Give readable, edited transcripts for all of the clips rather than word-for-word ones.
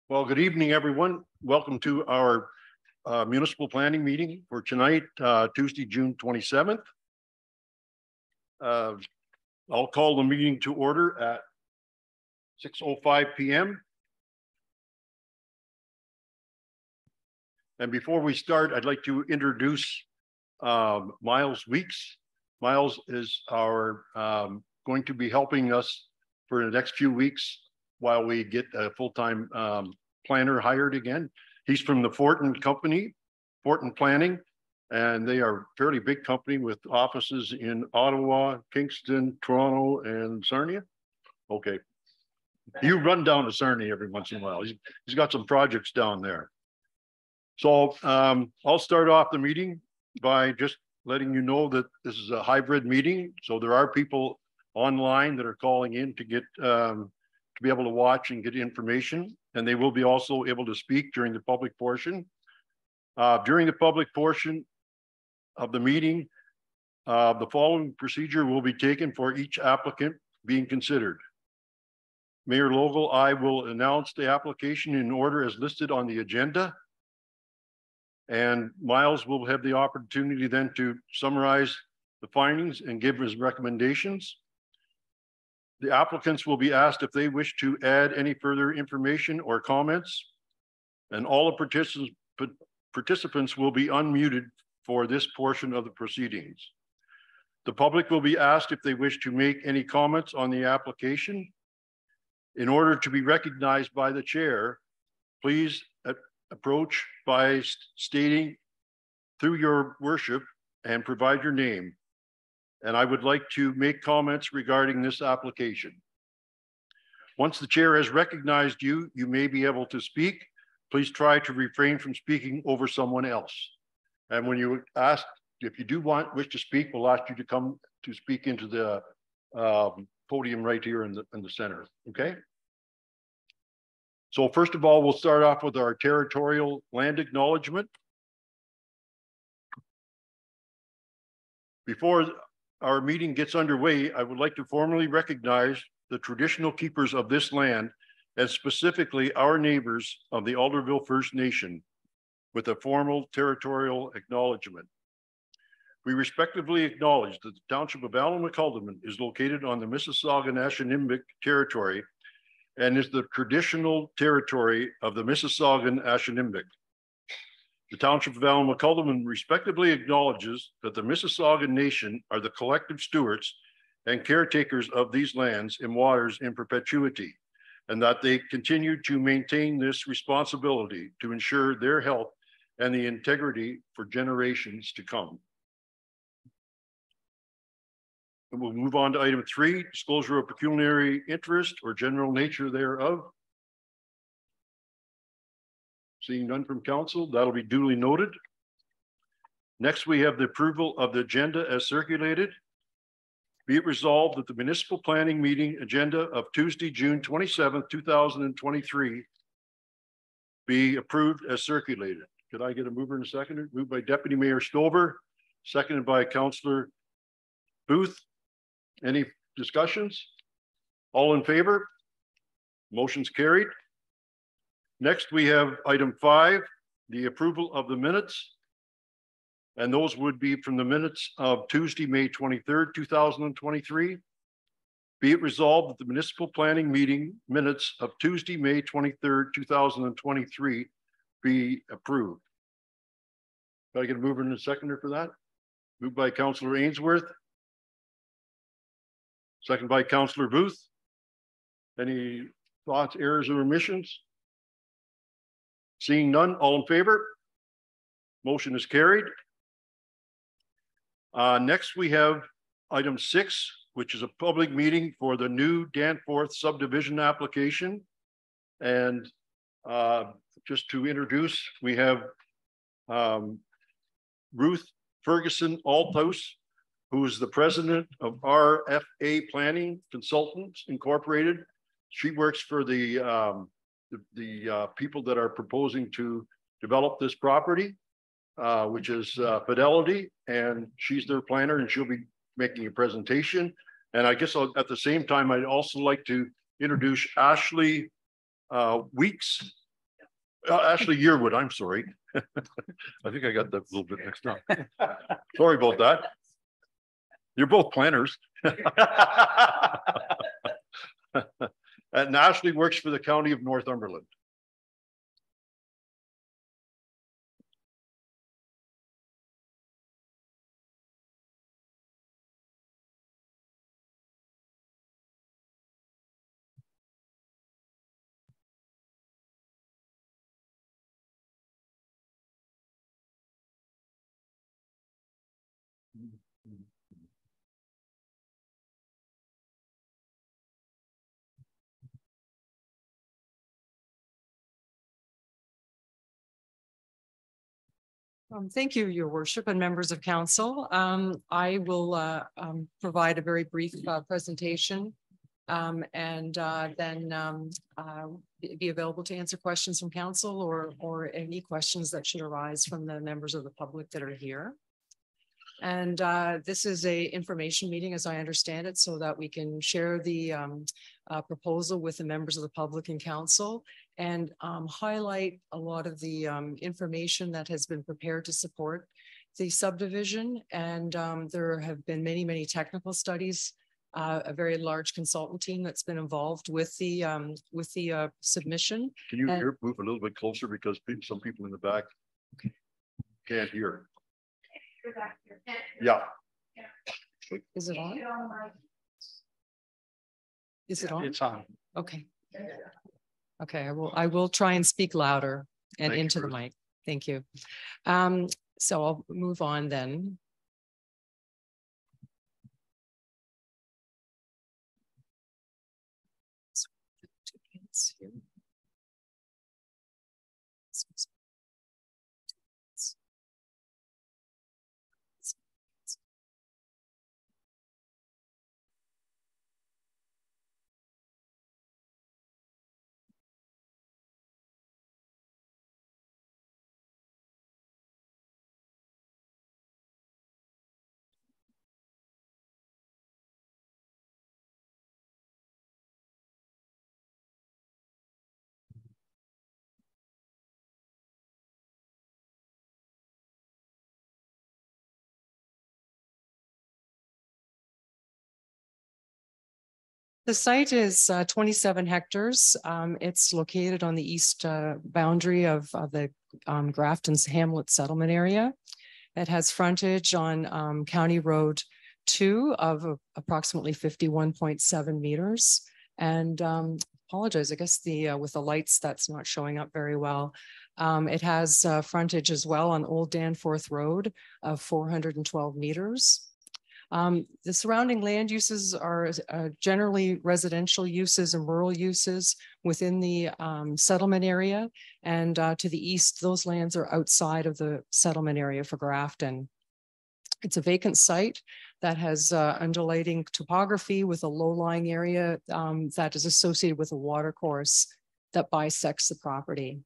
Well, good evening, everyone. Welcome to our municipal planning meeting for tonight, Tuesday, June 27th. I'll call the meeting to order at 6:05 p.m. And before we start, I'd like to introduce Miles Weeks. Miles is going to be helping us for the next few weeks while we get a full-time planner hired again. He's from the Fortin company, Fortin Planning, and they are a fairly big company with offices in Ottawa, Kingston, Toronto, and Sarnia. Okay. You run down to Sarnia every once in a while. He's got some projects down there. So I'll start off the meeting by just letting you know that this is a hybrid meeting. So there are people online that are calling in to get to be able to watch and get information, and they will be also able to speak during the public portion. During the public portion of the meeting, the following procedure will be taken for each applicant being considered. Mayor Logal, I will announce the application in order as listed on the agenda. And Miles will have the opportunity then to summarize the findings and give his recommendations. The applicants will be asked if they wish to add any further information or comments, and all the participants will be unmuted for this portion of the proceedings. The public will be asked if they wish to make any comments on the application. In order to be recognized by the chair, please approach by stating through your worship and provide your name. And I would like to make comments regarding this application. Once the chair has recognized you, you may be able to speak. Please try to refrain from speaking over someone else. And when you ask, if you do wish to speak, we'll ask you to come to speak into the podium right here in the center, okay? So first of all, we'll start off with our territorial land acknowledgement. Before our meeting gets underway, I would like to formally recognize the traditional keepers of this land, and specifically our neighbors of the Alderville First Nation, with a formal territorial acknowledgement. We respectively acknowledge that the Township of Allen-McCulderman is located on the Mississaugan-Ashanindic territory and is the traditional territory of the Mississaugan-Ashanindic. The Township of Allen-McCulderman respectively acknowledges that the Mississaugan Nation are the collective stewards and caretakers of these lands and waters in perpetuity, and that they continue to maintain this responsibility to ensure their health and the integrity for generations to come. And we'll move on to item 3, disclosure of pecuniary interest or general nature thereof. Seeing none from council, that'll be duly noted. Next, we have the approval of the agenda as circulated. Be it resolved that the municipal planning meeting agenda of Tuesday, June 27th, 2023 be approved as circulated. Could I get a mover and a seconder? Moved by Deputy Mayor Stover, seconded by Councillor Booth. Any discussions? All in favor? Motion's carried. Next, we have item 5, the approval of the minutes. And those would be from the minutes of Tuesday, May 23rd, 2023. Be it resolved that the municipal planning meeting minutes of Tuesday, May 23rd, 2023 be approved. Can I get a mover and a seconder for that? Moved by Councillor Ainsworth. Second by Councillor Booth. Any thoughts, errors, or omissions? Seeing none, all in favor? Motion is carried. Next, we have item 6, which is a public meeting for the new Danforth subdivision application. And just to introduce, we have Ruth Ferguson Althouse, who is the president of RFA Planning Consultants Incorporated. She works for the people that are proposing to develop this property, which is Fidelity, and she's their planner, and she'll be making a presentation. And I guess at the same time, I'd also like to introduce Ashley Weeks, Ashley Yearwood, I'm sorry. I think I got that a little bit mixed up. Sorry about that. You're both planners. And Ashley works for the County of Northumberland. Thank you, Your Worship and members of council. I will provide a very brief presentation and then be available to answer questions from council or any questions that should arise from the members of the public that are here. And this is a information meeting, as I understand it, so that we can share the proposal with the members of the public and council and highlight a lot of the information that has been prepared to support the subdivision. And there have been many, many technical studies, a very large consultant team that's been involved with the submission. Can you move a little bit closer, because some people in the back can't hear. Yeah. Is it on? Is it on? It's on. Okay. Okay, I will try and speak louder and Thank into you, the mic. Thank you. So I'll move on then. The site is 27 hectares. It's located on the east boundary of the Grafton's Hamlet settlement area. It has frontage on County Road 2 of approximately 51.7 meters. And apologize, I guess with the lights, that's not showing up very well. It has frontage as well on Old Danforth Road of 412 meters. The surrounding land uses are generally residential uses and rural uses within the settlement area. And to the east, those lands are outside of the settlement area for Grafton. It's a vacant site that has undulating topography with a low-lying area that is associated with a water course that bisects the property.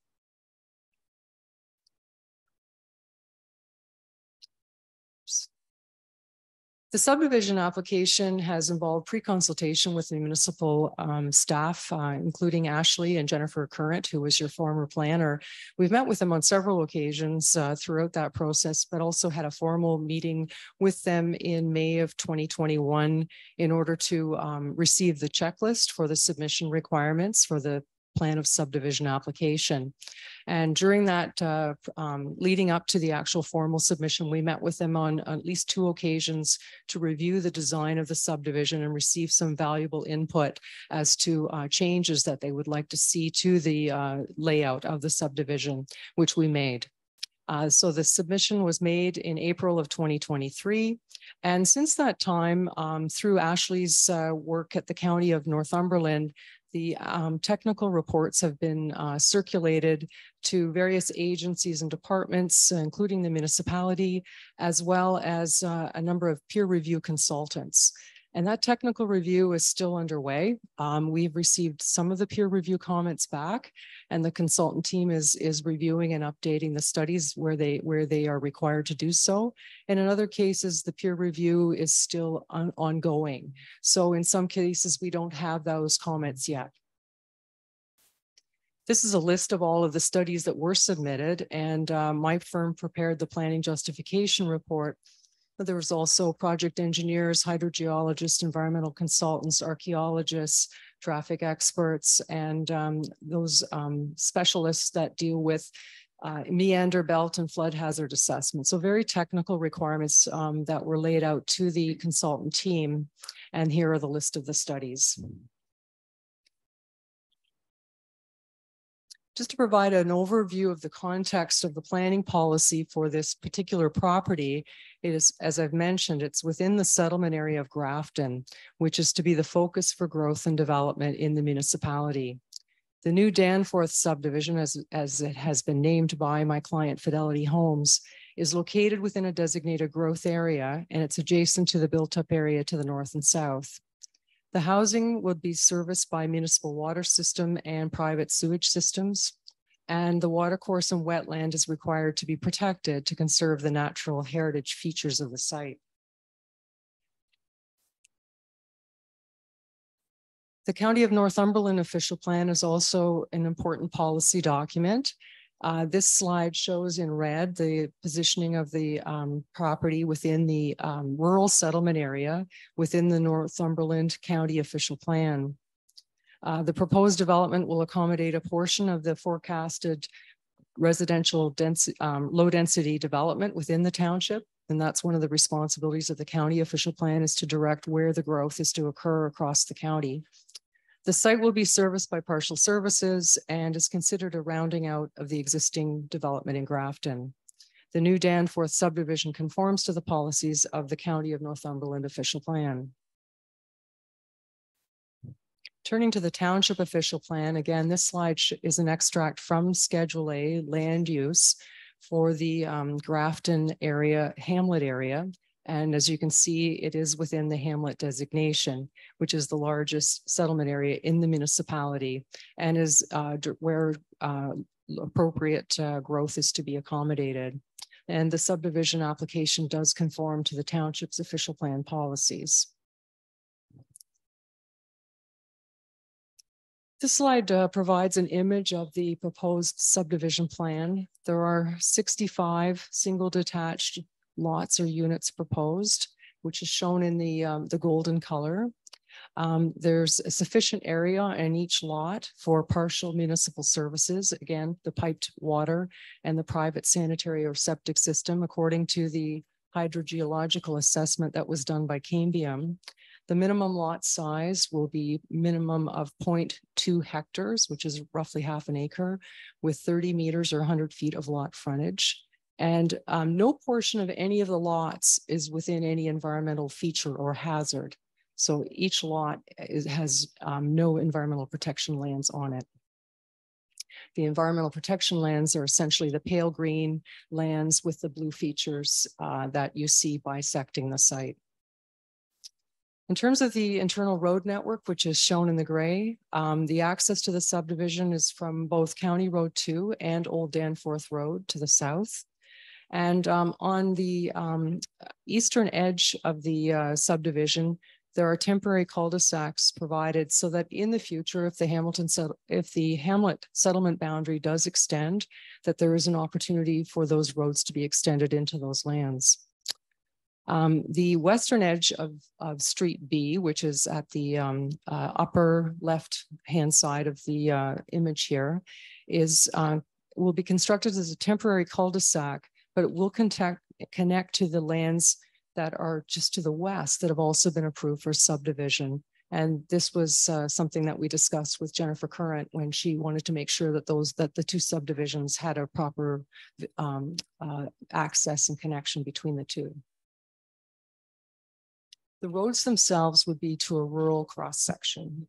The subdivision application has involved pre-consultation with the municipal staff, including Ashley and Jennifer Current, who was your former planner. We've met with them on several occasions throughout that process, but also had a formal meeting with them in May of 2021 in order to receive the checklist for the submission requirements for the plan of subdivision application. And during that, leading up to the actual formal submission, we met with them on at least 2 occasions to review the design of the subdivision and receive some valuable input as to changes that they would like to see to the layout of the subdivision, which we made. So the submission was made in April of 2023. And since that time, through Ashley's work at the County of Northumberland, the technical reports have been circulated to various agencies and departments, including the municipality, as well as a number of peer review consultants. And that technical review is still underway. We've received some of the peer review comments back, and the consultant team is reviewing and updating the studies where they are required to do so. And in other cases, the peer review is still ongoing. So in some cases, we don't have those comments yet. This is a list of all of the studies that were submitted, and my firm prepared the planning justification report. But there was also project engineers, hydrogeologists, environmental consultants, archaeologists, traffic experts, and those specialists that deal with meander belt and flood hazard assessment. So very technical requirements that were laid out to the consultant team. And here are the list of the studies. Just to provide an overview of the context of the planning policy for this particular property, it is, as I've mentioned, it's within the settlement area of Grafton, which is to be the focus for growth and development in the municipality. The new Danforth subdivision, as it has been named by my client Fidelity Homes, is located within a designated growth area, and it's adjacent to the built-up area to the north and south. The housing would be serviced by municipal water system and private sewage systems, and the watercourse and wetland is required to be protected to conserve the natural heritage features of the site. The County of Northumberland official plan is also an important policy document. This slide shows in red the positioning of the property within the rural settlement area within the Northumberland County official plan. The proposed development will accommodate a portion of the forecasted residential low density development within the township. And that's one of the responsibilities of the county official plan, is to direct where the growth is to occur across the county. The site will be serviced by partial services and is considered a rounding out of the existing development in Grafton. The new Danforth subdivision conforms to the policies of the County of Northumberland official plan. Turning to the township official plan, again, this slide is an extract from Schedule A land use for the Grafton area, Hamlet area. And as you can see, it is within the Hamlet designation, which is the largest settlement area in the municipality, and is where appropriate growth is to be accommodated. And the subdivision application does conform to the township's official plan policies. This slide provides an image of the proposed subdivision plan. There are 65 single detached lots or units proposed, which is shown in the golden color. There's a sufficient area in each lot for partial municipal services. Again, the piped water and the private sanitary or septic system, according to the hydrogeological assessment that was done by Cambium. The minimum lot size will be minimum of 0.2 hectares, which is roughly half an acre, with 30 meters or 100 feet of lot frontage. And no portion of any of the lots is within any environmental feature or hazard. So each lot has no environmental protection lands on it. The environmental protection lands are essentially the pale green lands with the blue features that you see bisecting the site. In terms of the internal road network, which is shown in the gray, the access to the subdivision is from both County Road 2 and Old Danforth Road to the south. And on the eastern edge of the subdivision, there are temporary cul-de-sacs provided so that in the future, if the Hamlet settlement boundary does extend, that there is an opportunity for those roads to be extended into those lands. The western edge of Street B, which is at the upper left-hand side of the image here, will be constructed as a temporary cul-de-sac, but it will connect to the lands that are just to the west that have also been approved for subdivision. And this was something that we discussed with Jennifer Current when she wanted to make sure that the two subdivisions had a proper access and connection between the two. The roads themselves would be to a rural cross section.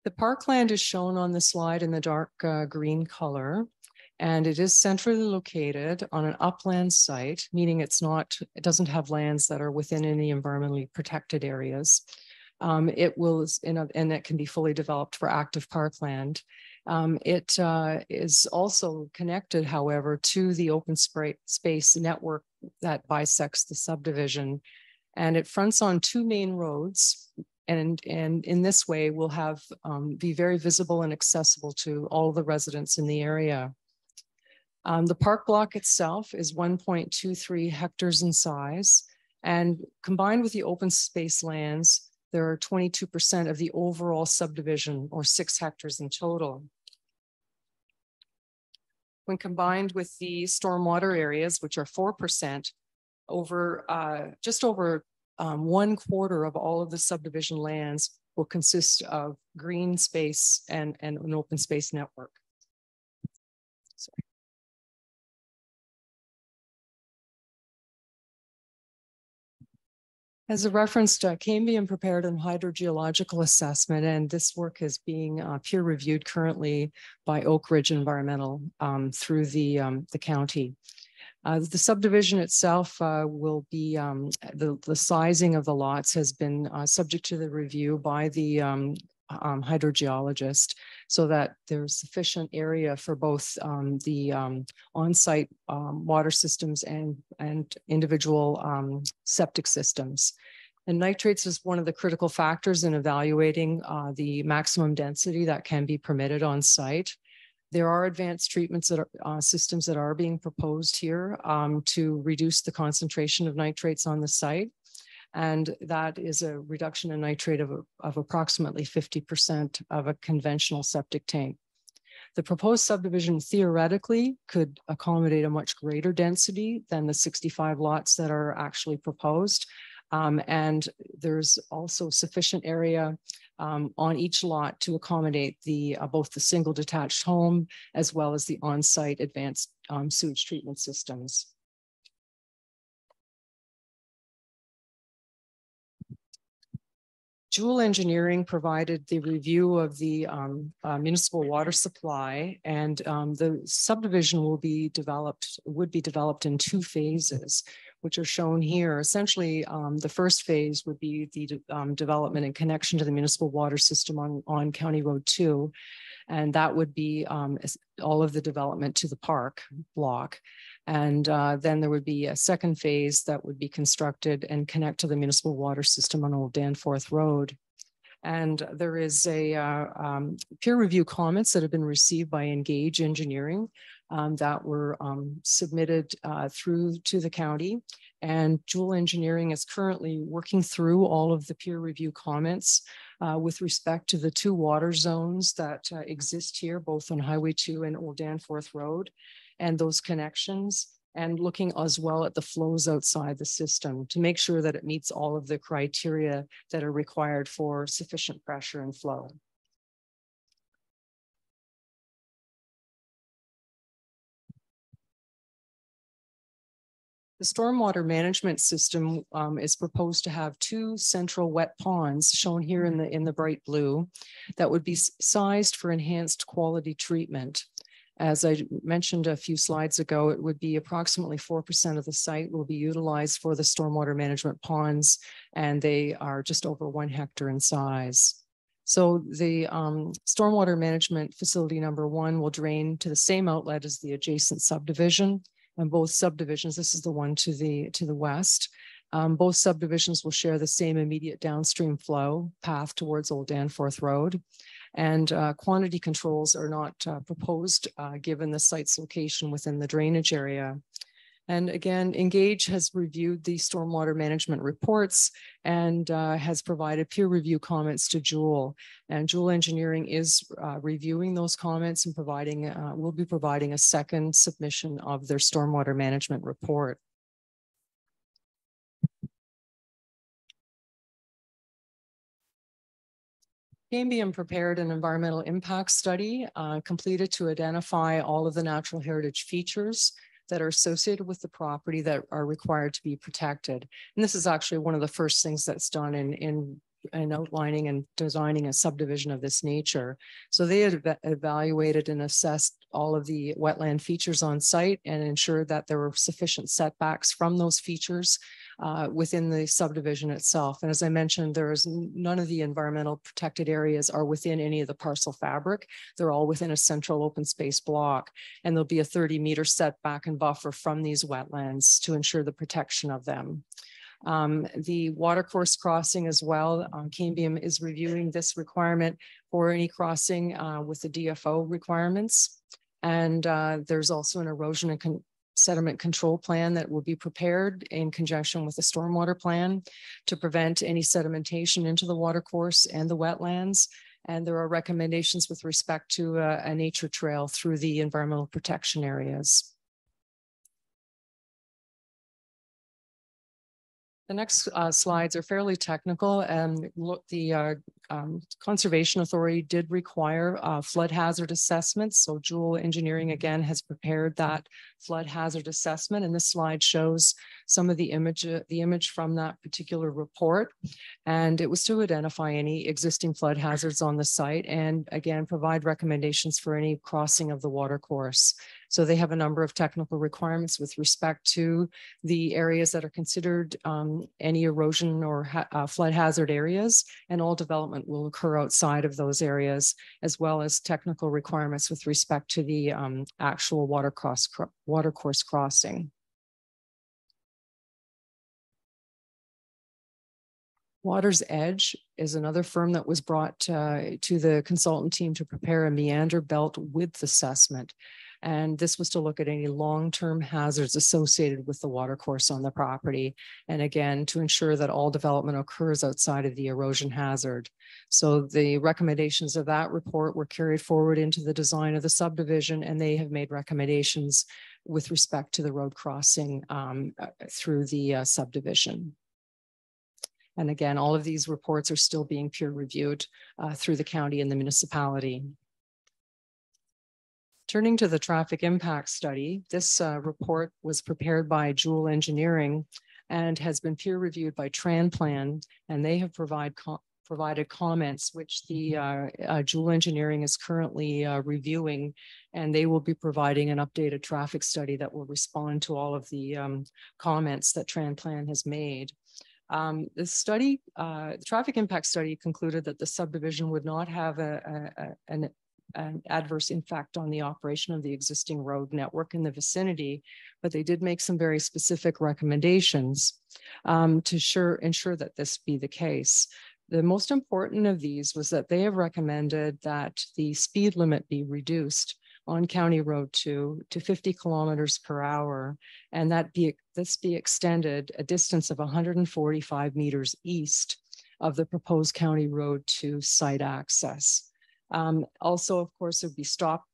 The parkland is shown on the slide in the dark green color, and it is centrally located on an upland site, meaning it doesn't have lands that are within any environmentally protected areas. And it can be fully developed for active parkland. It is also connected, however, to the open space network that bisects the subdivision. And it fronts on two main roads. And in this way, will have be very visible and accessible to all the residents in the area. The park block itself is 1.23 hectares in size, and combined with the open space lands, there are 22% of the overall subdivision, or 6 hectares in total. When combined with the stormwater areas, which are 4%, just over 1/4 of all of the subdivision lands will consist of green space and an open space network. Sorry. As a reference, Cambium prepared a hydrogeological assessment, and this work is being peer reviewed currently by Oak Ridge Environmental through the county. The subdivision itself will be, the sizing of the lots has been subject to the review by the hydrogeologist, so that there's sufficient area for both the on-site water systems and individual septic systems. And nitrates is one of the critical factors in evaluating the maximum density that can be permitted on site. There are advanced treatments that are systems that are being proposed here to reduce the concentration of nitrates on the site. And that is a reduction in nitrate of approximately 50% of a conventional septic tank. The proposed subdivision theoretically could accommodate a much greater density than the 65 lots that are actually proposed. And there's also sufficient area on each lot to accommodate both the single detached home as well as the on-site advanced sewage treatment systems. Joule Engineering provided the review of the municipal water supply, and the subdivision would be developed in 2 phases, which are shown here. Essentially, the first phase would be the development and connection to the municipal water system on County Road 2. And that would be all of the development to the park block. And then there would be a second phase that would be constructed and connect to the municipal water system on Old Danforth Road. And there is a peer review comments that have been received by Engage Engineering that were submitted through to the county. And Joule Engineering is currently working through all of the peer review comments with respect to the 2 water zones that exist here, both on Highway 2 and Old Danforth Road, and those connections, and looking as well at the flows outside the system to make sure that it meets all of the criteria that are required for sufficient pressure and flow. The stormwater management system is proposed to have 2 central wet ponds shown here in the bright blue that would be sized for enhanced quality treatment. As I mentioned a few slides ago, it would be approximately 4% of the site will be utilized for the stormwater management ponds, and they are just over 1 hectare in size. So the stormwater management facility number 1 will drain to the same outlet as the adjacent subdivision. And both subdivisions, this is the one to the west, both subdivisions will share the same immediate downstream flow path towards Old Danforth Road. And quantity controls are not proposed given the site's location within the drainage area. And again, Engage has reviewed the stormwater management reports and has provided peer review comments to Joule. And Joule Engineering is reviewing those comments and will be providing a second submission of their stormwater management report. Cambium prepared an environmental impact study completed to identify all of the natural heritage features that are associated with the property that are required to be protected. And this is actually one of the first things that's done in outlining and designing a subdivision of this nature. So they had evaluated and assessed all of the wetland features on site and ensured that there were sufficient setbacks from those features within the subdivision itself. And as I mentioned, there is none of the environmental protected areas are within any of the parcel fabric. They're all within a central open space block. And there'll be a 30-meter setback and buffer from these wetlands to ensure the protection of them. The watercourse crossing as well, Cambium is reviewing this requirement for any crossing with the DFO requirements. And there's also an erosion and sediment control plan that will be prepared in conjunction with the stormwater plan to prevent any sedimentation into the watercourse and the wetlands. And there are recommendations with respect to a nature trail through the environmental protection areas. The next slides are fairly technical, and look, the Conservation Authority did require flood hazard assessments. So Jewel Engineering again has prepared that flood hazard assessment, and this slide shows some of the image from that particular report. And it was to identify any existing flood hazards on the site, and again provide recommendations for any crossing of the watercourse. So they have a number of technical requirements with respect to the areas that are considered any erosion or flood hazard areas, and all development will occur outside of those areas, as well as technical requirements with respect to the actual watercourse crossing. Water's Edge is another firm that was brought to the consultant team to prepare a meander belt width assessment. And this was to look at any long-term hazards associated with the watercourse on the property. And again, to ensure that all development occurs outside of the erosion hazard. So the recommendations of that report were carried forward into the design of the subdivision, and they have made recommendations with respect to the road crossing through the subdivision. And again, all of these reports are still being peer reviewed through the county and the municipality. Turning to the traffic impact study, this report was prepared by Jewel Engineering and has been peer reviewed by TranPlan, and they have provided comments which the Jewel Engineering is currently reviewing, and they will be providing an updated traffic study that will respond to all of the comments that TranPlan has made. The study, the traffic impact study concluded that the subdivision would not have an adverse impact on the operation of the existing road network in the vicinity, but they did make some very specific recommendations to ensure that this be the case. The most important of these was that they have recommended that the speed limit be reduced on County Road 2 to 50 kilometers per hour, and that this be extended a distance of 145 meters east of the proposed County Road 2 site access. Also, of course, there'd be stop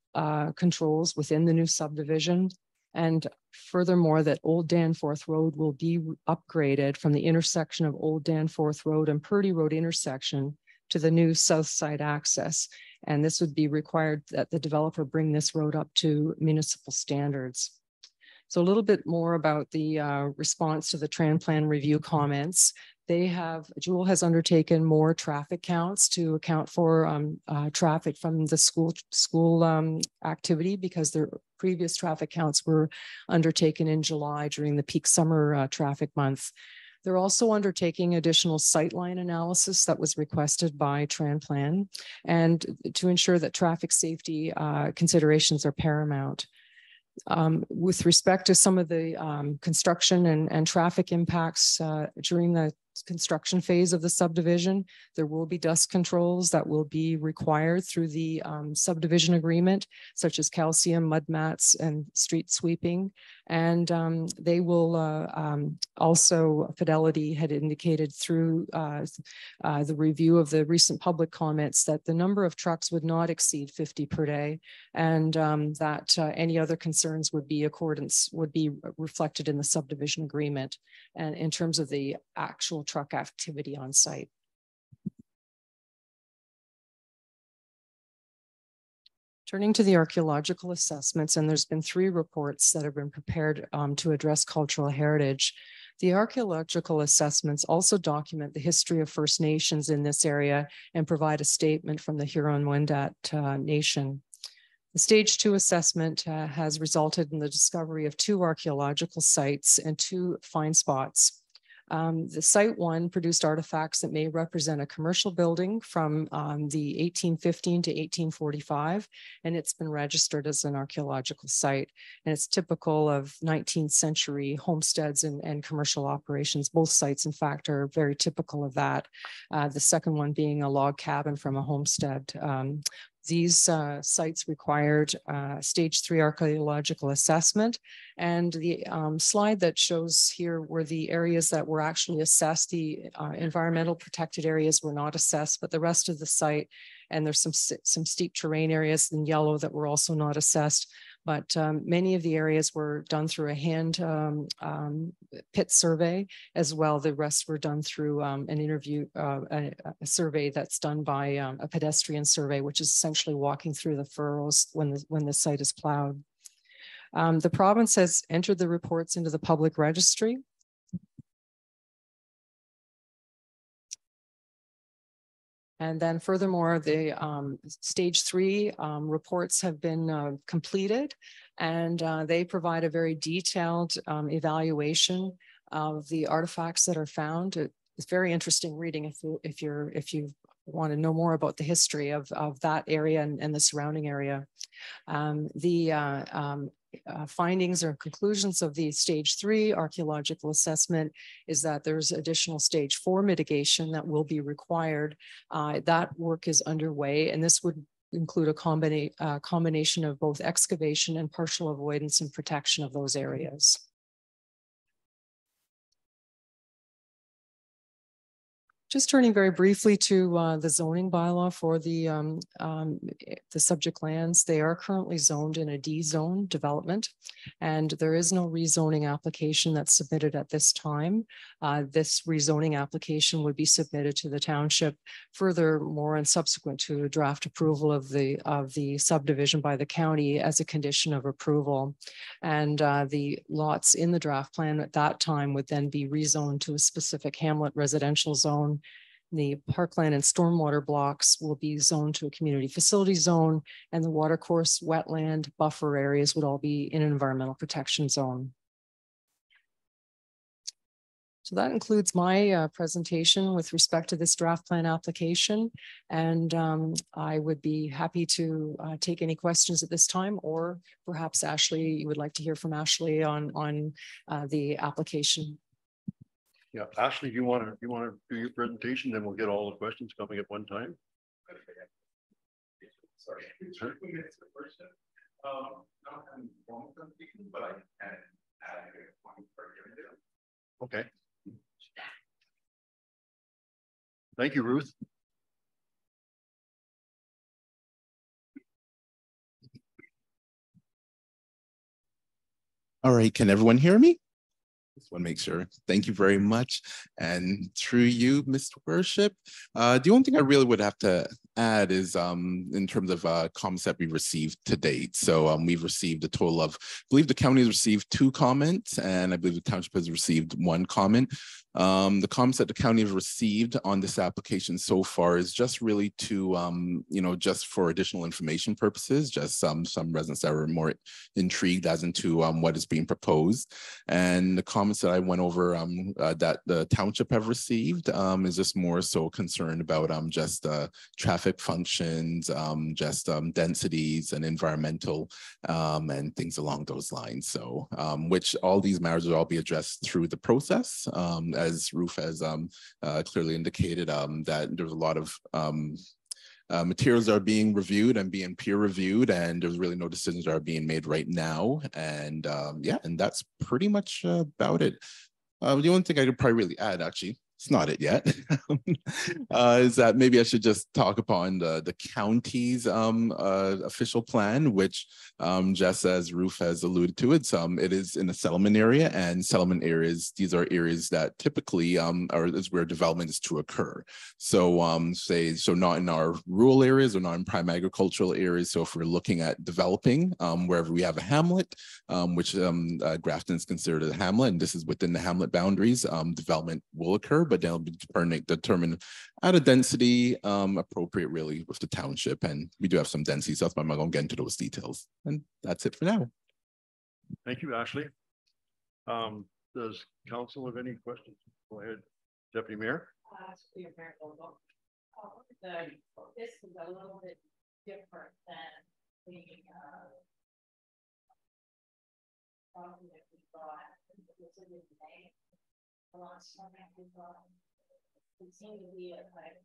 controls within the new subdivision. And furthermore, that Old Danforth Road will be upgraded from the intersection of Old Danforth Road and Purdy Road intersection to the new south side access. And this would be required that the developer bring this road up to municipal standards. So a little bit more about the response to the TranPlan review comments. Jewel has undertaken more traffic counts to account for traffic from the school activity, because their previous traffic counts were undertaken in July during the peak summer traffic month. They're also undertaking additional sightline analysis that was requested by TranPlan, and to ensure that traffic safety considerations are paramount. With respect to some of the construction and traffic impacts during the construction phase of the subdivision, there will be dust controls that will be required through the subdivision agreement, such as calcium, mud mats, and street sweeping. And they will also, Fidelity had indicated through the review of the recent public comments that the number of trucks would not exceed 50 per day, and that any other concerns would be reflected in the subdivision agreement and in terms of the actual truck activity on site. Turning to the archaeological assessments, and there's been 3 reports that have been prepared to address cultural heritage. The archaeological assessments also document the history of First Nations in this area and provide a statement from the Huron-Wendat Nation. The Stage 2 assessment has resulted in the discovery of 2 archaeological sites and 2 find spots. The site one produced artifacts that may represent a commercial building from the 1815 to 1845, and it's been registered as an archaeological site. And it's typical of 19th century homesteads and commercial operations. Both sites, in fact, are very typical of that. The second one being a log cabin from a homestead. These sites required stage 3 archaeological assessment. And the slide that shows here were the areas that were actually assessed. The environmental protected areas were not assessed, but the rest of the site, and there's some steep terrain areas in yellow that were also not assessed. But many of the areas were done through a hand pit survey as well. The rest were done through a survey that's done by a pedestrian survey, which is essentially walking through the furrows when the site is plowed. The province has entered the reports into the public registry. And then furthermore, the stage 3 reports have been completed, and they provide a very detailed evaluation of the artifacts that are found. It's very interesting reading if you want to know more about the history of that area and the surrounding area. Findings or conclusions of the stage 3 archaeological assessment is that there's additional stage 4 mitigation that will be required. That work is underway, and this would include a combination of both excavation and partial avoidance and protection of those areas. Just turning very briefly to the zoning bylaw for the subject lands. They are currently zoned in a D zone development, and there is no rezoning application that's submitted at this time. This rezoning application would be submitted to the township furthermore and subsequent to a draft approval of the subdivision by the county as a condition of approval. And the lots in the draft plan at that time would then be rezoned to a specific hamlet residential zone. The parkland and stormwater blocks will be zoned to a community facility zone, and the watercourse, wetland, buffer areas would all be in an environmental protection zone. So that includes my presentation with respect to this draft plan application. And I would be happy to take any questions at this time, or perhaps Ashley, you would like to hear from Ashley on the application. Yeah, Ashley, you want to do your presentation, then we'll get all the questions coming at one time. Sorry. Okay. Thank you, Ruth. All right, can everyone hear me? Just want to make sure. Thank you very much. And through you, Mr. Worship, the only thing I really would have to add is in terms of comments that we received to date. So we've received a total of, I believe the county has received 2 comments, and I believe the township has received 1 comment. The comments that the county has received on this application so far is just really to, just for additional information purposes, just some residents that were more intrigued as into what is being proposed. And the comments that I went over that the township have received is just more so concerned about just traffic functions, just densities and environmental and things along those lines. So which all these matters will all be addressed through the process. As Ruth has clearly indicated, that there's a lot of materials are being reviewed and being peer reviewed, and there's really no decisions that are being made right now. And yeah, and that's pretty much about it. The only thing I could probably really add, actually, it's not it yet, is that maybe I should just talk upon the county's official plan, which just as Ruth has alluded to, it is in a settlement area, and settlement areas, these are areas that typically is where development is to occur. So so not in our rural areas or not in prime agricultural areas. So if we're looking at developing wherever we have a hamlet, which Grafton is considered a hamlet, and this is within the hamlet boundaries, development will occur, but they'll be determined at a density appropriate really with the township. And we do have some density, so I'm not going to get into those details. And that's it for now. Thank you, Ashley. Does council have any questions? Go ahead, Deputy Mayor. This is a little bit different than the problem that we got. Was it in May? The last time that we got, it seemed to be like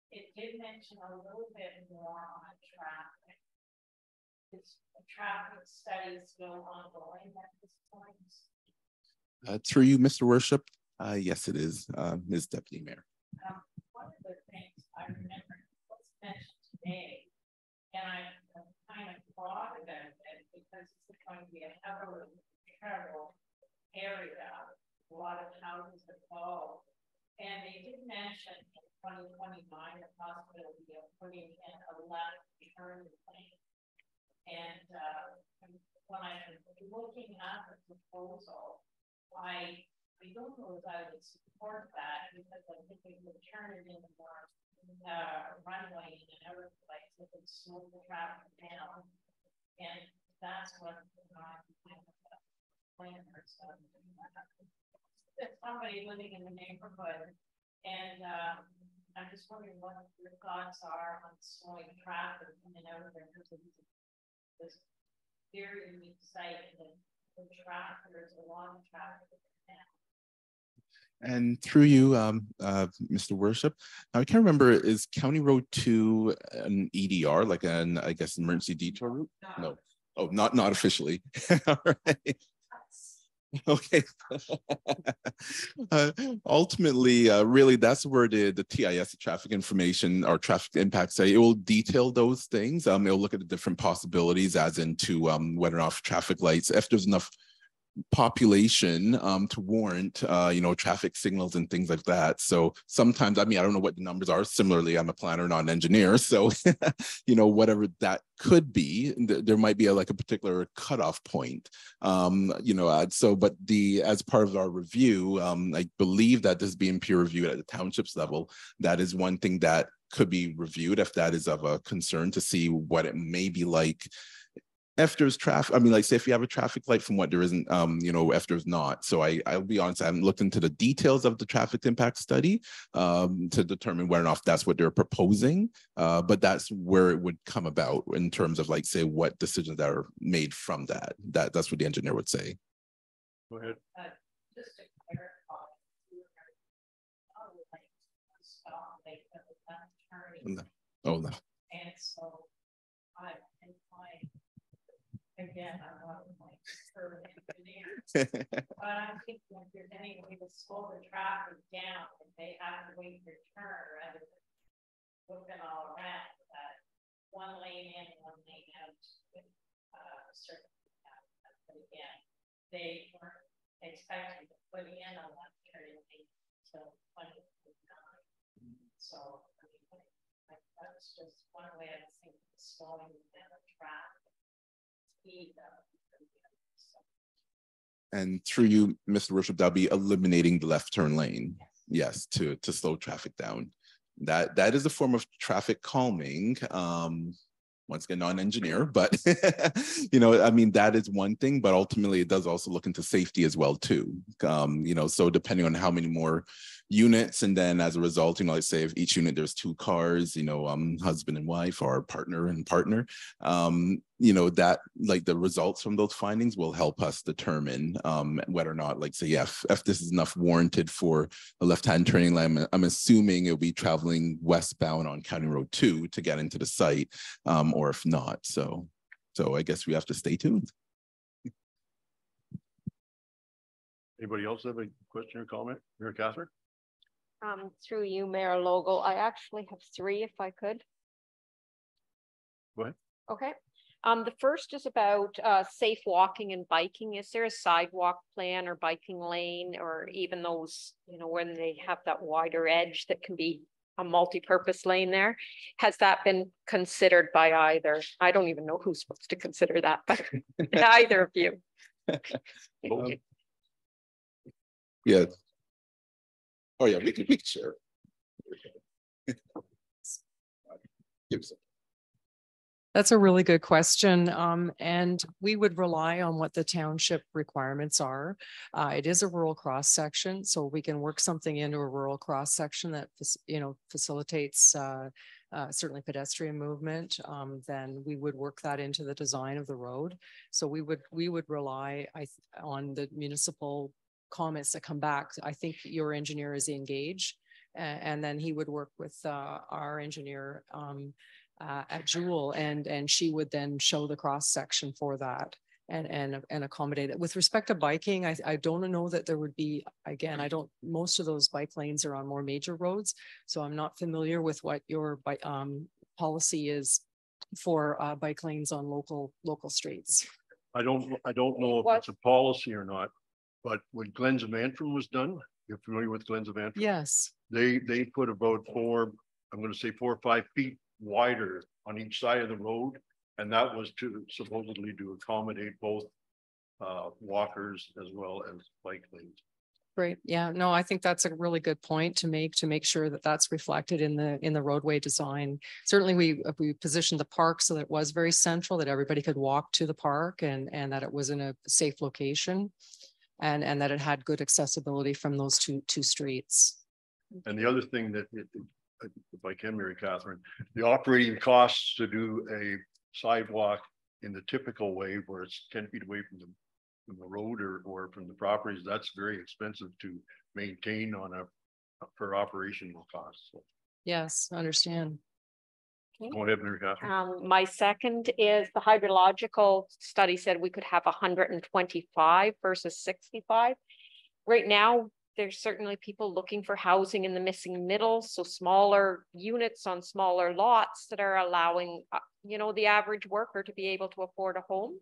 it did mention a little bit more on traffic. Is traffic study still ongoing at this point? Through you, Mr. Worship. Yes, it is, Ms. Deputy Mayor. One of the things I remember was mentioned today, and I kind of thought about it because it's going to be a heavily traveled area, a lot of houses involved, and they did mention in 2029 the possibility of putting in a left turn lane. And when I'm looking at the proposal, I don't know if I would support that because I think we would turn it into more runway in another place if it slowed the traffic down. And that's what planners. There's somebody living in the neighborhood, and I'm just wondering what your thoughts are on slowing traffic in and out of there because of this very unique site and the traffic, there's a lot of traffic now. And through you, Mr. Worship, I can't remember, is County Road 2 an EDR, like an, I guess, emergency detour route? No. Oh, not officially. All right. Okay. Ultimately, really, that's where the TIS, the traffic information or traffic impact say, it will detail those things. It'll look at the different possibilities as into whether or not traffic lights, if there's enough population to warrant traffic signals and things like that. So sometimes, I mean, I don't know what the numbers are. Similarly, I'm a planner, not an engineer, so whatever that could be, there might be like a particular cutoff point. So but as part of our review, I believe that this is being peer reviewed at the townships level. That is one thing that could be reviewed if that is of a concern, to see what it may be like if there's traffic. I mean, like, say if you have a traffic light from what there isn't, if there's not. So I'll be honest, I haven't looked into the details of the traffic impact study to determine whether or not that's what they're proposing. But that's where it would come about in terms of, like, say, what decisions that are made from that. That's what the engineer would say. Go ahead. Just to clarify, Oh, no. and so again, I'm not like engineer, but I'm thinking if there's any way to slow the traffic down, if they have to wait their turn rather than looking all around, that one lane in, one lane out with certain. But again, they weren't expecting to put in a left turn until 2029. So I mean, that's just one way I think slowing down the traffic. And through you, Mr. Worship, that'll be eliminating the left turn lane. Yes, to slow traffic down. That is a form of traffic calming. Once again, not an engineer, but I mean, that is one thing, but ultimately it does also look into safety as well too. So depending on how many more units, and then as a result, let's say if each unit there's 2 cars, husband and wife or partner and partner, that, like, the results from those findings will help us determine whether or not, like, say, if this is enough warranted for a left-hand turning lane. I'm assuming it'll be traveling westbound on County Road 2 to get into the site, or if not. So I guess we have to stay tuned. Anybody else have a question or comment? Mayor Catherine? Through you, Mayor Logo. I actually have 3, if I could. Go ahead. Okay. The first is about safe walking and biking. Is there a sidewalk plan or biking lane, or even those, when they have that wider edge that can be a multi-purpose lane there? Has that been considered by either? I don't even know who's supposed to consider that, but either of you. Yeah. Oh yeah, we can share. Give us That's a really good question. And we would rely on what the township requirements are. It is a rural cross section, so we can work something into a rural cross section that, facilitates certainly pedestrian movement. Then we would work that into the design of the road. So we would rely on the municipal comments that come back. I think your engineer is engaged, and then he would work with our engineer at Jewel, and she would then show the cross section for that and accommodate it. With respect to biking, I don't know that there would be, again, most of those bike lanes are on more major roads, so I'm not familiar with what your policy is for bike lanes on local streets. I don't know if it's a policy or not, but when Glens of Antrim was done, you're familiar with Glens of Antrim? Yes. They put about 4 or 5 feet wider on each side of the road, and that was supposedly to accommodate both walkers as well as bike lanes. Great. Yeah, no, I think that's a really good point to make sure that that's reflected in the roadway design. Certainly we positioned the park so that it was very central, that everybody could walk to the park, and that it was in a safe location, and that it had good accessibility from those two streets. And the other thing that, if I can, Mary Catherine, the operating costs to do a sidewalk in the typical way where it's 10 feet away from the road or from the properties, that's very expensive to maintain on per operational costs. So. Yes, I understand. Okay. Go ahead, Mary Catherine. My second is the hydrological study said we could have 125 versus 65. Right now, there's certainly people looking for housing in the missing middle, so smaller units on smaller lots that are allowing, the average worker to be able to afford a home.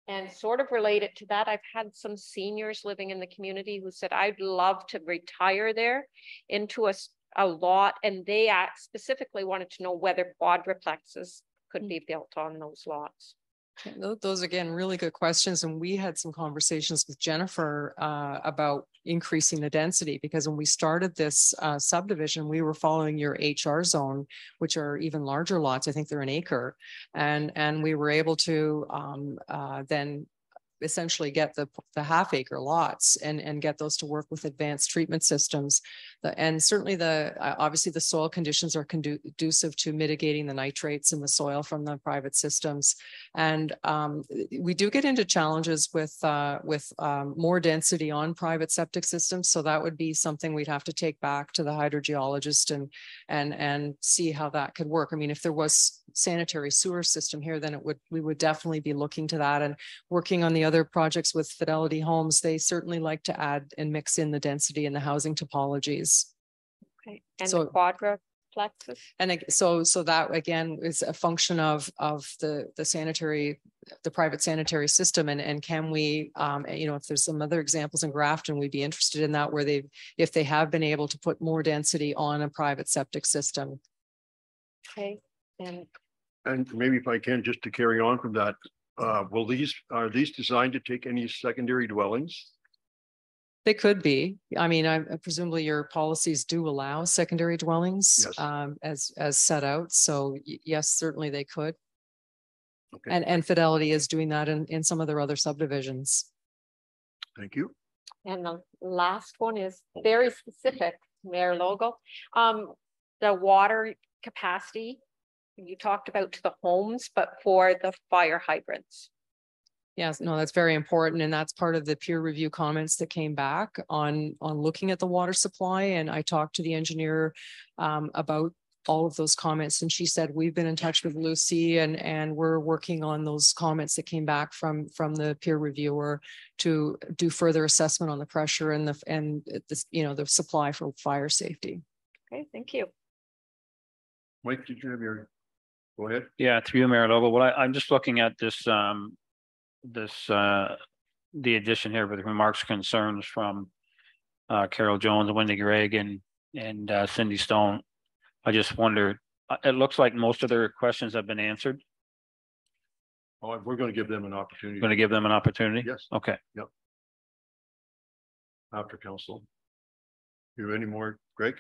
And sort of related to that, I've had some seniors living in the community who said, I'd love to retire there into a lot. And they specifically wanted to know whether quadruplexes could be built on those lots. Those, again, really good questions. And we had some conversations with Jennifer about increasing the density, because when we started this subdivision, we were following your HR zone, which are even larger lots. I think they're an acre. And we were able to then essentially get the half-acre lots and get those to work with advanced treatment systems. And certainly obviously the soil conditions are conducive to mitigating the nitrates in the soil from the private systems. And we do get into challenges with more density on private septic systems. So that would be something we'd have to take back to the hydrogeologist and see how that could work. I mean, if there was sanitary sewer system here, then we would definitely be looking to that and working on the other projects with Fidelity Homes. They certainly like to add and mix in the density and the housing topologies. Okay, and so, the quadruplexes. And so that again is a function of the private sanitary system, and can we, if there's some other examples in Grafton, we'd be interested in that, where if they have been able to put more density on a private septic system. Okay, and maybe if I can, just to carry on from that, are these designed to take any secondary dwellings? They could be. I mean, presumably your policies do allow secondary dwellings, yes, as set out. So yes, certainly they could. Okay. And Fidelity is doing that in some of their other subdivisions. Thank you. And the last one is very specific, Mayor Logo. The water capacity you talked about to the homes, but for the fire hydrants. Yes, no, that's very important. And that's part of the peer review comments that came back on looking at the water supply. And I talked to the engineer about all of those comments. And she said, we've been in touch with Lucy and we're working on those comments that came back from the peer reviewer to do further assessment on the pressure and the supply for fire safety. Okay, thank you. Mike, did you have your, go ahead. Yeah, through you, Mayor Logo. Well, I'm just looking at this, the addition here with remarks, concerns from Carol Jones, Wendy Gregg, and Cindy Stone. I just wonder, it looks like most of their questions have been answered. Oh, we're going to give them an opportunity. Going to give them an opportunity? Yes. Okay. Yep. After council. Do you have any more, Greg?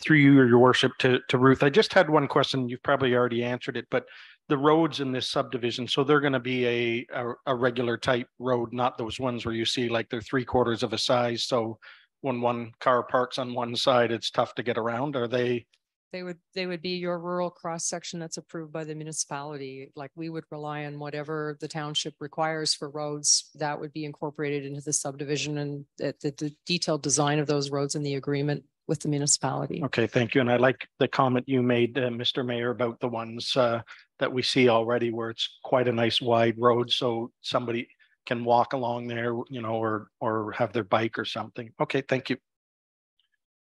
Through you, your worship, to Ruth. I just had one question. You've probably already answered it, but the roads in this subdivision, so they're going to be a regular type road, not those ones where you see like they're 3/4 of a size. So when one car parks on one side, it's tough to get around. Are they? They would be your rural cross section that's approved by the municipality. Like we would rely on whatever the township requires for roads that would be incorporated into the subdivision, and the detailed design of those roads in the agreement with the municipality. Okay, thank you. And I like the comment you made, Mr. Mayor, about the ones that we see already where it's quite a nice wide road. So somebody can walk along there, you know, or have their bike or something. Okay, thank you.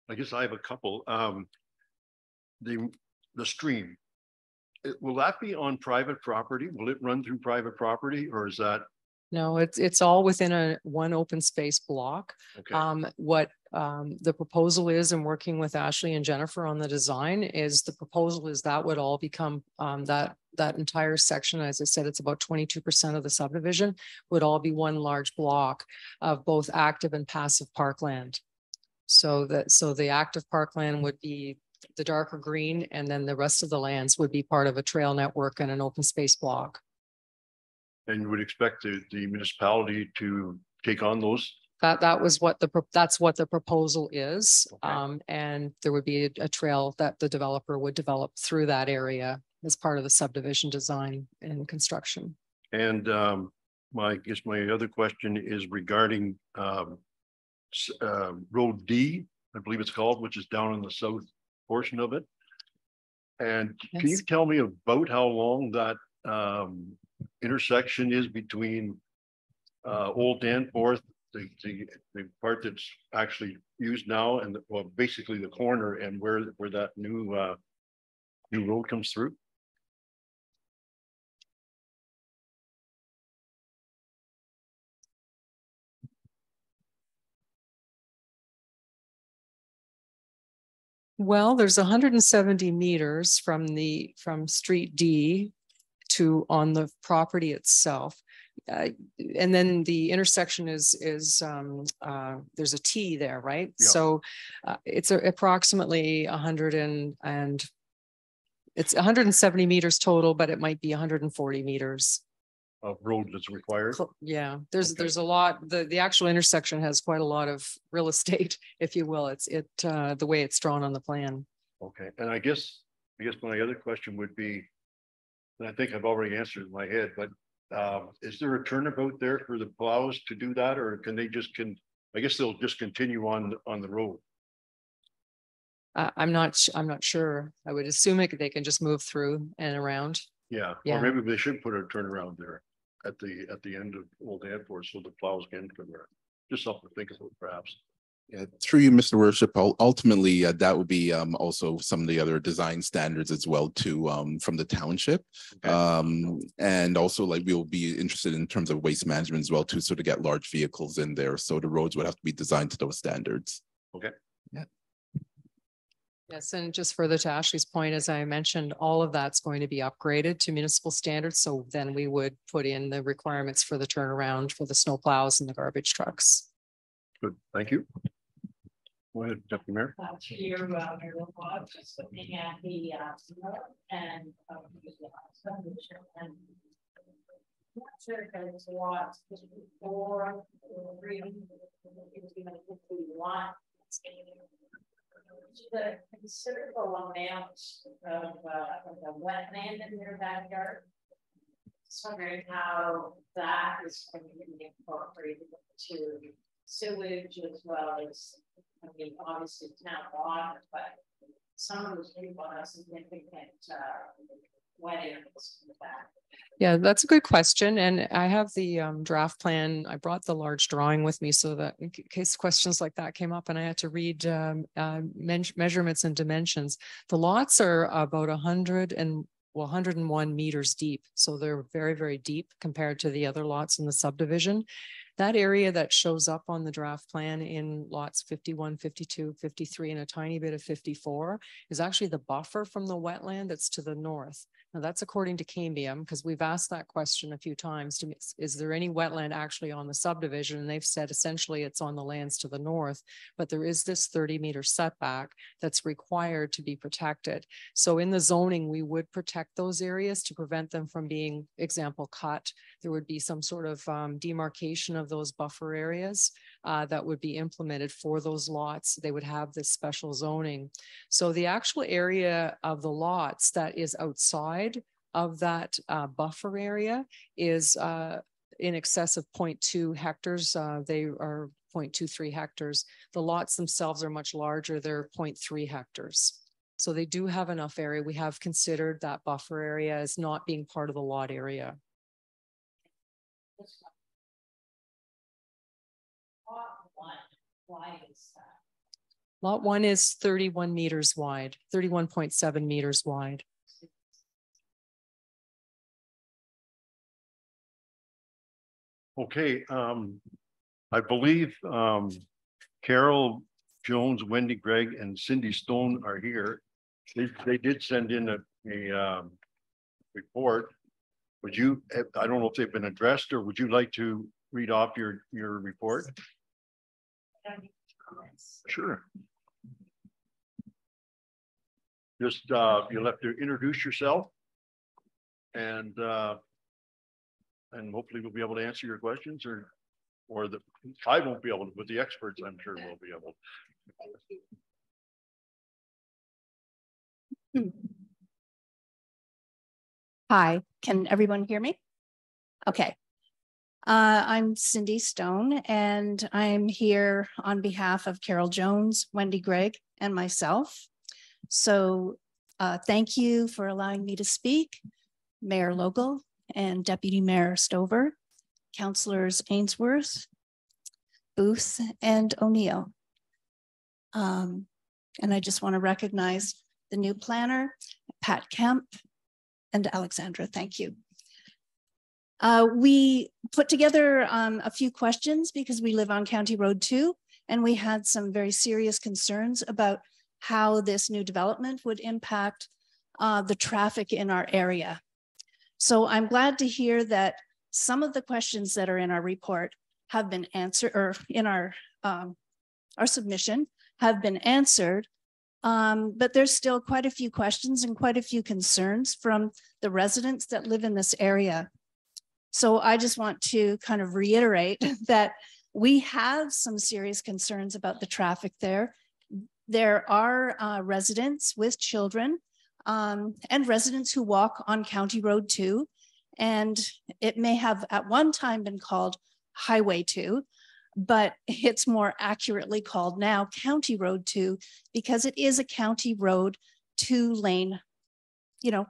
I guess I have a couple. The stream, will that be on private property? Will it run through private property, or is that? No, it's all within one open space block. Okay. What the proposal is, and working with Ashley and Jennifer on the design, is the proposal is that would all become that entire section, as I said, it's about 22% of the subdivision, would all be one large block of both active and passive parkland. So the active parkland would be the darker green, and then the rest of the lands would be part of a trail network and an open space block. And you would expect the municipality to take on those? That's what the proposal is. Okay. And there would be a trail that the developer would develop through that area as part of the subdivision design and construction. And I guess my other question is regarding Road D, I believe it's called, which is down in the south portion of it. And Yes. Can you tell me about how long that intersection is between Old Danforth, the part that's actually used now, and basically the corner, and where that new road comes through? Well, there's 170 meters from street D to on the property itself. And then the intersection is there's a T there, right? Yeah. So it's approximately 100 it's 170 meters total, but it might be 140 meters. Of road that's required? Yeah, Okay. there's a lot, the actual intersection has quite a lot of real estate, if you will. It's the way it's drawn on the plan. Okay, and I guess my other question would be, and I think I've already answered in my head, but is there a turnabout there for the plows to do that, or can they I guess they'll just continue on the road? I'm not sure. I would assume they can just move through and around. Yeah, Yeah. or maybe they should put a turnaround there at the end of Old Danforth so the plows can come around. Just something to think about, perhaps. Yeah, through you, Mr. Worship, ultimately that would be also some of the other design standards as well too, from the township. Okay. And also like we'll be interested in terms of waste management as well too, so to get large vehicles in there. So the roads would have to be designed to those standards. Okay. Yeah. Yes, and just further to Ashley's point, as I mentioned, all of that's going to be upgraded to municipal standards. So then we would put in the requirements for the turnaround for the snow plows and the garbage trucks. Good, thank you. Go ahead, Deputy Mayor. Here, just looking at the and not sure if it's a lot, 4 or 3, it's going to include one. The considerable amount of the wetland in their backyard. Just wondering how that is going to be incorporated to sewage as well as, I mean, obviously it's not water, but some of those people have significant wet areas in the back. Yeah, that's a good question. And I have the draft plan. I brought the large drawing with me so that in case questions like that came up and I had to read measurements and dimensions. The lots are about 101 meters deep. So they're very, very deep compared to the other lots in the subdivision. That area that shows up on the draft plan in lots 51, 52, 53, and a tiny bit of 54 is actually the buffer from the wetland that's to the north. Now that's according to Cambium, because we've asked that question a few times to me, is there any wetland actually on the subdivision? And they've said essentially it's on the lands to the north, but there is this 30-meter setback that's required to be protected. So in the zoning, we would protect those areas to prevent them from being, example, cut. There would be some sort of demarcation of those buffer areas that would be implemented for those lots. They would have this special zoning. So the actual area of the lots that is outside of that buffer area is in excess of 0.2 hectares. They are 0.23 hectares. The lots themselves are much larger. They're 0.3 hectares. So they do have enough area. We have considered that buffer area as not being part of the lot area. Lot 1 is 31 meters wide, 31.7 meters wide. Okay, I believe Carol Jones, Wendy Gregg, and Cindy Stone are here. They did send in a report. Would you, I don't know if they've been addressed, or would you like to read off your report? Sure. Just you'll have to introduce yourself, and hopefully we'll be able to answer your questions, or I won't be able to, but the experts I'm sure will be able to. Hi, can everyone hear me? Okay. I'm Cindy Stone, and I'm here on behalf of Carol Jones, Wendy Gregg, and myself. So thank you for allowing me to speak, Mayor Logal and Deputy Mayor Stover, Councillors Ainsworth, Booth, and O'Neill. And I just want to recognize the new planner, Pat Kemp, and Alexandra. Thank you. We put together a few questions because we live on County Road 2, and we had some very serious concerns about how this new development would impact the traffic in our area. So I'm glad to hear that some of the questions that are in our report have been answered, or in our submission have been answered. But there's still quite a few questions and quite a few concerns from the residents that live in this area. So I just want to kind of reiterate that we have some serious concerns about the traffic there. There are residents with children and residents who walk on County Road 2. And it may have at one time been called Highway 2, but it's more accurately called now County Road 2 because it is a county road, 2-lane,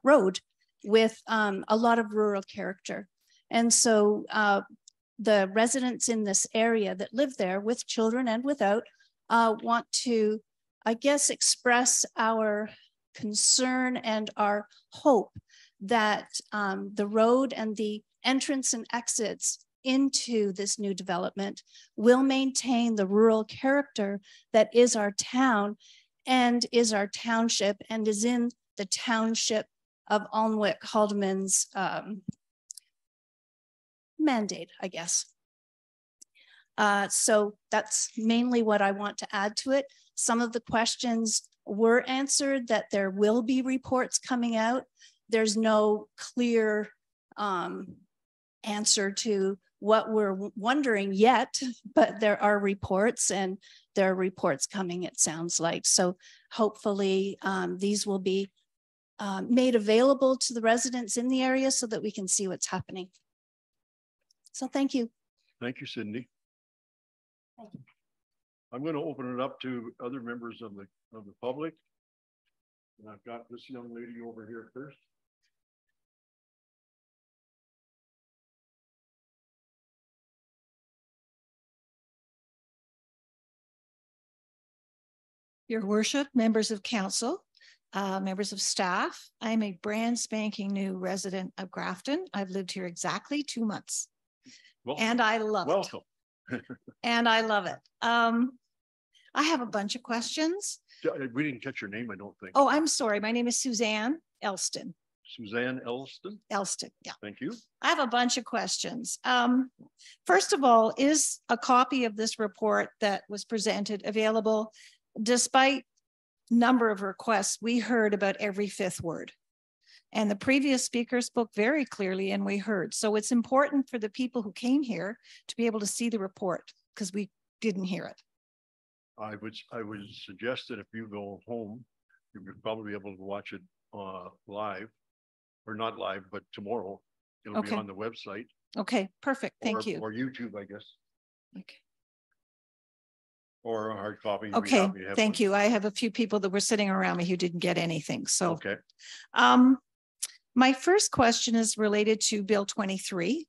road with a lot of rural character. And so the residents in this area that live there with children and without want to, I guess, express our concern and our hope that the road and the entrance and exits into this new development will maintain the rural character that is our town and is our township and is in the township of Alnwick Haldeman's mandate, I guess. So that's mainly what I want to add to it. Some of the questions were answered, that there will be reports coming out. There's no clear answer to what we're wondering yet, but there are reports, and there are reports coming, it sounds like. So hopefully these will be made available to the residents in the area so that we can see what's happening. So thank you. Thank you, Cindy. Thank you. I'm going to open it up to other members of the public. And I've got this young lady over here first. Your Worship, members of council, members of staff, I'm a brand spanking new resident of Grafton. I've lived here exactly 2 months. Welcome. And I love it. Welcome. And I love it. I have a bunch of questions. We didn't catch your name, I don't think. Oh, I'm sorry. My name is Suzanne Elston. Suzanne Elston. Elston, yeah. Thank you. I have a bunch of questions. First of all, is a copy of this report that was presented available? Despite number of requests, we heard about every fifth word. And the previous speaker spoke very clearly and we heard. So it's important for the people who came here to be able to see the report because we didn't hear it. I would suggest that if you go home, you could probably be able to watch it live, or not live, but tomorrow. It'll be on the website. Okay, perfect. Thank you. Or YouTube, I guess. Okay. Or a hard copy. Okay, thank you. I have a few people that were sitting around me who didn't get anything. So, okay. My first question is related to Bill 23,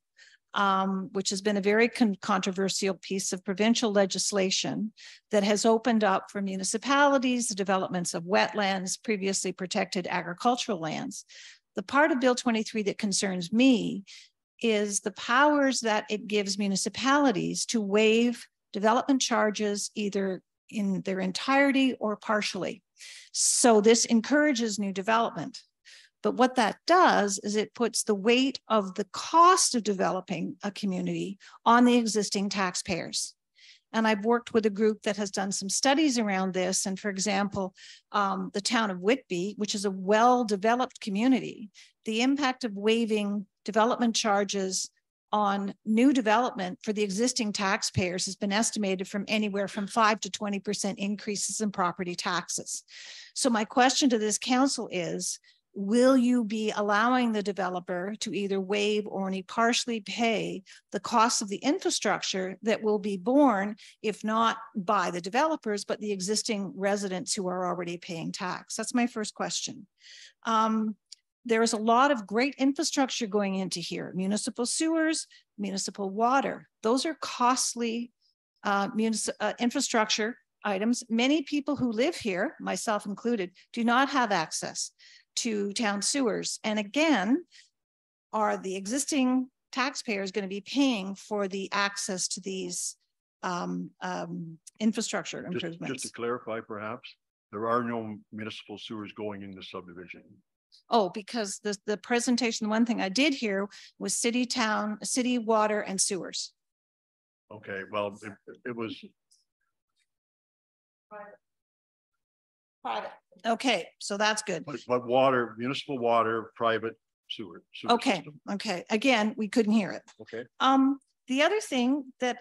which has been a very controversial piece of provincial legislation that has opened up for municipalities the developments of wetlands, previously protected agricultural lands. The part of Bill 23 that concerns me is the powers that it gives municipalities to waive development charges either in their entirety or partially. So this encourages new development. But what that does is it puts the weight of the cost of developing a community on the existing taxpayers. And I've worked with a group that has done some studies around this. And for example, the town of Whitby, which is a well-developed community, the impact of waiving development charges on new development for the existing taxpayers has been estimated from anywhere from 5 to 20% increases in property taxes. So my question to this council is, will you be allowing the developer to either waive or only partially pay the cost of the infrastructure that will be borne, if not by the developers, but the existing residents who are already paying tax? That's my first question. There is a lot of great infrastructure going into here, municipal sewers, municipal water. Those are costly infrastructure items. Many people who live here, myself included, do not have access to town sewers. And again, are the existing taxpayers going to be paying for the access to these infrastructure improvements? Just to clarify, perhaps, there are no municipal sewers going in the subdivision. Oh, because the presentation, the one thing I did hear was city, town, city, water, and sewers. Okay, well, it was private. Okay, so that's good. But water, municipal water, private sewer okay, system. okay. Again, we couldn't hear it. Okay. The other thing that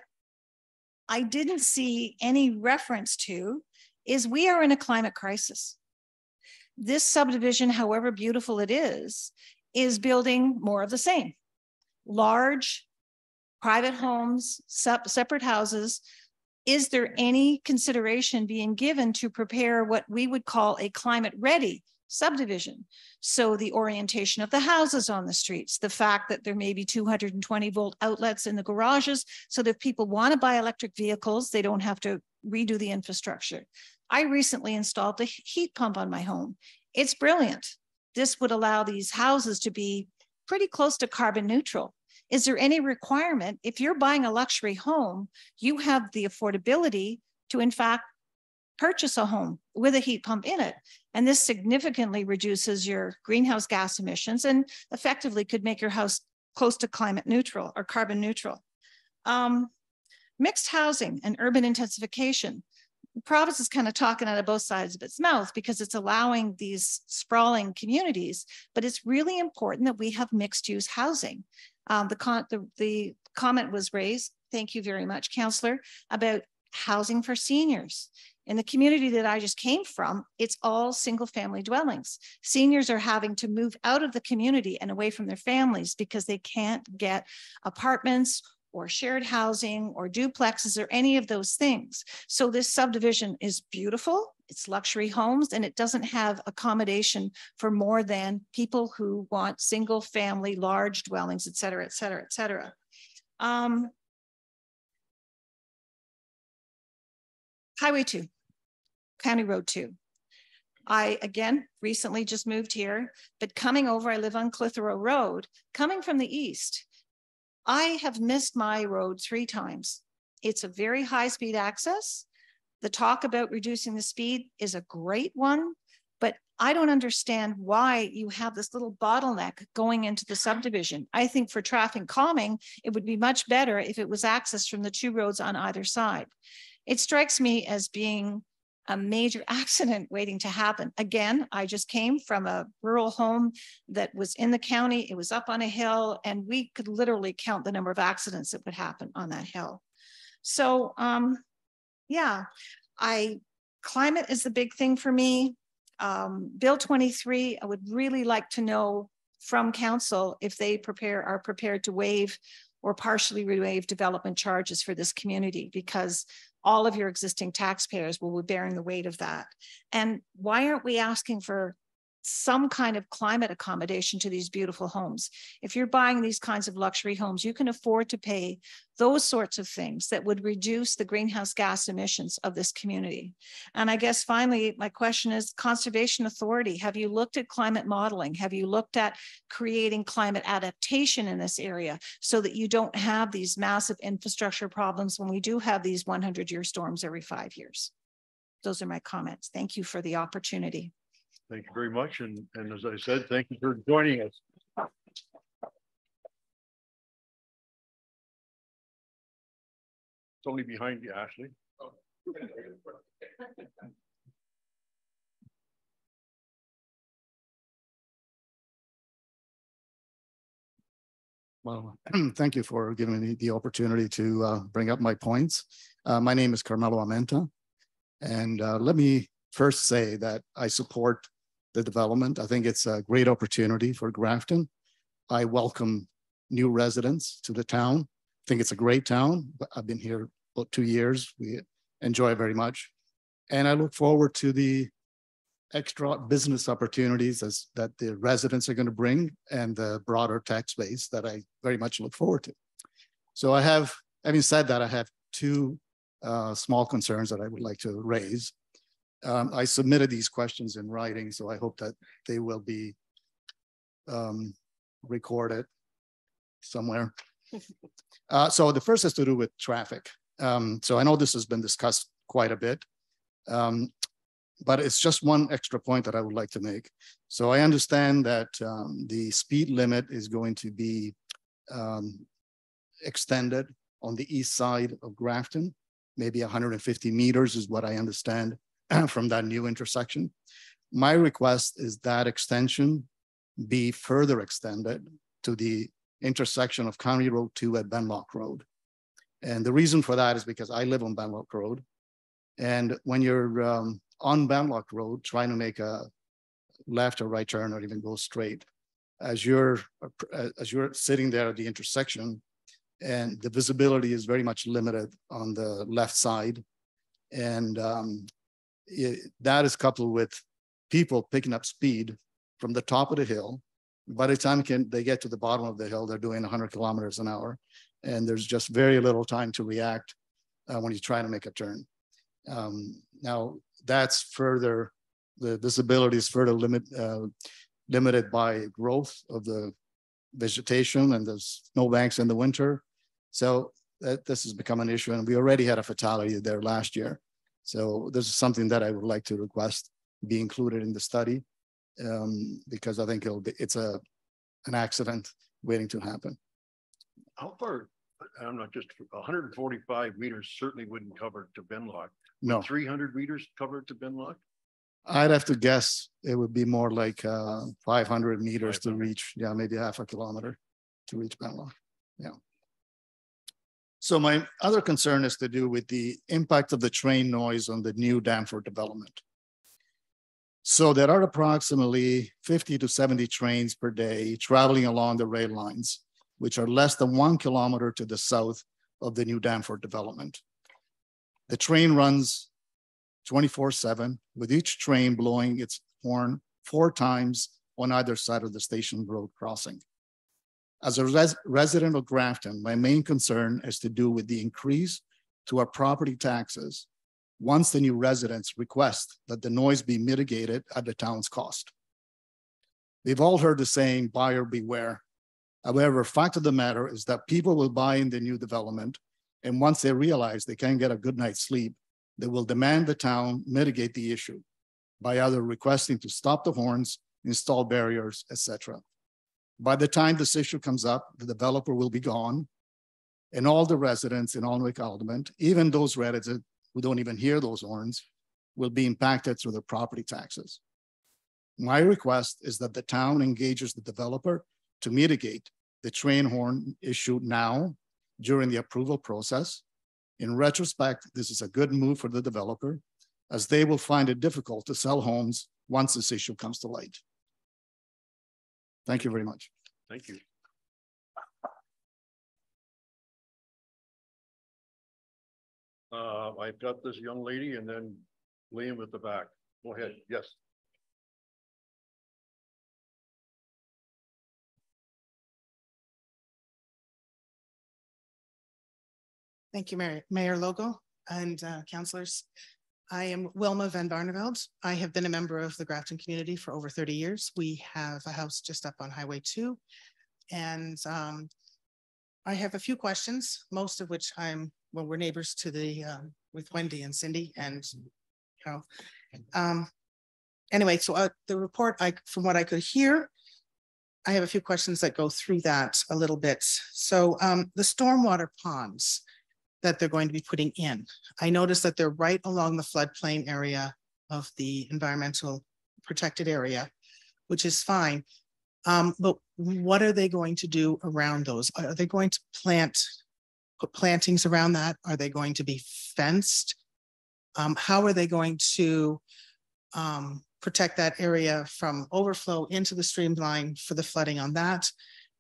I didn't see any reference to is we are in a climate crisis. This subdivision, however beautiful it is building more of the same. Large private homes, separate houses. Is there any consideration being given to prepare what we would call a climate ready subdivision? So the orientation of the houses on the streets, the fact that there may be 220 volt outlets in the garages, so that if people want to buy electric vehicles, they don't have to redo the infrastructure. I recently installed a heat pump on my home. It's brilliant. This would allow these houses to be pretty close to carbon neutral. Is there any requirement, if you're buying a luxury home, you have the affordability to in fact purchase a home with a heat pump in it? And this significantly reduces your greenhouse gas emissions and effectively could make your house close to climate neutral or carbon neutral. Mixed housing and urban intensification. The province is kind of talking out of both sides of its mouth because it's allowing these sprawling communities, but it's really important that we have mixed use housing. The comment was raised, thank you very much, Councillor, about housing for seniors. In the community that I just came from, it's all single family dwellings. Seniors are having to move out of the community and away from their families because they can't get apartments or shared housing or duplexes or any of those things. So this subdivision is beautiful, it's luxury homes, and it doesn't have accommodation for more than people who want single family, large dwellings, et cetera, et cetera, et cetera. Highway 2, County Road 2. I, again, recently just moved here, but coming over, I live on Clitheroe Road, coming from the east, I have missed my road 3 times. It's a very high speed access. The talk about reducing the speed is a great one, but I don't understand why you have this little bottleneck going into the subdivision. I think for traffic calming, it would be much better if it was accessed from the two roads on either side. It strikes me as being a major accident waiting to happen. Again, I just came from a rural home that was in the county. It was up on a hill, and we could literally count the number of accidents that would happen on that hill. So yeah, climate is the big thing for me. Bill 23, I would really like to know from council if they are prepared to waive or partially waive development charges for this community, because all of your existing taxpayers will be bearing the weight of that. And why aren't we asking for some kind of climate accommodation to these beautiful homes? If you're buying these kinds of luxury homes, you can afford to pay those sorts of things that would reduce the greenhouse gas emissions of this community. And I guess finally, my question is, Conservation Authority, have you looked at climate modeling? Have you looked at creating climate adaptation in this area so that you don't have these massive infrastructure problems when we do have these 100-year storms every 5 years? Those are my comments. Thank you for the opportunity. Thank you very much. And as I said, thank you for joining us. It's only behind you, Ashley. Well, thank you for giving me the opportunity to bring up my points. My name is Carmelo Amenta, and let me first say that I support the development. I think it's a great opportunity for Grafton. I welcome new residents to the town. I think it's a great town. I've been here about 2 years. We enjoy it very much. And I look forward to the extra business opportunities that the residents are going to bring, and the broader tax base that I very much look forward to. So having said that, I have two small concerns that I would like to raise. I submitted these questions in writing, so I hope that they will be recorded somewhere. So the first has to do with traffic. So I know this has been discussed quite a bit, but it's just one extra point that I would like to make. So I understand that the speed limit is going to be extended on the east side of Grafton. Maybe 150 meters is what I understand from that new intersection. My request is that extension be further extended to the intersection of County Road 2 at Benlock Road. And the reason for that is because I live on Benlock Road. And when you're on Benlock Road, trying to make a left or right turn or even go straight, as you're sitting there at the intersection, and the visibility is very much limited on the left side. And that is coupled with people picking up speed from the top of the hill. By the time they get to the bottom of the hill, they're doing 100 kilometers an hour. And there's just very little time to react when you try to make a turn. Now, that's further, the visibility is further limited by growth of the vegetation and the snowbanks in the winter. So this has become an issue, and we already had a fatality there last year. So this is something that I would like to request be included in the study, because I think it's an accident waiting to happen. How far? I'm not just 145 meters certainly wouldn't cover to Benlock. No. 300 meters covered to Benlock? I'd have to guess it would be more like 500 meters to reach, yeah, maybe half a kilometer to reach Benlock. Yeah. So my other concern is to do with the impact of the train noise on the new Danforth development. So there are approximately 50 to 70 trains per day traveling along the rail lines, which are less than 1 kilometer to the south of the new Danforth development. The train runs 24/7, with each train blowing its horn 4 times on either side of the station road crossing. As a resident of Grafton, my main concern is to do with the increase to our property taxes once the new residents request that the noise be mitigated at the town's cost. We've all heard the saying, buyer beware. However, fact of the matter is that people will buy in the new development, and once they realize they can't get a good night's sleep, they will demand the town mitigate the issue. by either requesting to stop the horns, install barriers, etc. By the time this issue comes up, the developer will be gone, and all the residents in Alnwick Alderman, even those residents who don't even hear those horns, will be impacted through their property taxes. My request is that the town engages the developer to mitigate the train horn issue now during the approval process. In retrospect, this is a good move for the developer, as they will find it difficult to sell homes once this issue comes to light. Thank you very much. Thank you. I've got this young lady and then Liam at the back. Go ahead. Yes. Thank you, Mayor Logo and councillors. I am Wilma Van Barneveld. I have been a member of the Grafton community for over 30 years. We have a house just up on Highway 2. And I have a few questions, most of which we're neighbors to the, with Wendy and Cindy and, you know. Anyway, so the report, from what I could hear, I have a few questions that go through that a little bit. So the stormwater ponds that they're going to be putting in, I noticed that they're right along the floodplain area of the environmental protected area, which is fine. But what are they going to do around those? Are they going to put plantings around that? Are they going to be fenced? How are they going to protect that area from overflow into the streamline for the flooding on that?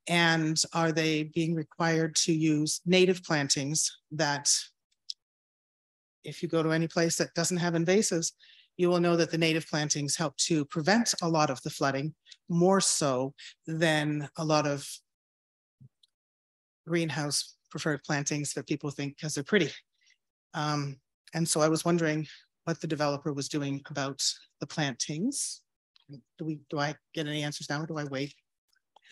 And are they being required to use native plantings that, if you go to any place that doesn't have invasives, you will know that the native plantings help to prevent a lot of the flooding, more so than a lot of greenhouse preferred plantings that people think because they're pretty. And so I was wondering what the developer was doing about the plantings. Do I get any answers now, or do I wait?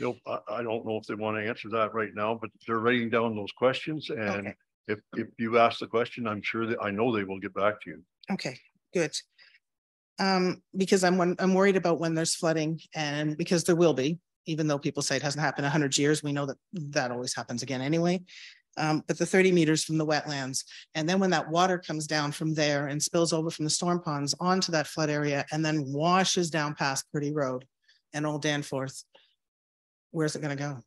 I don't know if they want to answer that right now, but they're writing down those questions. And Okay. if you ask the question, I'm sure that I know they will get back to you. Okay, good. Because I'm worried about when there's flooding, and because there will be, even though people say it hasn't happened in 100 years, we know that that always happens again anyway. But the 30 meters from the wetlands, and then when that water comes down from there and spills over from the storm ponds onto that flood area and then washes down past Purdy Road and Old Danforth, where's it going to go?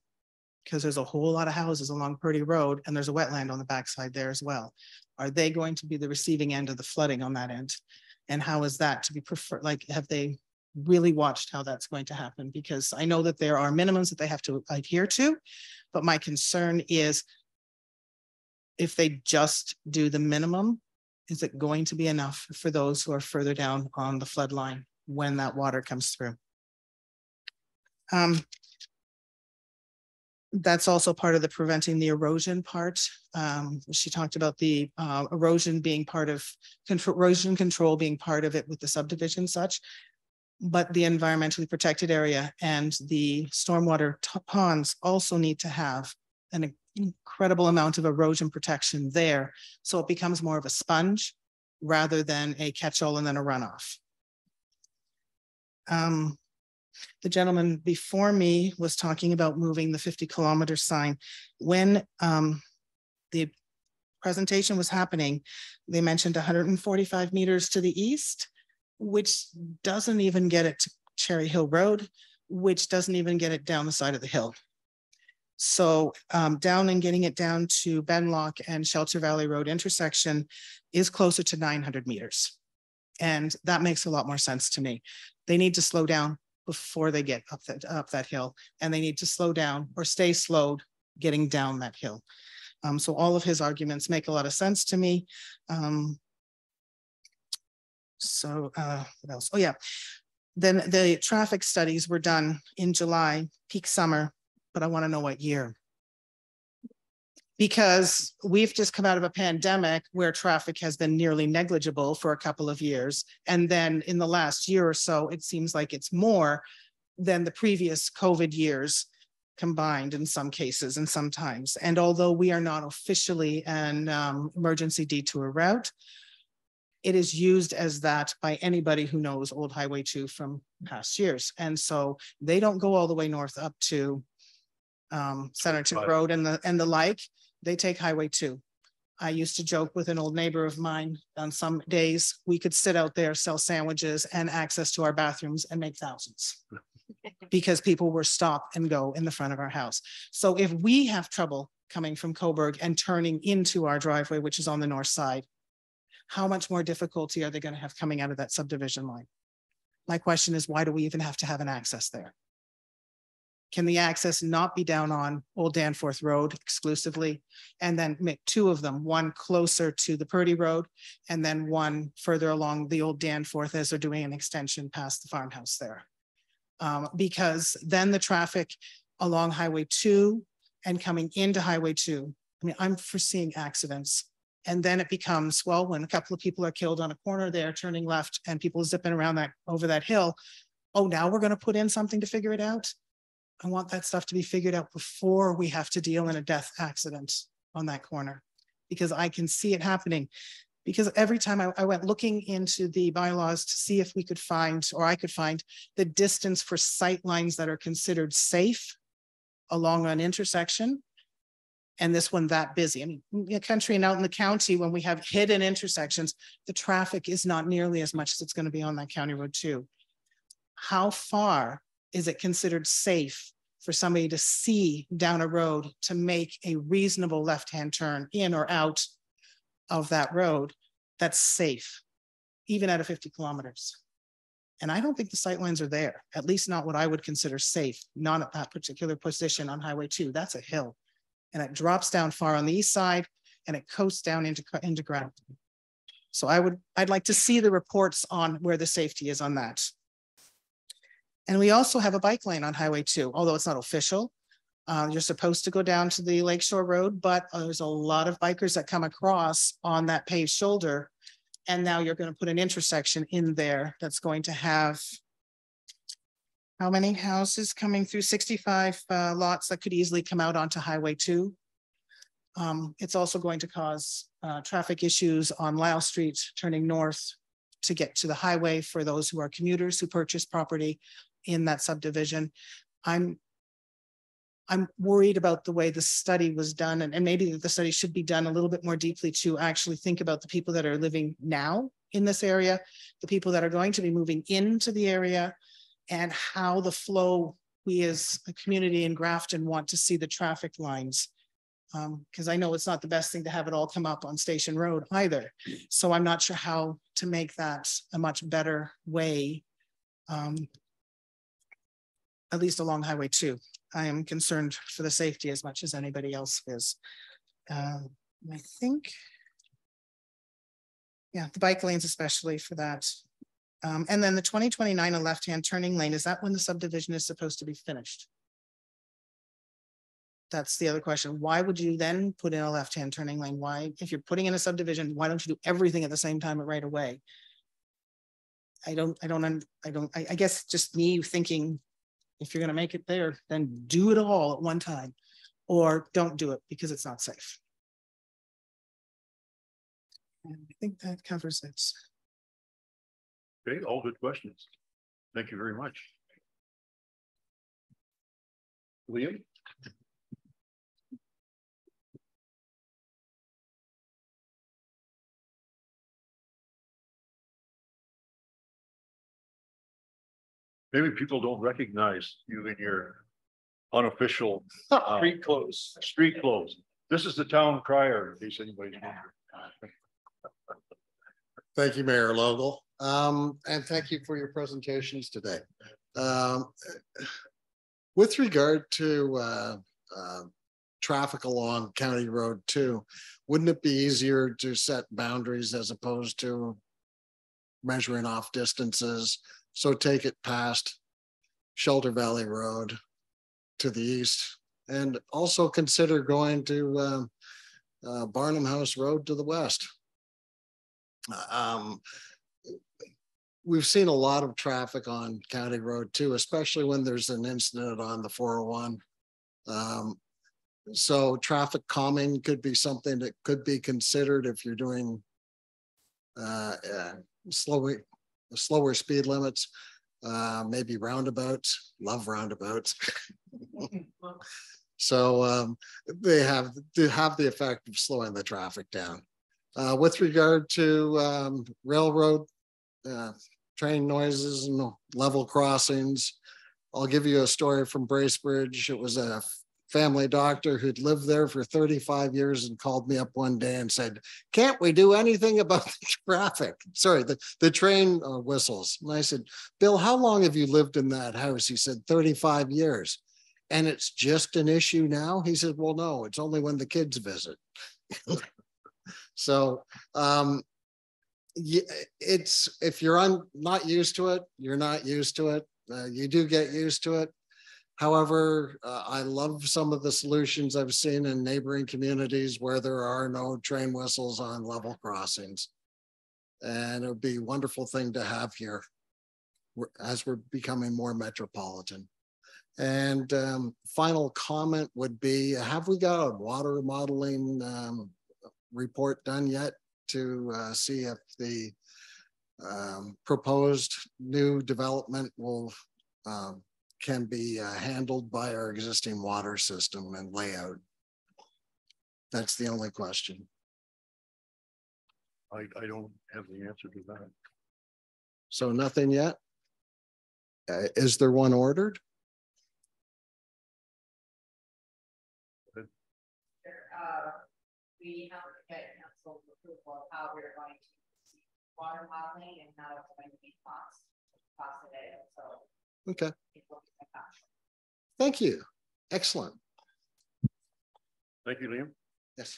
Because there's a whole lot of houses along Purdy Road and there's a wetland on the backside there as well. Are they going to be the receiving end of the flooding on that end? And how is that to be preferred? Like, have they really watched how that's going to happen? Because I know that there are minimums that they have to adhere to, but my concern is if they just do the minimum, is it going to be enough for those who are further down on the flood line when that water comes through? That's also part of the preventing the erosion part. She talked about the erosion being part of erosion control being part of it with the subdivision such, but the environmentally protected area and the stormwater ponds also need to have an incredible amount of erosion protection there. So it becomes more of a sponge rather than a catch-all and then a runoff. The gentleman before me was talking about moving the 50-kilometer sign. When the presentation was happening, they mentioned 145 meters to the east, which doesn't even get it to Cherry Hill Road, which doesn't even get it down the side of the hill. So down and getting it down to Benlock and Shelter Valley Road intersection is closer to 900 meters. And that makes a lot more sense to me. They need to slow down before they get up that hill, and they need to slow down or stay slowed getting down that hill. So all of his arguments make a lot of sense to me. What else? Oh yeah, then the traffic studies were done in July, peak summer, but I want to know what year. Because we've just come out of a pandemic where traffic has been nearly negligible for a couple of years. And then in the last year or so, it seems like it's more than the previous COVID years combined in some cases and sometimes. And although we are not officially an emergency detour route, it is used as that by anybody who knows Old Highway 2 from past years. And so they don't go all the way north up to Centerton Road and the like. They take Highway 2. I used to joke with an old neighbor of mine, on some days we could sit out there, sell sandwiches and access to our bathrooms and make thousands because people were stop and go in the front of our house. So if we have trouble coming from Coburg and turning into our driveway, which is on the north side, how much more difficulty are they going to have coming out of that subdivision line? My question is, why do we even have to have an access there? Can the access not be down on Old Danforth Road exclusively? And then make two of them, one closer to the Purdy Road and then one further along the Old Danforth as they're doing an extension past the farmhouse there. Because then the traffic along Highway 2 and coming into Highway 2, I mean, I'm foreseeing accidents. And then it becomes, well, when a couple of people are killed on a corner there, turning left and people zipping around that over that hill, oh, now we're going to put in something to figure it out. I want that stuff to be figured out before we have to deal in a death accident on that corner, because I can see it happening. Because every time I went looking into the bylaws to see if we could find, or I could find, the distance for sight lines that are considered safe along an intersection, and this one that busy. I mean, in the country and out in the county, when we have hidden intersections, the traffic is not nearly as much as it's going to be on that county road too. How far is it considered safe for somebody to see down a road to make a reasonable left-hand turn in or out of that road that's safe, even at a 50 kilometers? And I don't think the sightlines are there, at least not what I would consider safe, not at that particular position on Highway 2. That's a hill. And it drops down far on the east side and it coasts down into Grafton. So I'd like to see the reports on where the safety is on that. And we also have a bike lane on Highway 2, although it's not official. You're supposed to go down to the Lakeshore Road, but there's a lot of bikers that come across on that paved shoulder. And now you're going to put an intersection in there that's going to have how many houses coming through? 65 lots that could easily come out onto Highway 2. It's also going to cause traffic issues on Lyle Street turning north to get to the highway for those who are commuters who purchase property in that subdivision. I'm worried about the way the study was done, and maybe the study should be done a little bit more deeply to actually think about the people that are living now in this area, the people that are going to be moving into the area, and how the flow we as a community in Grafton want to see the traffic lines. Because I know it's not the best thing to have it all come up on Station Road either. So I'm not sure how to make that a much better way, at least along Highway 2. I am concerned for the safety as much as anybody else is. I think, yeah, the bike lanes especially for that. And then the 2029, a left-hand turning lane, is that when the subdivision is supposed to be finished? That's the other question. Why would you then put in a left-hand turning lane? Why, if you're putting in a subdivision, why don't you do everything at the same time right away? I guess just me thinking, if you're going to make it there, then do it all at one time, or don't do it because it's not safe. And I think that covers it. Okay, all good questions. Thank you very much. Liam? Maybe people don't recognize you in your unofficial street clothes. Street clothes. This is the town crier, in case anybody's wondering. Thank you, Mayor Logal. And thank you for your presentations today. With regard to traffic along County Road 2, wouldn't it be easier to set boundaries as opposed to measuring off distances? So take it past Shelter Valley Road to the east, and also consider going to Barnum House Road to the west. We've seen a lot of traffic on County Road 2, especially when there's an incident on the 401. So traffic calming could be something that could be considered if you're doing slower speed limits, maybe roundabouts. Love roundabouts. So they have the effect of slowing the traffic down. With regard to railroad train noises and level crossings, I'll give you a story from Bracebridge. It was a family doctor who'd lived there for 35 years and called me up one day and said, "Can't we do anything about the traffic?" Sorry, the train whistles. And I said, "Bill, how long have you lived in that house?" He said, 35 years. "And it's just an issue now?" He said, "Well, no, it's only when the kids visit." So it's, if you're not used to it, you're not used to it. You do get used to it. However, I love some of the solutions I've seen in neighboring communities where there are no train whistles on level crossings. And it would be a wonderful thing to have here as we're becoming more metropolitan. And final comment would be, have we got a water modeling report done yet to see if the proposed new development will can be handled by our existing water system and layout? That's the only question. I don't have the answer to that. So nothing yet? Is there one ordered? We have to get council approval of how we're going to see water modeling and how it's going to be cost of it. So okay. Thank you. Excellent. Thank you, Liam. Yes.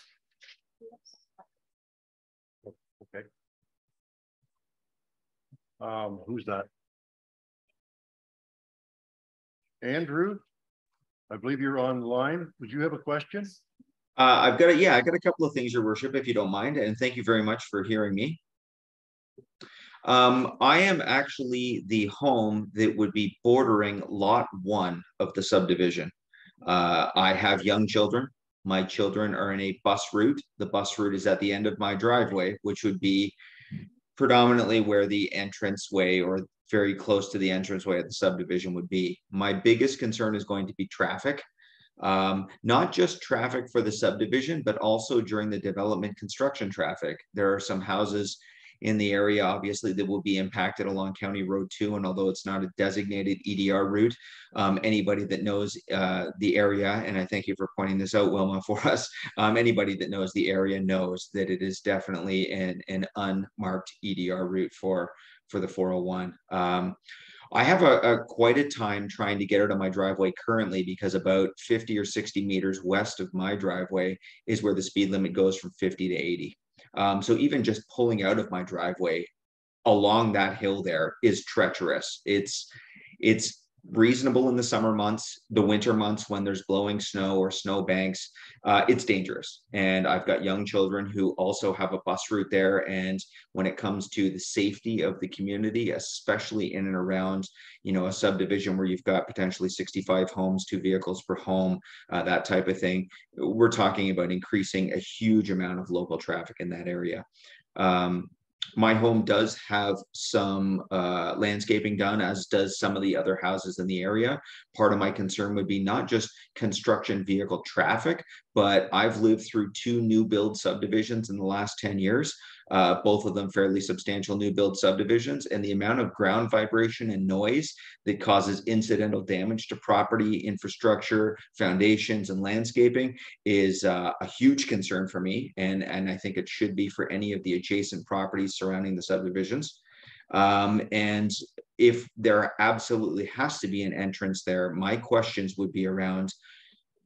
Okay. Who's that? Andrew, I believe you're online. Would you have a question? I've got I got a couple of things, Your Worship, if you don't mind, and thank you very much for hearing me. I am actually the home that would be bordering lot 1 of the subdivision. I have young children. My children are in a bus route. The bus route is at the end of my driveway, which would be predominantly where the entranceway or very close to the entranceway of the subdivision would be. My biggest concern is going to be traffic. Not just traffic for the subdivision, but also during the development construction traffic. There are some houses in the area, obviously, that will be impacted along County Road 2. And although it's not a designated EDR route, anybody that knows the area, and I thank you for pointing this out, Wilma, for us, anybody that knows the area knows that it is definitely an unmarked EDR route for the 401. I have quite a time trying to get out of my driveway currently, because about 50 or 60 meters west of my driveway is where the speed limit goes from 50 to 80. So even just pulling out of my driveway along that hill there is treacherous. It's reasonable in the summer months. The winter months, when there's blowing snow or snow banks, it's dangerous. And I've got young children who also have a bus route there. And when it comes to the safety of the community, especially in and around, a subdivision where you've got potentially 65 homes, 2 vehicles per home, that type of thing, we're talking about increasing a huge amount of local traffic in that area. My home does have some landscaping done, as does some of the other houses in the area. Part of my concern would be not just construction vehicle traffic, but I've lived through 2 new build subdivisions in the last 10 years, both of them fairly substantial new build subdivisions, and the amount of ground vibration and noise that causes incidental damage to property, infrastructure, foundations, and landscaping is a huge concern for me, and I think it should be for any of the adjacent properties surrounding the subdivisions. And if there absolutely has to be an entrance there, my questions would be around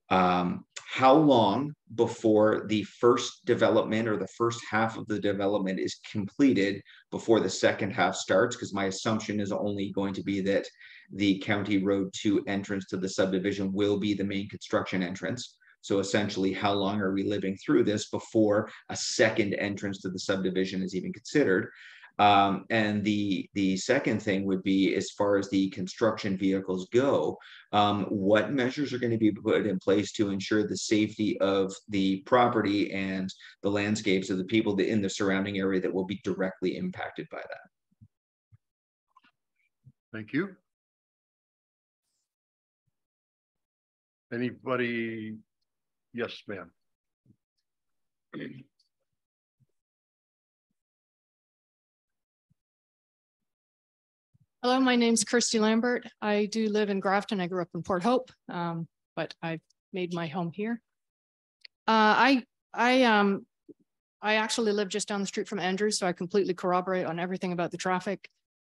how long before the first development or the first half of the development is completed before the second half starts, because my assumption is only going to be that the County Road 2 entrance to the subdivision will be the main construction entrance. So essentially, how long are we living through this before a second entrance to the subdivision is even considered? And the second thing would be, as far as the construction vehicles go, what measures are going to be put in place to ensure the safety of the property and the landscapes of the people in the surrounding area that will be directly impacted by that? Thank you. Anybody? Yes, ma'am. Hello, my name's Kirsty Lambert. I do live in Grafton. I grew up in Port Hope, but I've made my home here. I actually live just down the street from Andrews, so I completely corroborate on everything about the traffic,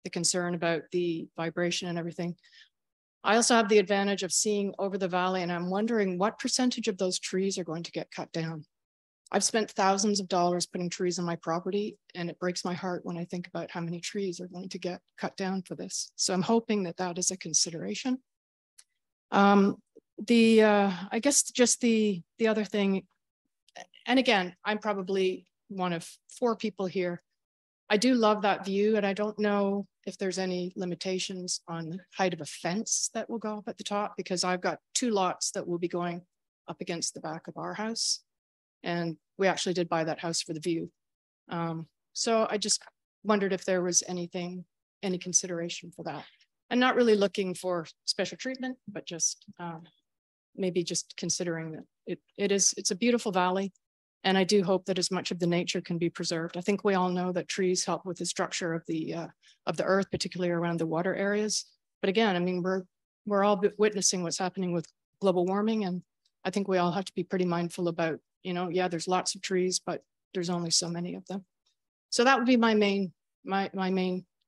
the concern about the vibration and everything. I also have the advantage of seeing over the valley, and I'm wondering what percentage of those trees are going to get cut down. I've spent thousands of dollars putting trees on my property, and it breaks my heart when I think about how many trees are going to get cut down for this. So I'm hoping that that is a consideration. I guess just the other thing, and again, I'm probably one of 4 people here. I do love that view, and I don't know if there's any limitations on the height of a fence that will go up at the top, because I've got 2 lots that will be going up against the back of our house. And we actually did buy that house for the view. So I just wondered if there was any consideration for that. I'm not really looking for special treatment, but just maybe just considering that it's a beautiful valley. And I do hope that as much of the nature can be preserved. I think we all know that trees help with the structure of the earth, particularly around the water areas. But again, I mean, we're all witnessing what's happening with global warming. And I think we all have to be pretty mindful about, you know, yeah, there's lots of trees, but there's only so many of them. So that would be my main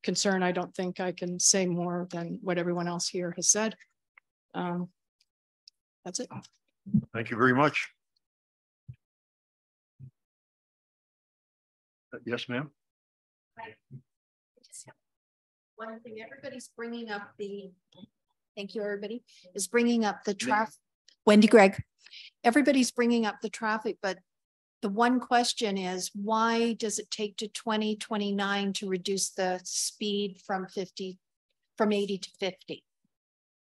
concern. I don't think I can say more than what everyone else here has said. That's it. Thank you very much. Yes, ma'am. One thing, everybody's bringing up thank you, everybody, is bringing up the traffic. Wendy Gregg. Everybody's bringing up the traffic, but the one question is, why does it take to 2029 to reduce the speed from 80 to 50?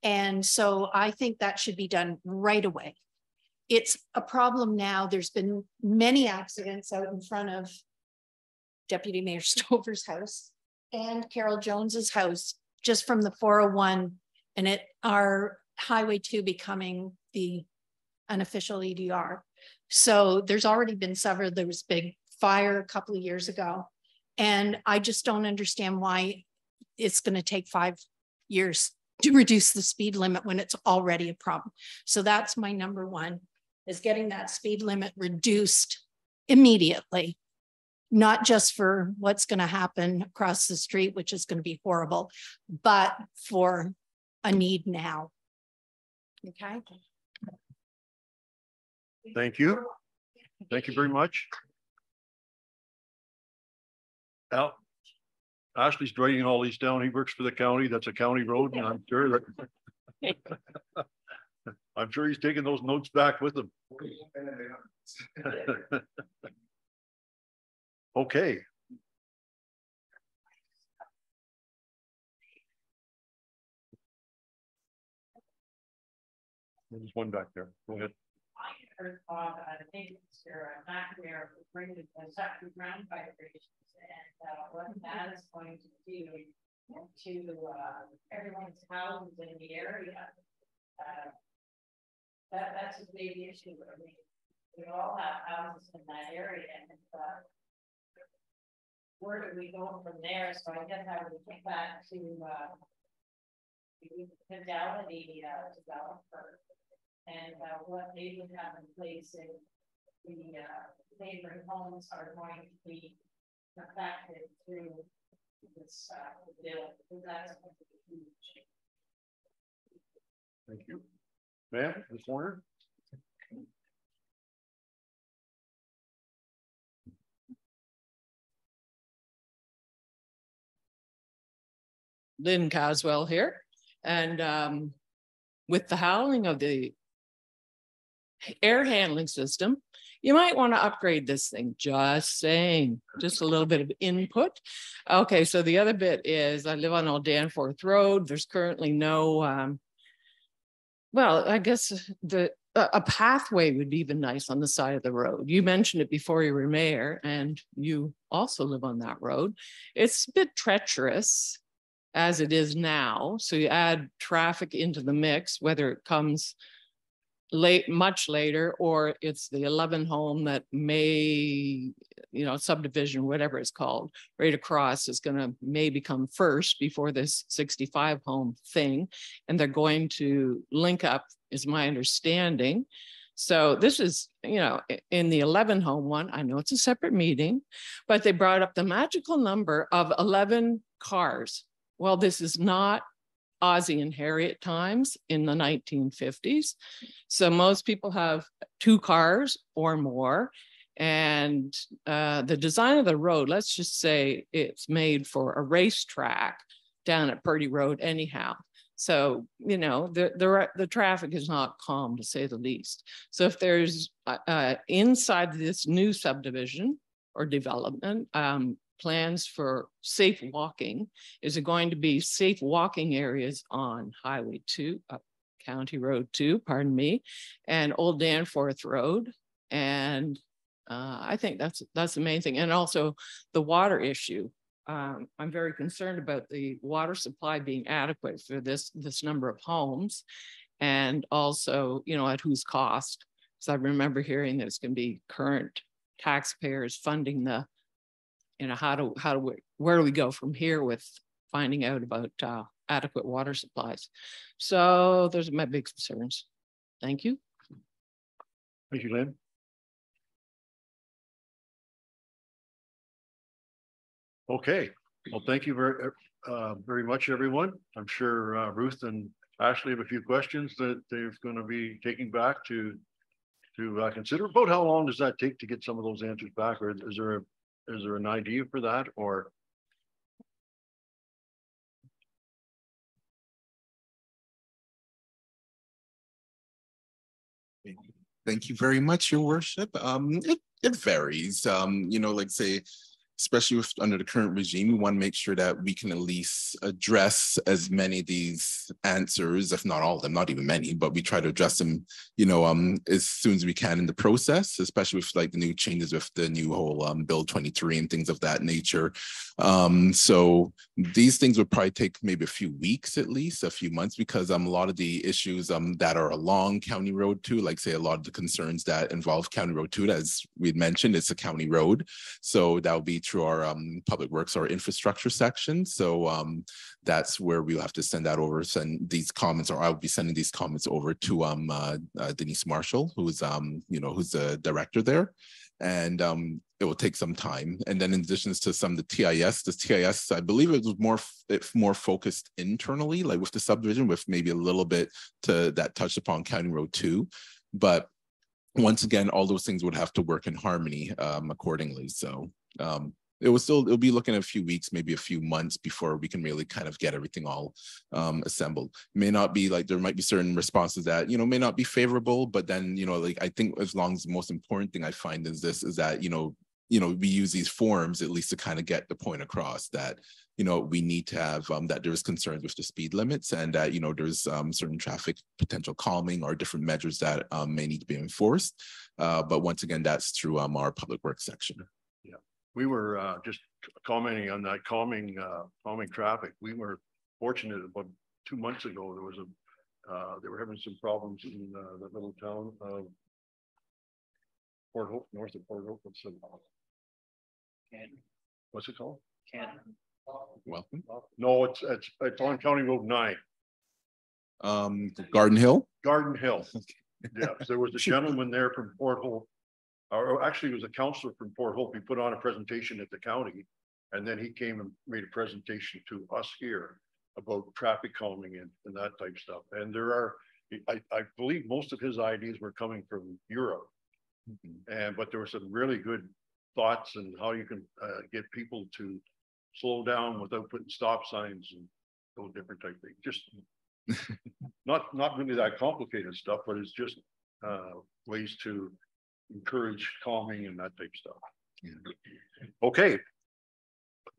And so I think that should be done right away. It's a problem now. There's been many accidents out in front of Deputy Mayor Stover's house and Carol Jones's house, just from the 401 and our Highway 2 becoming the unofficial EDR. So there's already been several. There was a big fire a couple of years ago. And I just don't understand why it's going to take 5 years to reduce the speed limit when it's already a problem. So that's my number one, is getting that speed limit reduced immediately, not just for what's going to happen across the street, which is going to be horrible, but for a need now. Okay. Thank you. Thank you very much. Al, Ashley's writing all these down. He works for the county. That's a county road, and I'm sure he's taking those notes back with him. Okay. There's one back there. Go ahead. I think Sarah McNair bringing the second ground vibrations, and what that is going to do to everyone's houses in the area. That's a big issue. I mean, we all have houses in that area, and where do we go from there? So I guess I would get back to the fidelity developer. And what they would have in place if the neighboring homes are going to be affected through this bill. That's going to be huge. Thank you. Ma'am, Ms. Warner. Lynn Caswell here. And with the howling of the air handling system. You might want to upgrade this thing, just saying, just a little bit of input. Okay, so the other bit is I live on Old Danforth Road. There's currently no, well, I guess a pathway would be even nice on the side of the road. You mentioned it before you were mayor, and you also live on that road. It's a bit treacherous as it is now. So you add traffic into the mix, whether it comes late, much later, or it's the 11 home that may, subdivision, whatever it's called, right across is going to maybe come first before this 65 home thing. And they're going to link up, is my understanding. So this is, in the 11 home one, I know it's a separate meeting, but they brought up the magical number of 11 cars. Well, this is not Ozzie and Harriet times in the 1950s. So most people have 2 cars or more. And the design of the road, let's just say it's made for a racetrack down at Purdy Road anyhow. So, the traffic is not calm, to say the least. So if there's inside this new subdivision or development, plans for safe walking, is it going to be safe walking areas on Highway 2, County Road 2, pardon me, and Old Danforth Road? And I think that's the main thing. And also the water issue. I'm very concerned about the water supply being adequate for this number of homes, and also, at whose cost. So I remember hearing that it's going to be current taxpayers funding the, where do we go from here with finding out about adequate water supplies? So those are my big concerns. Thank you. Thank you, Lynn. Okay, well, thank you very much, everyone. I'm sure Ruth and Ashley have a few questions that they're going to be taking back to consider. About how long does that take to get some of those answers back, or is there an idea for that, or? Thank you very much, Your Worship. It varies. Like say, especially under the current regime, we want to make sure that we can at least address as many of these answers, if not all of them, not even many, but we try to address them, as soon as we can in the process, especially with like the new changes with the new whole Bill 23 and things of that nature. So these things would probably take maybe a few weeks, at least a few months, because a lot of the issues that are along County Road 2, like say a lot of the concerns that involve County Road 2, as we mentioned, it's a county road. So that will be through our public works or infrastructure section. So that's where we'll have to send that over, send these comments, or I'll be sending these comments over to Denise Marshall, who's who's the director there. And it will take some time. And then in addition to some of the TIS, I believe it was more focused internally, like with the subdivision, with maybe a little bit that touched upon County Road 2. But once again, all those things would have to work in harmony accordingly. So it'll be looking at a few weeks, maybe a few months before we can really kind of get everything all assembled. May not be like, there might be certain responses that, may not be favorable, but then, like, I think as long as the most important thing I find is that, we use these forums at least to kind of get the point across that, we need to have that there's concerns with the speed limits, and that, there's certain traffic potential calming or different measures that may need to be enforced. But once again, that's through our public works section. Yeah, we were just commenting on that calming traffic. We were fortunate about 2 months ago. There was they were having some problems in the little town of Port Hope, north of Port Hope. What's it called? Canton. Welcome. No, it's on County Road 9. Garden Hill. Garden Hill. Yeah, there was a gentleman there from Port Hope, or actually it was a counselor from Port Hope. He put on a presentation at the county, and then he came and made a presentation to us here about traffic calming and that type stuff. And there are, I believe most of his ideas were coming from Europe. But there were some really good thoughts on how you can get people to slow down without putting stop signs and those different type things. Just not really that complicated stuff, but it's just ways to encourage calming and that type of stuff. Okay.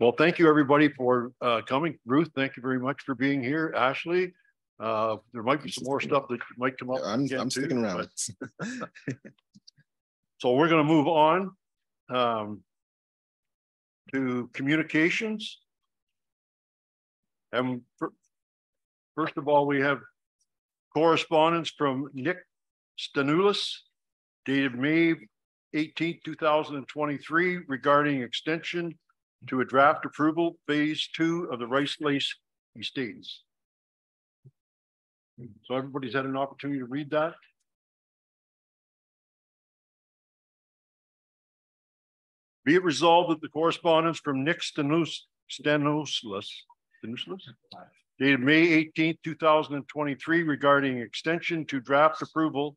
Well, thank you everybody for coming. Ruth, thank you very much for being here. Ashley, there might be some more stuff that might come up. I'm sticking around. So we're going to move on to communications. And first of all, we have correspondence from Nick Stanulis dated May 18th, 2023 regarding extension to a draft approval phase 2 of the Rice Lace Estates. So everybody's had an opportunity to read that. Be it resolved that the correspondence from Nick Stanulis dated May 18th, 2023 regarding extension to draft approval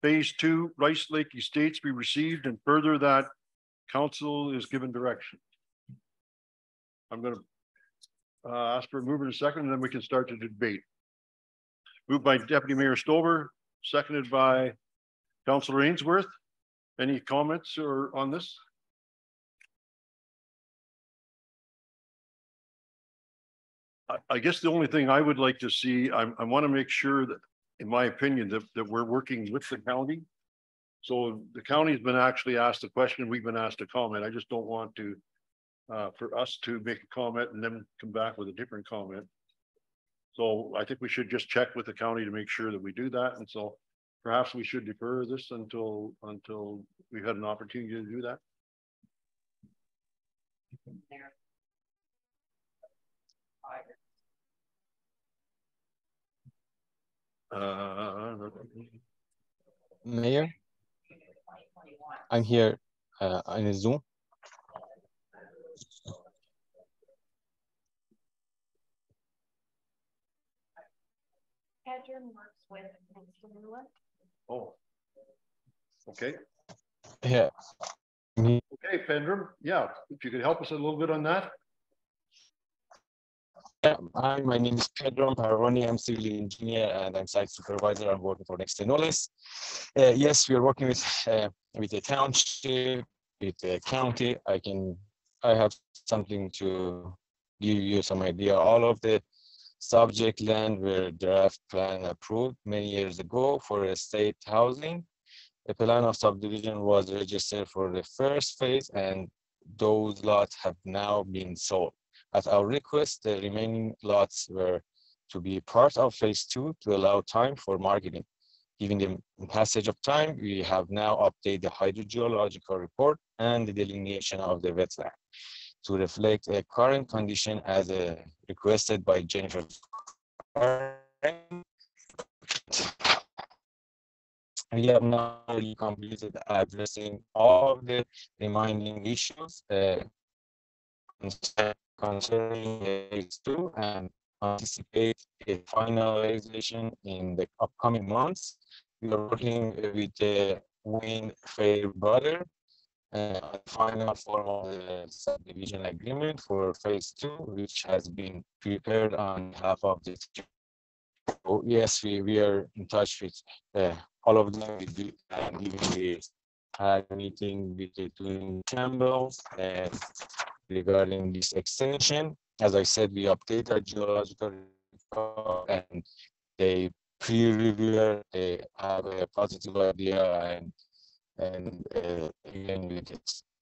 phase 2 Rice Lake Estates be received, and further that council is given direction. I'm going to ask for a mover in a second, and then we can start the debate. Moved by Deputy Mayor Stover, seconded by Councillor Ainsworth. Any comments or on this? I guess the only thing I would like to see, I want to make sure that, in my opinion, that we're working with the county. So the county's been actually asked a question, we've been asked a comment. I just don't want to, for us to make a comment and then come back with a different comment. So I think we should just check with the county to make sure that we do that. And so perhaps we should defer this until we've had an opportunity to do that. Mayor, I'm here on a Zoom. Works with oh, okay. Yeah. Okay, Pedram. Yeah, if you could help us a little bit on that. Yeah, my name is Pedro Paroni. I'm civil engineer and I'm site supervisor. I'm working for Nextenolis. Yes, we are working with the township, with the county. I have something to give you some idea. All of the subject land were draft plan approved many years ago for estate housing. The plan of subdivision was registered for the first phase, and those lots have now been sold. At our request, the remaining lots were to be part of phase 2 to allow time for marketing. Given the passage of time, we have now updated the hydrogeological report and the delineation of the wetland to reflect a current condition as requested by Jennifer. We have now completed addressing all of the remaining issues concerning phase 2 and anticipate a finalization in the upcoming months. We are working with the Wayne Fair brother final form of the subdivision agreement for phase 2, which has been prepared on behalf of the team. So yes, we are in touch with all of them. And even we had a meeting with the twin Campbells regarding this extension. As I said, we update our geological report and they pre-review, they have a positive idea, and again with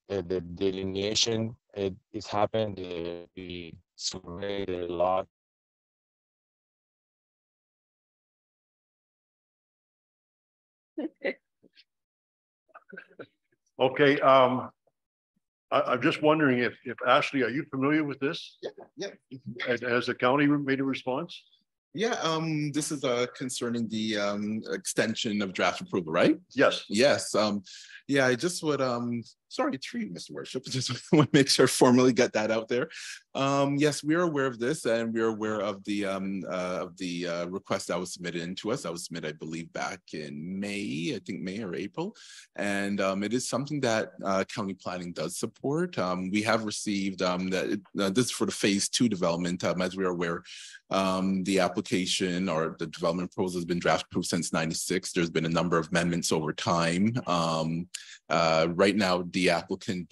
the delineation, it happened. We surveyed a lot. Okay, I'm just wondering if Ashley, are you familiar with this? Yeah. Has the county made a response? Yeah, this is concerning the extension of draft approval, right? Yes. Yes. Yeah, I just would Sorry, three, Mr. Worship. Just want to make sure I formally get that out there. Yes, we are aware of this, and we are aware of the request that was submitted into us. That was submitted, I believe, back in May, I think May or April, and it is something that county planning does support. We have received this is for the phase 2 development. As we are aware, the application or the development proposal has been draft approved since '96. There's been a number of amendments over time. Right now, the applicant,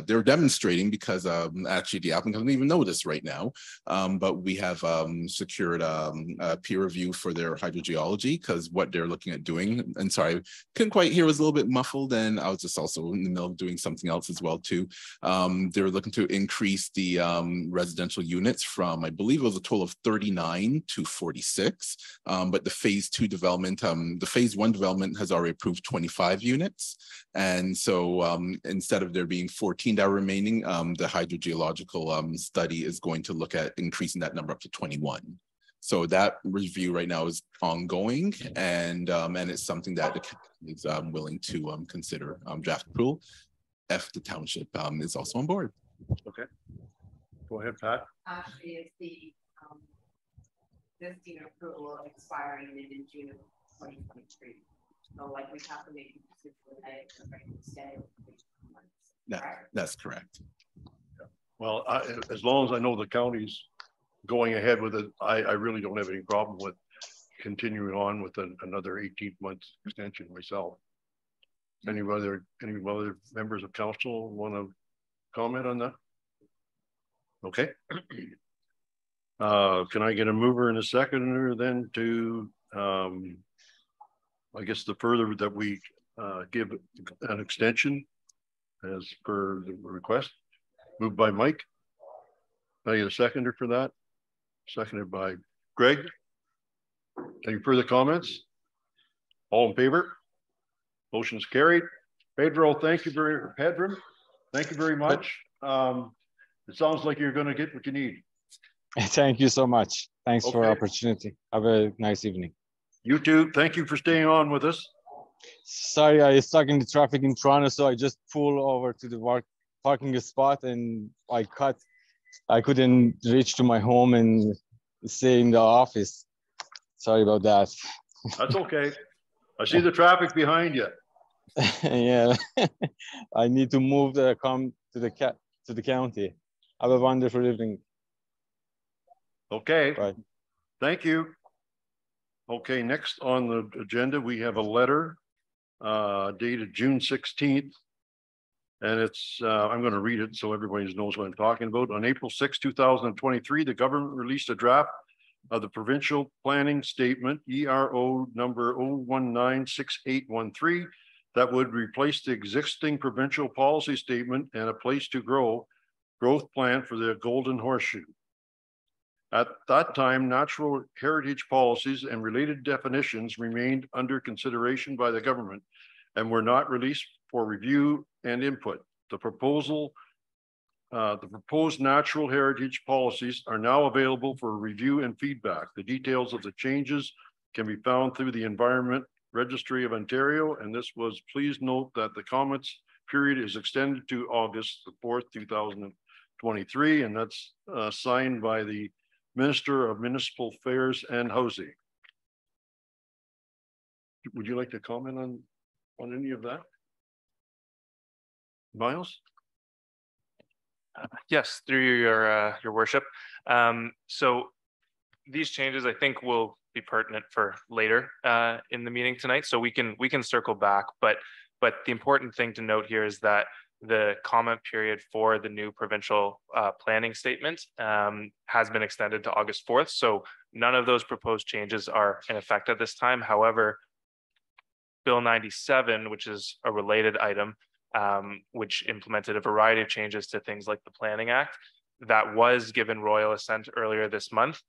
they're demonstrating because actually the applicant doesn't even know this right now, but we have secured a peer review for their hydrogeology, because what they're looking at doing, and sorry, couldn't quite hear, was a little bit muffled, and I was just also in the middle of doing something else as well too. They're looking to increase the residential units from, I believe it was a total of 39 to 46, but the phase 2 development, the phase 1 development has already approved 25 units, and so instead of there being 14 that are remaining, the hydrogeological study is going to look at increasing that number up to 21. So that review right now is ongoing, and it's something that the county is willing to consider draft approval if the township is also on board. Okay, go ahead, Pat. Actually, is the listing approval expiring in June of 2023. So like we have to make a decision That's correct. Yeah. Well, as long as I know the county's going ahead with it, I really don't have any problem with continuing on with another 18-month extension myself. Any other members of council want to comment on that? Okay. Can I get a mover and a seconder then to, I guess the further that we give an extension as per the request? Moved by Mike. Can I get a seconder for that? Seconded by Greg. Any further comments? All in favor? Motion's carried. Pedro, thank you very much. It sounds like you're going to get what you need. Thank you so much. Thanks for the opportunity. Have a nice evening. You too. Thank you for staying on with us. Sorry, I was stuck in the traffic in Toronto, so I just pulled over to the parking spot and I couldn't reach to my home and stay in the office. Sorry about that. That's okay. I see the traffic behind you. Yeah, I need to move come to the county. Have a wonderful evening. Okay. Bye. Thank you. Okay, next on the agenda, we have a letter dated June 16th. And it's, I'm going to read it so everybody knows what I'm talking about. On April 6, 2023, the government released a draft of the provincial planning statement, ERO number 0196813, that would replace the existing provincial policy statement and a place to grow growth plan for the Golden Horseshoe. At that time, natural heritage policies and related definitions remained under consideration by the government and were not released for review and input. The proposed natural heritage policies are now available for review and feedback. The details of the changes can be found through the Environment Registry of Ontario, and this was, please note that the comments period is extended to August the 4th, 2023, and that's signed by the Minister of Municipal Affairs and Housing. Would you like to comment on any of that? Miles? Yes, through your worship. So these changes I think will be pertinent for later in the meeting tonight. So we can circle back, but the important thing to note here is that the comment period for the new provincial planning statement has been extended to August 4th. So none of those proposed changes are in effect at this time. However, Bill 97, which is a related item, which implemented a variety of changes to things like the Planning Act, that was given royal assent earlier this month.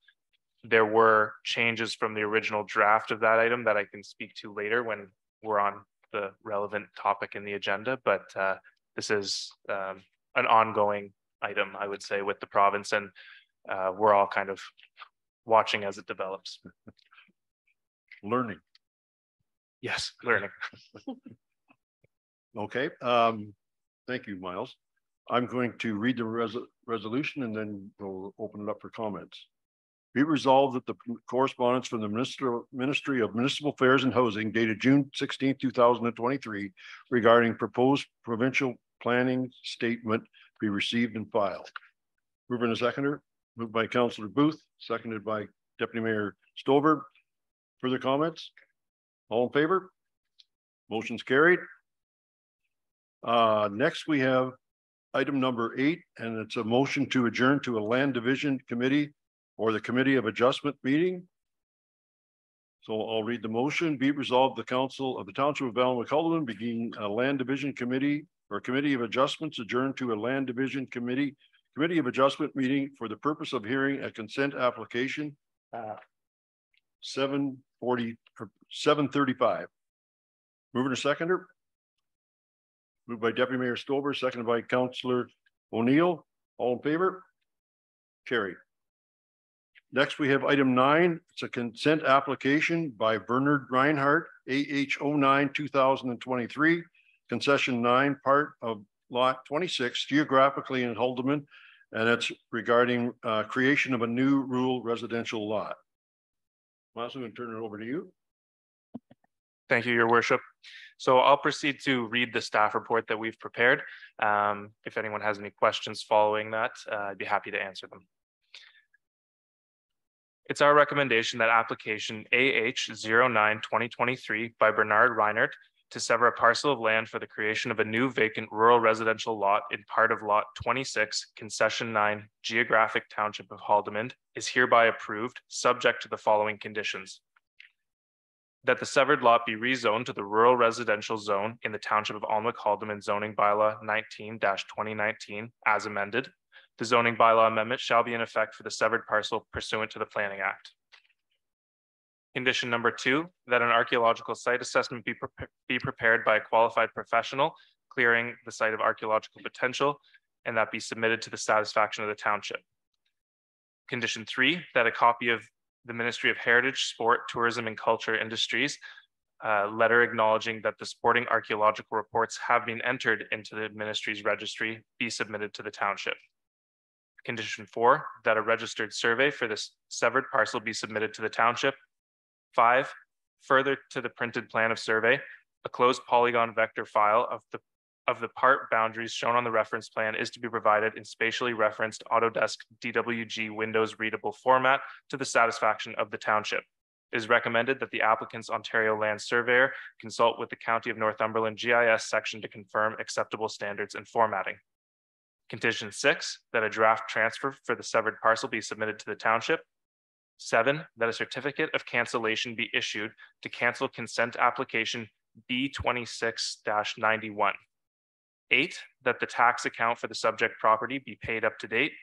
There were changes from the original draft of that item that I can speak to later when we're on the relevant topic in the agenda, but this is an ongoing item, I would say, with the province, and we're all kind of watching as it develops. Learning. Yes, learning. Okay, thank you, Miles. I'm going to read the resolution and then we'll open it up for comments. Be resolved that the correspondence from the Ministry of Municipal Affairs and Housing dated June 16, 2023 regarding proposed provincial planning statement be received and filed. Mover and a seconder, moved by Councillor Booth, seconded by Deputy Mayor Stover. Further comments? All in favor? Motion's carried. Next we have item number 8, and it's a motion to adjourn to a land division committee or the Committee of Adjustment meeting. So I'll read the motion. Be it resolved, the Council of the Township of Ballinwick-Haldimand begin a land division committee or Committee of Adjustments adjourn to a land division committee of Adjustment meeting for the purpose of hearing a consent application at 7:35. Mover and seconder. Moved by Deputy Mayor Stover, seconded by Councillor O'Neill. All in favor? Carried. Next, we have item 9. It's a consent application by Bernard Reinhardt, AH 09-2023, concession 9, part of lot 26, geographically in Haldimand, and it's regarding creation of a new rural residential lot. Miles, I'm going to turn it over to you. Thank you, Your Worship. So I'll proceed to read the staff report that we've prepared. If anyone has any questions following that, I'd be happy to answer them. It's our recommendation that application AH 09-2023 by Bernard Reinhardt to sever a parcel of land for the creation of a new vacant rural residential lot in part of lot 26, concession 9, geographic township of Haldimand is hereby approved, subject to the following conditions. That the severed lot be rezoned to the rural residential zone in the township of Alnwick-Haldimand zoning bylaw 19-2019 as amended. The zoning bylaw amendment shall be in effect for the severed parcel pursuant to the Planning Act. Condition number 2, that an archaeological site assessment be prepared by a qualified professional clearing the site of archaeological potential and that be submitted to the satisfaction of the township. Condition 3, that a copy of the Ministry of Heritage, Sport, Tourism and Culture Industries letter acknowledging that the supporting archaeological reports have been entered into the ministry's registry be submitted to the township. Condition 4, that a registered survey for this severed parcel be submitted to the township. 5, further to the printed plan of survey, a closed polygon vector file of the part boundaries shown on the reference plan is to be provided in spatially referenced Autodesk DWG Windows readable format to the satisfaction of the township. It is recommended that the applicant's Ontario Land Surveyor consult with the County of Northumberland GIS section to confirm acceptable standards and formatting. Condition 6, that a draft transfer for the severed parcel be submitted to the township. 7, that a certificate of cancellation be issued to cancel consent application B26-91. 8, that the tax account for the subject property be paid up to date.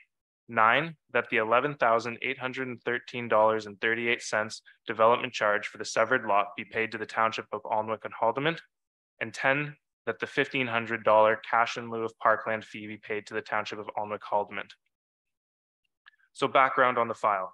9, that the $11,813.38 development charge for the severed lot be paid to the township of Alnwick and Haldimand. And 10, that the $1,500 cash in lieu of parkland fee be paid to the township of Alnwick-Haldimand. So background on the file.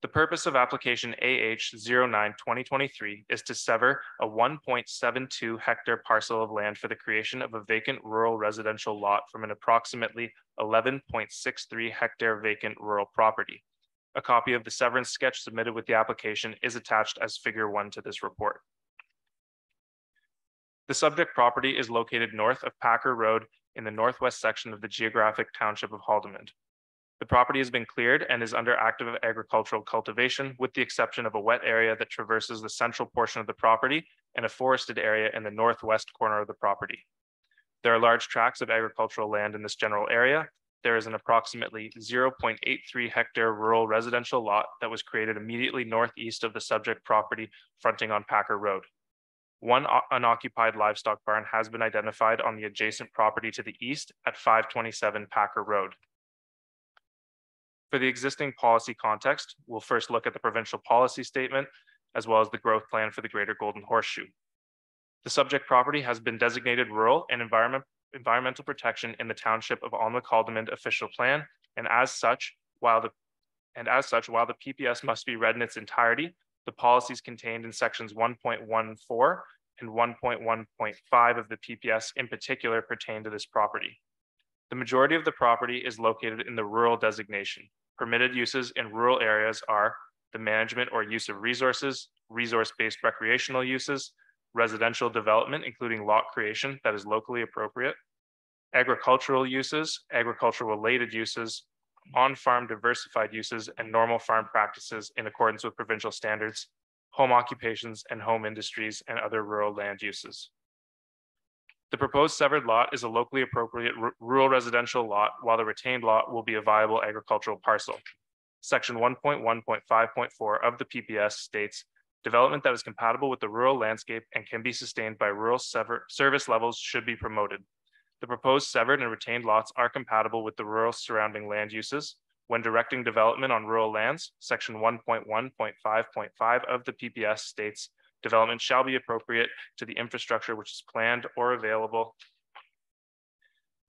The purpose of application AH 09-2023 is to sever a 1.72 hectare parcel of land for the creation of a vacant rural residential lot from an approximately 11.63 hectare vacant rural property. A copy of the severance sketch submitted with the application is attached as figure 1 to this report. The subject property is located north of Packer Road in the northwest section of the geographic township of Haldimand. The property has been cleared and is under active agricultural cultivation, with the exception of a wet area that traverses the central portion of the property and a forested area in the northwest corner of the property. There are large tracts of agricultural land in this general area. There is an approximately 0.83 hectare rural residential lot that was created immediately northeast of the subject property fronting on Packer Road. One unoccupied livestock barn has been identified on the adjacent property to the east at 527 Packer Road. For the existing policy context, we'll first look at the provincial policy statement, as well as the growth plan for the Greater Golden Horseshoe. The subject property has been designated rural and environmental protection in the Township of Alnwick-Haldimand official plan, and as such, while the PPS must be read in its entirety, the policies contained in sections 1.14 and 1.1.5 of the PPS in particular pertain to this property. The majority of the property is located in the rural designation. Permitted uses in rural areas are the management or use of resources, resource-based recreational uses, residential development, including lot creation that is locally appropriate, agricultural uses, agricultural-related uses, on-farm diversified uses, and normal farm practices in accordance with provincial standards, home occupations and home industries, and other rural land uses. The proposed severed lot is a locally appropriate rural residential lot, while the retained lot will be a viable agricultural parcel. Section 1.1.5.4 of the PPS states, development that is compatible with the rural landscape and can be sustained by rural service levels should be promoted. The proposed severed and retained lots are compatible with the rural surrounding land uses. When directing development on rural lands, section 1.1.5.5 of the PPS states, development shall be appropriate to the infrastructure which is planned or available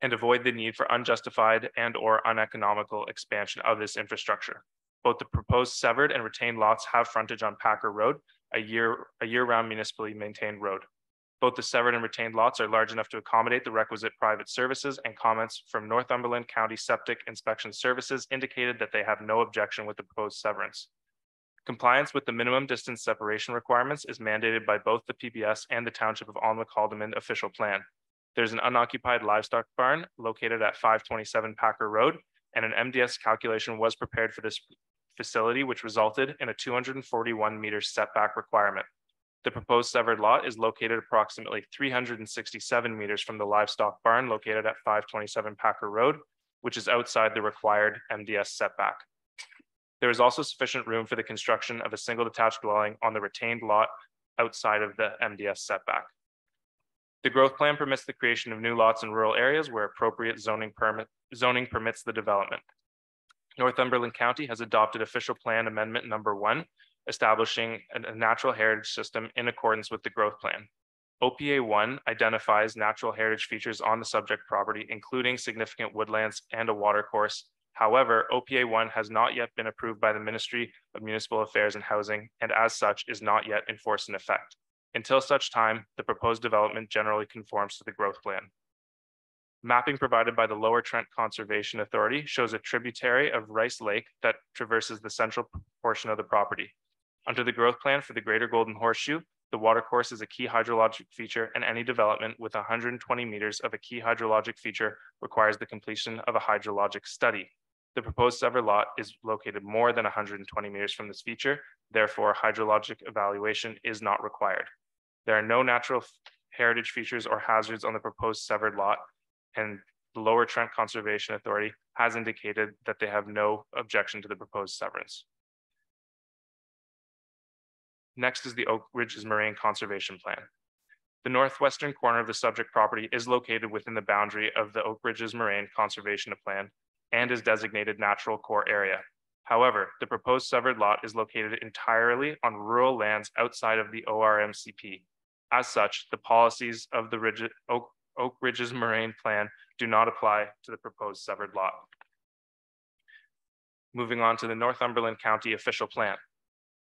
and avoid the need for unjustified and or uneconomical expansion of this infrastructure. Both the proposed severed and retained lots have frontage on Packer Road, a year-round municipally maintained road. Both the severed and retained lots are large enough to accommodate the requisite private services, and comments from Northumberland County Septic Inspection Services indicated that they have no objection with the proposed severance. Compliance with the minimum distance separation requirements is mandated by both the PBS and the Township of Alnwick-Haldeman official plan. There's an unoccupied livestock barn located at 527 Packer Road, and an MDS calculation was prepared for this facility, which resulted in a 241 meter setback requirement. The proposed severed lot is located approximately 367 meters from the livestock barn located at 527 Packer Road, which is outside the required MDS setback. There is also sufficient room for the construction of a single detached dwelling on the retained lot outside of the MDS setback. The growth plan permits the creation of new lots in rural areas where appropriate zoning permits the development. Northumberland County has adopted official plan amendment number 1, establishing a natural heritage system in accordance with the growth plan. OPA 1 identifies natural heritage features on the subject property, including significant woodlands and a watercourse. However, OPA 1 has not yet been approved by the Ministry of Municipal Affairs and Housing, and as such is not yet in force and effect. Until such time, the proposed development generally conforms to the growth plan. Mapping provided by the Lower Trent Conservation Authority shows a tributary of Rice Lake that traverses the central portion of the property. Under the growth plan for the Greater Golden Horseshoe, the watercourse is a key hydrologic feature, and any development with 120 meters of a key hydrologic feature requires the completion of a hydrologic study. The proposed severed lot is located more than 120 meters from this feature, therefore hydrologic evaluation is not required. There are no natural heritage features or hazards on the proposed severed lot, and the Lower Trent Conservation Authority has indicated that they have no objection to the proposed severance. Next is the Oak Ridges Moraine Conservation Plan. The northwestern corner of the subject property is located within the boundary of the Oak Ridges Moraine Conservation Plan and is designated natural core area. However, the proposed severed lot is located entirely on rural lands outside of the ORMCP. As such, the policies of the Oak Ridges Moraine Plan do not apply to the proposed severed lot. Moving on to the Northumberland County official plan.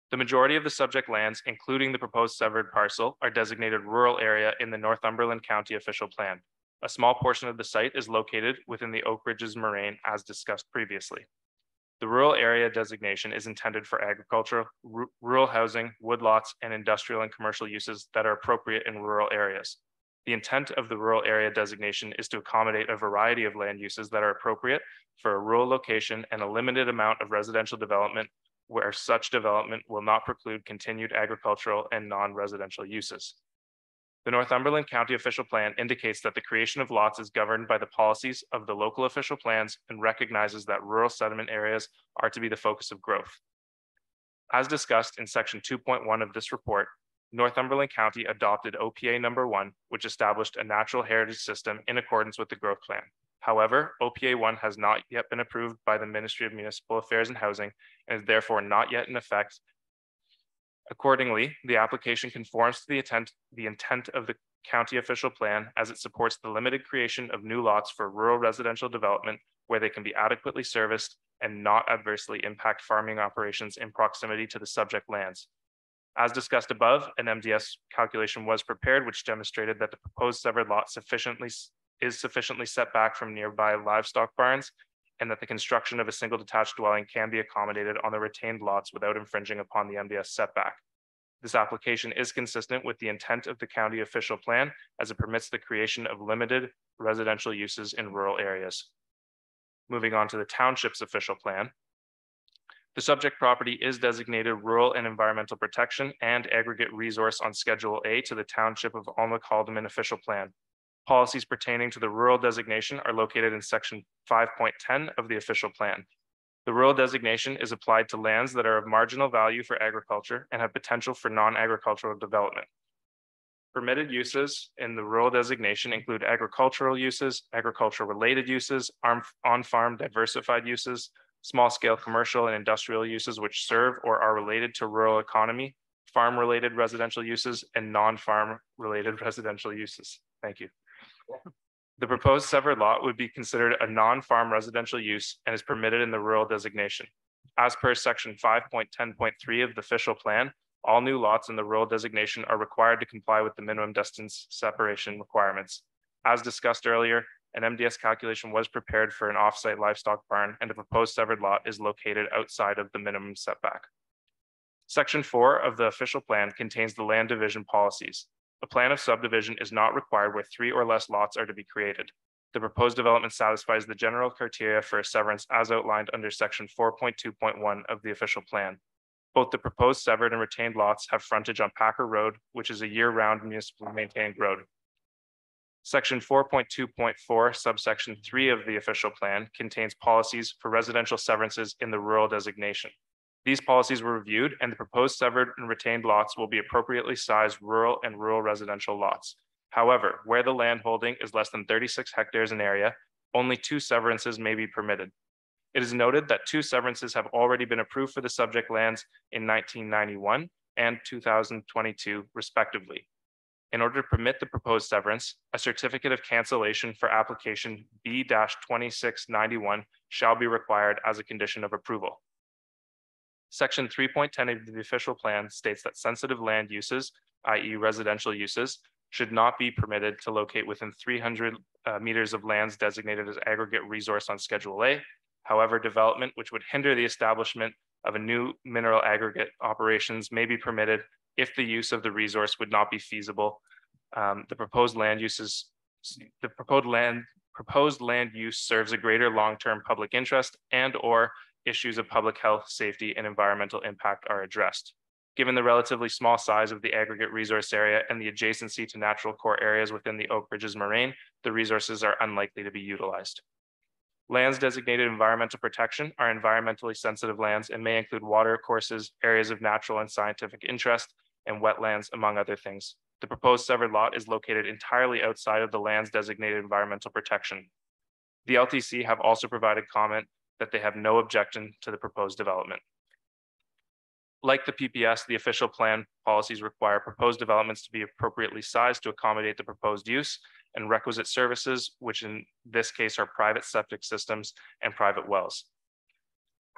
The majority of the subject lands, including the proposed severed parcel, are designated rural area in the Northumberland County official plan. A small portion of the site is located within the Oak Ridges Moraine, as discussed previously. The rural area designation is intended for agricultural, rural housing, woodlots, and industrial and commercial uses that are appropriate in rural areas. The intent of the rural area designation is to accommodate a variety of land uses that are appropriate for a rural location and a limited amount of residential development where such development will not preclude continued agricultural and non-residential uses. The Northumberland County official plan indicates that the creation of lots is governed by the policies of the local official plans and recognizes that rural settlement areas are to be the focus of growth. As discussed in section 2.1 of this report, Northumberland County adopted OPA number 1, which established a natural heritage system in accordance with the growth plan. However, OPA 1 has not yet been approved by the Ministry of Municipal Affairs and Housing and is therefore not yet in effect. Accordingly, the application conforms to the intent of the county official plan as it supports the limited creation of new lots for rural residential development where they can be adequately serviced and not adversely impact farming operations in proximity to the subject lands. As discussed above, an MDS calculation was prepared, which demonstrated that the proposed severed lot is sufficiently set back from nearby livestock barns, and that the construction of a single detached dwelling can be accommodated on the retained lots without infringing upon the MDS setback. This application is consistent with the intent of the county official plan, as it permits the creation of limited residential uses in rural areas. Moving on to the township's official plan. The subject property is designated rural and environmental protection and aggregate resource on Schedule A to the Township of Almac-Haldeman official plan. Policies pertaining to the rural designation are located in section 5.10 of the official plan. The rural designation is applied to lands that are of marginal value for agriculture and have potential for non-agricultural development. Permitted uses in the rural designation include agricultural uses, agricultural-related uses, on-farm diversified uses, small-scale commercial and industrial uses which serve or are related to rural economy, farm-related residential uses, and non-farm related residential uses. Thank you. The proposed severed lot would be considered a non-farm residential use and is permitted in the rural designation. As per section 5.10.3 of the official plan, all new lots in the rural designation are required to comply with the minimum distance separation requirements. As discussed earlier, an MDS calculation was prepared for an off-site livestock barn, and the proposed severed lot is located outside of the minimum setback. Section 4 of the official plan contains the land division policies. A plan of subdivision is not required where 3 or less lots are to be created. The proposed development satisfies the general criteria for a severance as outlined under section 4.2.1 of the official plan. Both the proposed severed and retained lots have frontage on Packer Road, which is a year-round municipally maintained road. Section 4.2.4, subsection 3 of the official plan contains policies for residential severances in the rural designation. These policies were reviewed, and the proposed severed and retained lots will be appropriately sized rural and rural residential lots. However, where the land holding is less than 36 hectares in area, only 2 severances may be permitted. It is noted that 2 severances have already been approved for the subject lands in 1991 and 2022, respectively. In order to permit the proposed severance, a certificate of cancellation for application B-2691 shall be required as a condition of approval. Section 3.10 of the official plan states that sensitive land uses, i.e. residential uses, should not be permitted to locate within 300 meters of lands designated as aggregate resource on Schedule A. However, development which would hinder the establishment of a new mineral aggregate operations may be permitted if the use of the resource would not be feasible. The proposed land use serves a greater long-term public interest and/or issues of public health, safety, and environmental impact are addressed. Given the relatively small size of the aggregate resource area and the adjacency to natural core areas within the Oak Ridges Moraine, the resources are unlikely to be utilized. Lands designated environmental protection are environmentally sensitive lands and may include water courses, areas of natural and scientific interest, and wetlands, among other things. The proposed severed lot is located entirely outside of the lands designated environmental protection. The LTC have also provided comment that they have no objection to the proposed development. Like the PPS, the official plan policies require proposed developments to be appropriately sized to accommodate the proposed use and requisite services, which in this case are private septic systems and private wells.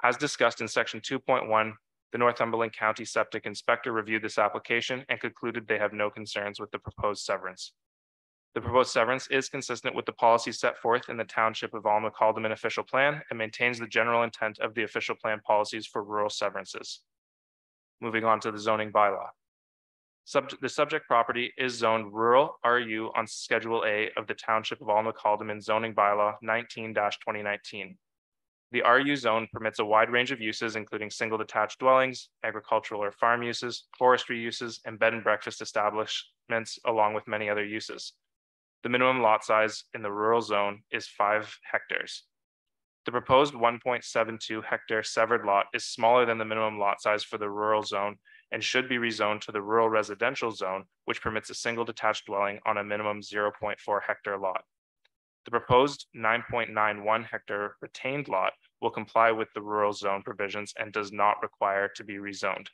As discussed in section 2.1, the Northumberland County Septic Inspector reviewed this application and concluded they have no concerns with the proposed severance. The proposed severance is consistent with the policies set forth in the Township of Almac-Haldeman official plan and maintains the general intent of the official plan policies for rural severances. Moving on to the zoning bylaw. The subject property is zoned rural RU on Schedule A of the Township of Almac-Haldeman zoning bylaw 19-2019. The RU zone permits a wide range of uses, including single detached dwellings, agricultural or farm uses, forestry uses, and bed and breakfast establishments, along with many other uses. The minimum lot size in the rural zone is 5 hectares. The proposed 1.72 hectare severed lot is smaller than the minimum lot size for the rural zone and should be rezoned to the rural residential zone, which permits a single detached dwelling on a minimum 0.4 hectare lot. The proposed 9.91 hectare retained lot will comply with the rural zone provisions and does not require to be rezoned.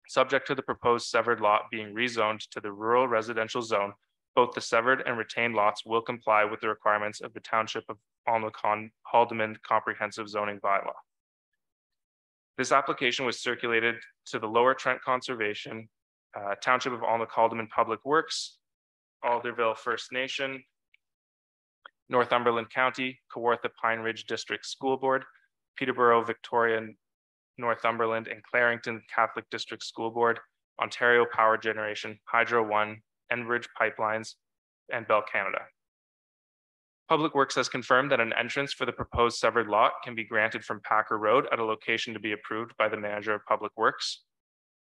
Subject to the proposed severed lot being rezoned to the rural residential zone, both the severed and retained lots will comply with the requirements of the Township of Almac-Haldeman Comprehensive Zoning Bylaw. This application was circulated to the Lower Trent Conservation, Township of Alma-Calderman Public Works, Alderville First Nation, Northumberland County, Kawartha Pine Ridge District School Board, Peterborough, Victoria, Northumberland, and Clarington Catholic District School Board, Ontario Power Generation, Hydro One, Enbridge Pipelines, and Bell Canada. Public Works has confirmed that an entrance for the proposed severed lot can be granted from Packer Road at a location to be approved by the Manager of Public Works.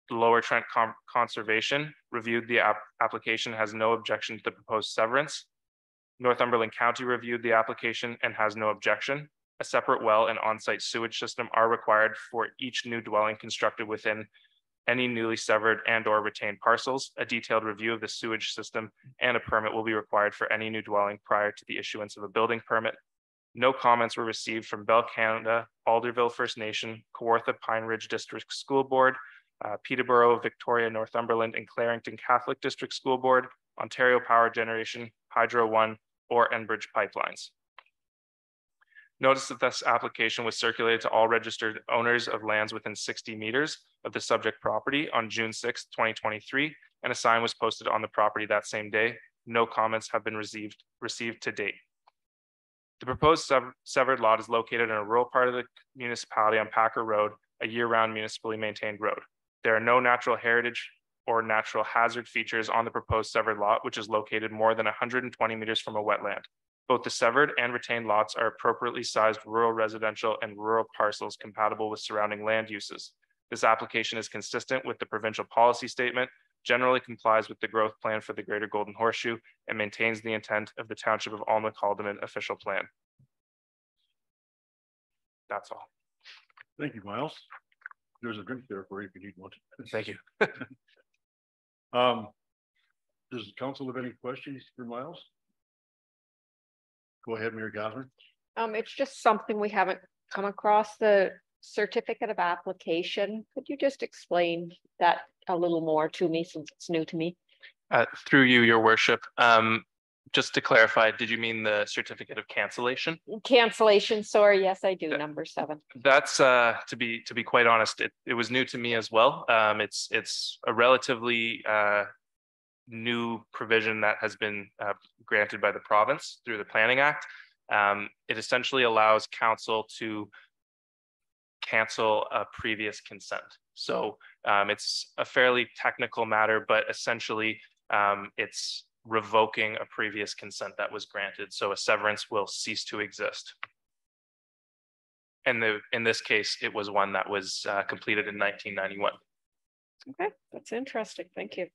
The Lower Trent Conservation reviewed the application, has no objection to the proposed severance. Northumberland County reviewed the application and has no objection. A separate well and on-site sewage system are required for each new dwelling constructed within any newly severed and/or retained parcels. A detailed review of the sewage system and a permit will be required for any new dwelling prior to the issuance of a building permit. No comments were received from Bell Canada, Alderville First Nation, Kawartha Pine Ridge District School Board, Peterborough, Victoria, Northumberland, and Clarington Catholic District School Board, Ontario Power Generation, Hydro One, or Enbridge Pipelines. Notice that this application was circulated to all registered owners of lands within 60 meters of the subject property on June 6, 2023, and a sign was posted on the property that same day. No comments have been received to date. The proposed severed lot is located in a rural part of the municipality on Packer Road, a year-round municipally maintained road. There are no natural heritage or natural hazard features on the proposed severed lot, which is located more than 120 meters from a wetland. Both the severed and retained lots are appropriately sized rural residential and rural parcels compatible with surrounding land uses. This application is consistent with the provincial policy statement, generally complies with the growth plan for the Greater Golden Horseshoe, and maintains the intent of the Township of Alma-Calderman official plan. That's all. Thank you, Miles. There's a drink there for you if you need one. Thank you. Does the council have any questions for Miles? Go ahead, Mayor Catherine. It's just something we haven't come across, the certificate of application. Could you just explain that a little more to me since it's new to me? Through you, your worship. Just to clarify, did you mean the certificate of cancellation? Cancellation, sorry, yes, I do, number 7. That's to be quite honest, it was new to me as well. It's a relatively new provision that has been granted by the province through the Planning Act. It essentially allows council to cancel a previous consent. So it's a fairly technical matter, but essentially it's revoking a previous consent that was granted. So a severance will cease to exist. And in this case, it was one that was completed in 1991. Okay, that's interesting. Thank you.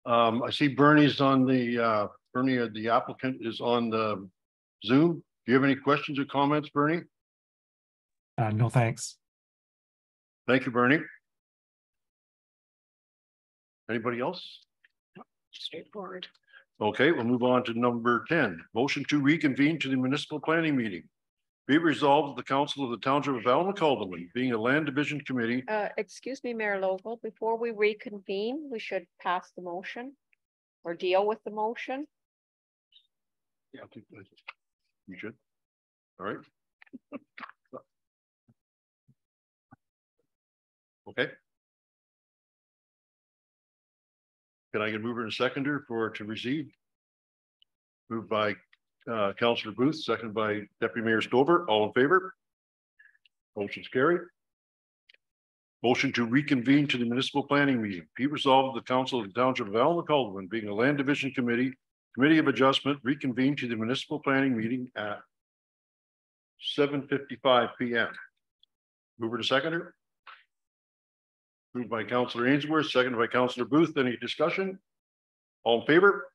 I see Bernie's on the, Bernie, the applicant is on the Zoom. Do you have any questions or comments, Bernie? No, thanks. Thank you, Bernie. Anybody else? Straightforward. Okay, we'll move on to number 10. Motion to reconvene to the municipal planning meeting. Be resolved that the council of the Township of Alma-Calderman, being a land division committee. Excuse me, Mayor Logal, before we reconvene, we should pass the motion or deal with the motion. Yeah, I think you should. All right. Okay. Can I get a mover and a seconder to receive? Moved by Councillor Booth, seconded by Deputy Mayor Stover. All in favor? Motion's carried. Motion to reconvene to the municipal planning meeting. Be resolved, the council of the Township of Alma-Calderman, being a land division committee of adjustment, reconvene to the municipal planning meeting at 7:55 p.m. Mover to seconder. Moved by Councillor Ainsworth, seconded by Councillor Booth. Any discussion? All in favor?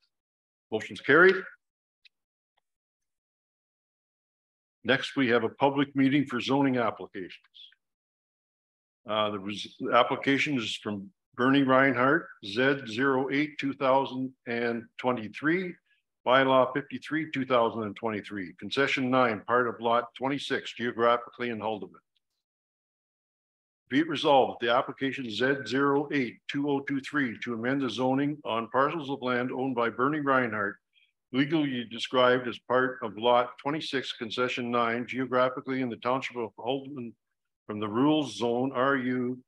Motion's carried. Next, we have a public meeting for zoning applications. The application is from Bernie Reinhardt, Z08-2023, bylaw 53-2023, concession 9, part of lot 26, geographically in Haldeman. Be it resolved, the application Z08-2023 to amend the zoning on parcels of land owned by Bernie Reinhardt legally described as part of lot 26, concession 9, geographically in the township of Haldeman, from the rural zone RU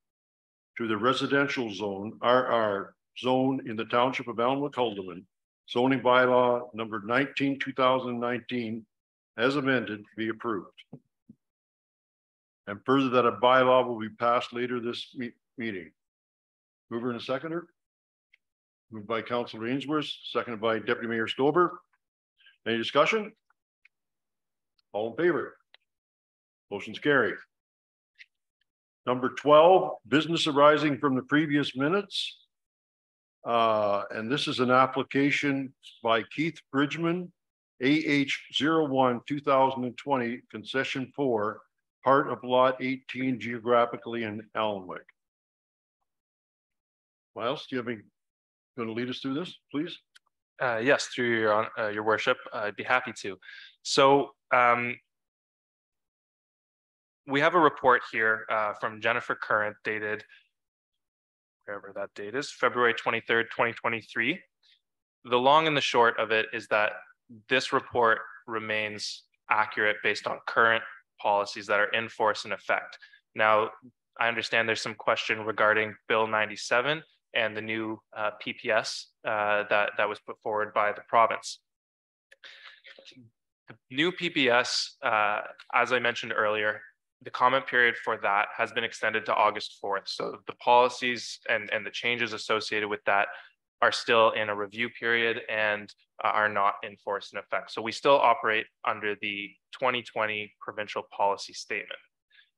to the residential zone RR zone in the township of Elmwood, Haldeman, zoning bylaw number 19, 2019, as amended, be approved. And further, that a bylaw will be passed later this meeting. Mover and a seconder. Moved by Councilor Ainsworth, seconded by Deputy Mayor Stover. Any discussion? All in favor? Motion's carried. Number 12, business arising from the previous minutes. And this is an application by Keith Bridgman, AH01 2020, concession 4, part of lot 18, geographically in Elmwood. Miles, do you have any, going to lead us through this, please? Yes, through your worship, I'd be happy to. So we have a report here from Jennifer Current, dated wherever that date is, February 23rd, 2023. The long and the short of it is that this report remains accurate based on current policies that are in force and effect. Now, I understand there's some question regarding Bill 97 and the new PPS that was put forward by the province. The new PPS, as I mentioned earlier, the comment period for that has been extended to August 4th. So the policies and the changes associated with that are still in a review period and are not in force and effect. So we still operate under the 2020 provincial policy statement.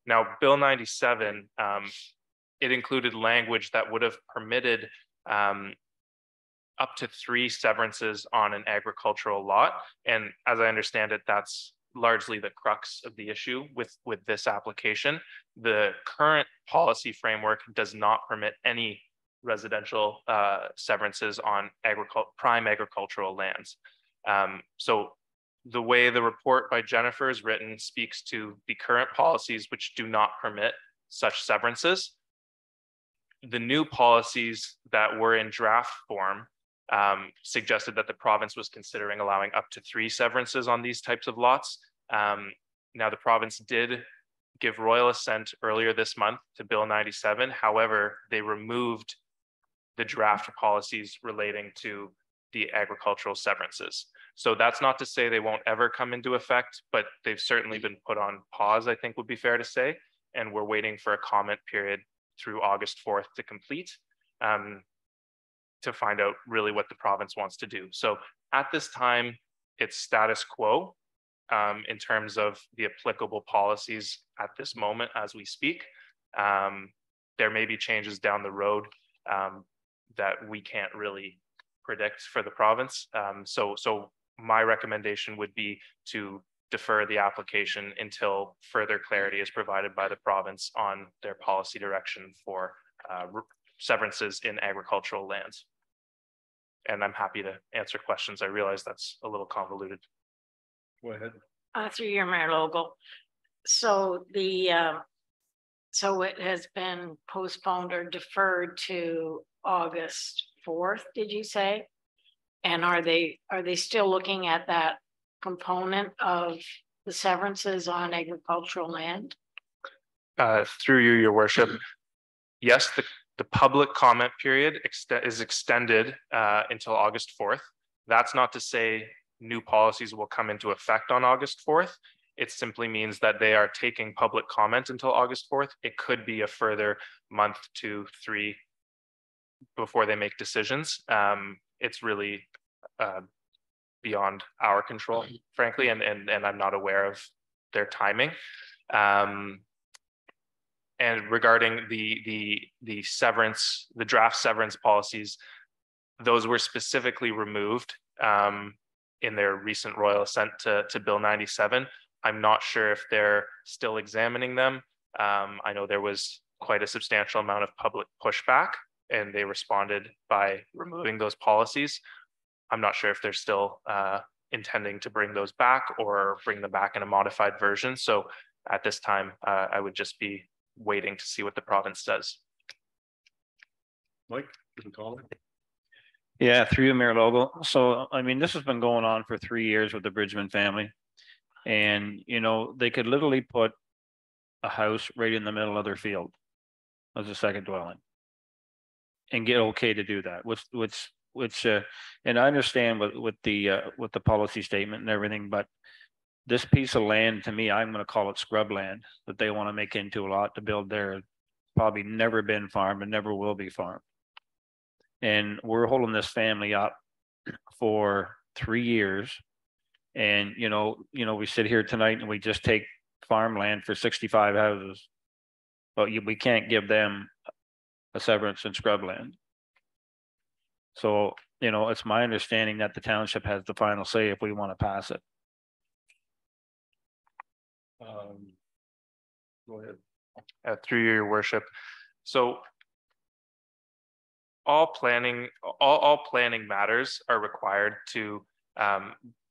Now, Bill 97, it included language that would have permitted up to 3 severances on an agricultural lot. And as I understand it, that's largely the crux of the issue with this application. The current policy framework does not permit any residential severances on prime agricultural lands. So the way the report by Jennifer is written speaks to the current policies which do not permit such severances. The new policies that were in draft form suggested that the province was considering allowing up to 3 severances on these types of lots. Now, the province did give royal assent earlier this month to Bill 97. However, they removed the draft policies relating to the agricultural severances. So that's not to say they won't ever come into effect, but they've certainly been put on pause, I think would be fair to say. And we're waiting for a comment period through August 4th to complete. To find out really what the province wants to do. So at this time, it's status quo in terms of the applicable policies at this moment as we speak. There may be changes down the road that we can't really predict for the province. So my recommendation would be to defer the application until further clarity is provided by the province on their policy direction for severances in agricultural lands. And I'm happy to answer questions. I realize that's a little convoluted. Go ahead. Through your Mayor Logo. So so it has been postponed or deferred to August 4th, did you say? And are they still looking at that component of the severances on agricultural land? Through you, your worship. Yes, the public comment period is extended until August 4th. That's not to say new policies will come into effect on August 4th. It simply means that they are taking public comment until August 4th. It could be a further month, 2, 3 before they make decisions. It's really beyond our control, frankly, and I'm not aware of their timing. And regarding the severance, the draft severance policies, those were specifically removed in their recent royal assent to Bill 97. I'm not sure if they're still examining them. I know there was quite a substantial amount of public pushback, and they responded by removing those policies. I'm not sure if they're still intending to bring those back or bring them back in a modified version. So at this time, I would just be waiting to see what the province does. Mike, you can call it. Yeah, through you, Mayor Logo. So, I mean, this has been going on for 3 years with the Bridgman family. And, you know, they could literally put a house right in the middle of their field as a second dwelling and get okay to do that, which, and I understand with the policy statement and everything, but this piece of land, to me, I'm going to call it scrub land that they want to make into a lot to build there. Probably never been farmed and never will be farmed. And we're holding this family up for 3 years. And, you know, we sit here tonight and we just take farmland for 65 houses, but we can't give them a severance in scrubland. So, you know, it's my understanding that the township has the final say if we want to pass it. Go ahead. Through your worship. So all planning matters are required to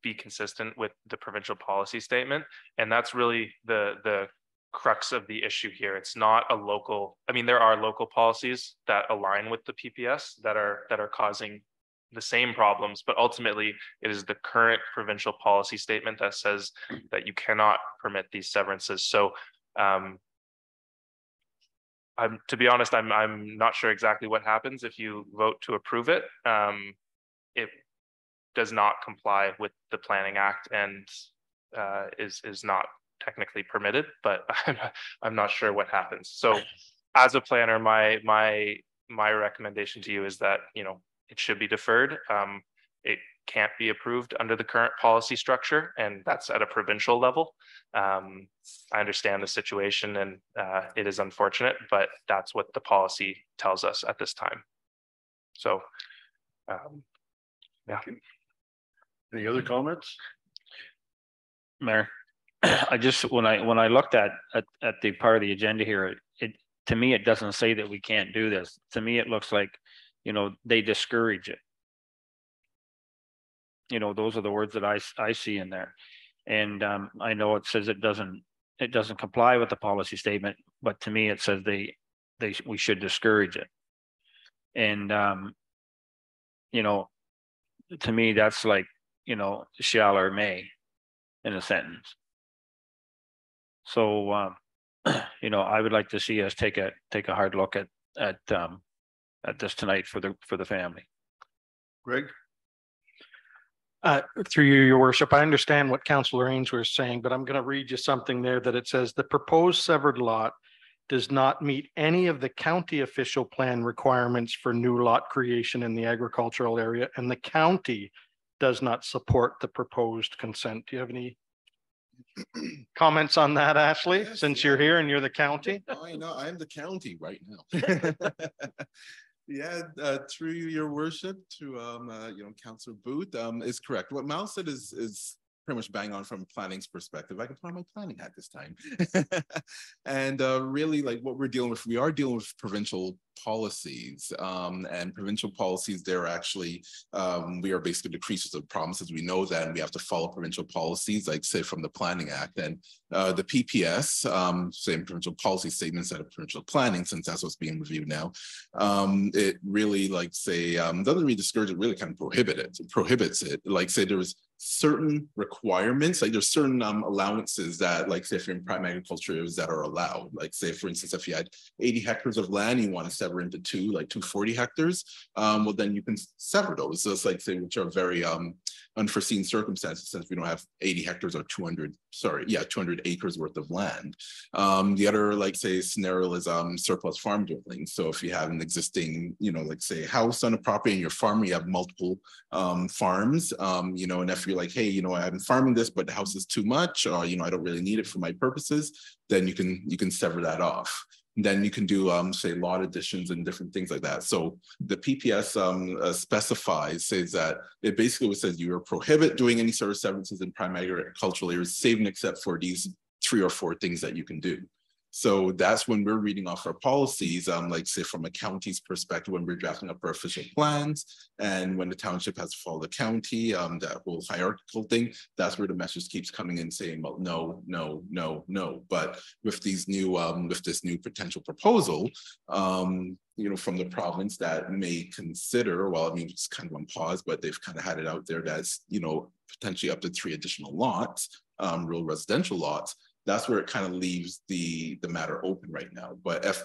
be consistent with the provincial policy statement. And that's really the crux of the issue here. It's not a local, I mean, there are local policies that align with the PPS that are causing the same problems, but ultimately it is the current provincial policy statement that says that you cannot permit these severances. So to be honest, I'm not sure exactly what happens if you vote to approve it. It does not comply with the Planning Act and is not technically permitted, but I'm not sure what happens. So as a planner, my recommendation to you is that, you know, it should be deferred. It can't be approved under the current policy structure, and that's at a provincial level. I understand the situation, and it is unfortunate, but that's what the policy tells us at this time. So, yeah. Any other comments? Mayor, I just, when I looked at the part of the agenda here, to me, it doesn't say that we can't do this. To me, it looks like, you know, they discourage it. You know, those are the words that I see in there. And I know it says it doesn't comply with the policy statement, but to me, it says we should discourage it. And you know, to me, that's like, you know, shall or may in a sentence. So you know, I would like to see us take a hard look at this tonight for the family. Greg? Through you, your worship, I understand what Councillor Ainsworth is saying, but I'm going to read you something there that it says the proposed severed lot does not meet any of the county official plan requirements for new lot creation in the agricultural area, and the county does not support the proposed consent. Do you have any comments on that, Ashley, yes, since you're here and you're the county? I know, I'm the county right now. Yeah, through your worship to you know, Councillor Booth is correct. What Mal said is pretty much bang on from a planning's perspective. I can put on my planning hat this time. And really, like, what we're dealing with, we are dealing with provincial policies, and provincial policies, they're actually we are basically the creatures of promises. We know that, and we have to follow provincial policies, like say from the Planning Act. And the PPS, same provincial policy statements out of provincial planning, since that's what's being reviewed now. It really, like, say, doesn't really discourage it, really kind of prohibits it. Like, say there's certain requirements, like there's certain allowances that, like, say, if you're in prime agriculture areas that are allowed. Like, say, for instance, if you had 80 hectares of land, you want to sever into two, like 240 hectares, well, then you can sever those. So it's like, say, which are very unforeseen circumstances, since we don't have 80 hectares or 200 acres worth of land. The other, like, say, scenario is surplus farm dwindling. So if you have an existing, you know, like, say, house on a property, and your farm, you have multiple farms, you know, and if you're like, hey, you know, I'm farming this, but the house is too much, or, you know, I don't really need it for my purposes, then you can sever that off. Then you can do, say, lot additions and different things like that. So the PPS says that it basically says you are prohibit doing any sort of severances in prime agricultural areas, save and except for these 3 or 4 things that you can do. So that's when we're reading off our policies, like say from a county's perspective, when we're drafting up our official plans, and when the township has to follow the county, that whole hierarchical thing, that's where the message keeps coming in saying, well, no, no, no, no. But with these new, with this new potential proposal, you know, from the province that may consider, well, I mean, it's kind of on pause, but they've kind of had it out there that's, you know, potentially up to 3 additional lots, rural residential lots. That's where it kind of leaves the matter open right now. But if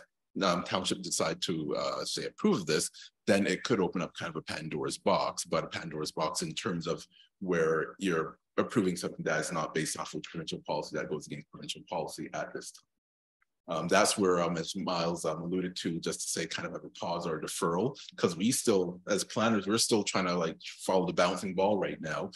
township decide to say approve this, then it could open up kind of a Pandora's box, but a Pandora's box in terms of where you're approving something that is not based off of provincial policy, that goes against provincial policy at this time. That's where, as Miles alluded to, just to say kind of have a pause or a deferral, because we still, as planners, we're still trying to like follow the bouncing ball right now,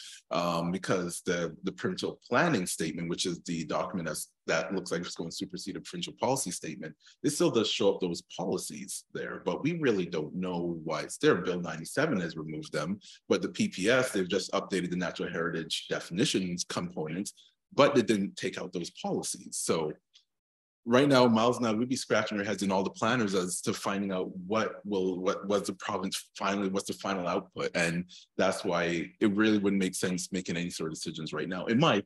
because the provincial planning statement, which is the document that looks like it's going to supersede a provincial policy statement, it still does show up those policies there, but we really don't know why it's there. Bill 97 has removed them, but the PPS, they've just updated the natural heritage definitions components, but they didn't take out those policies. So right now, Miles and I, we'd be scratching our heads in all the planners as to finding out what was the province finally, what's the final output. And that's why it really wouldn't make sense making any sort of decisions right now, in my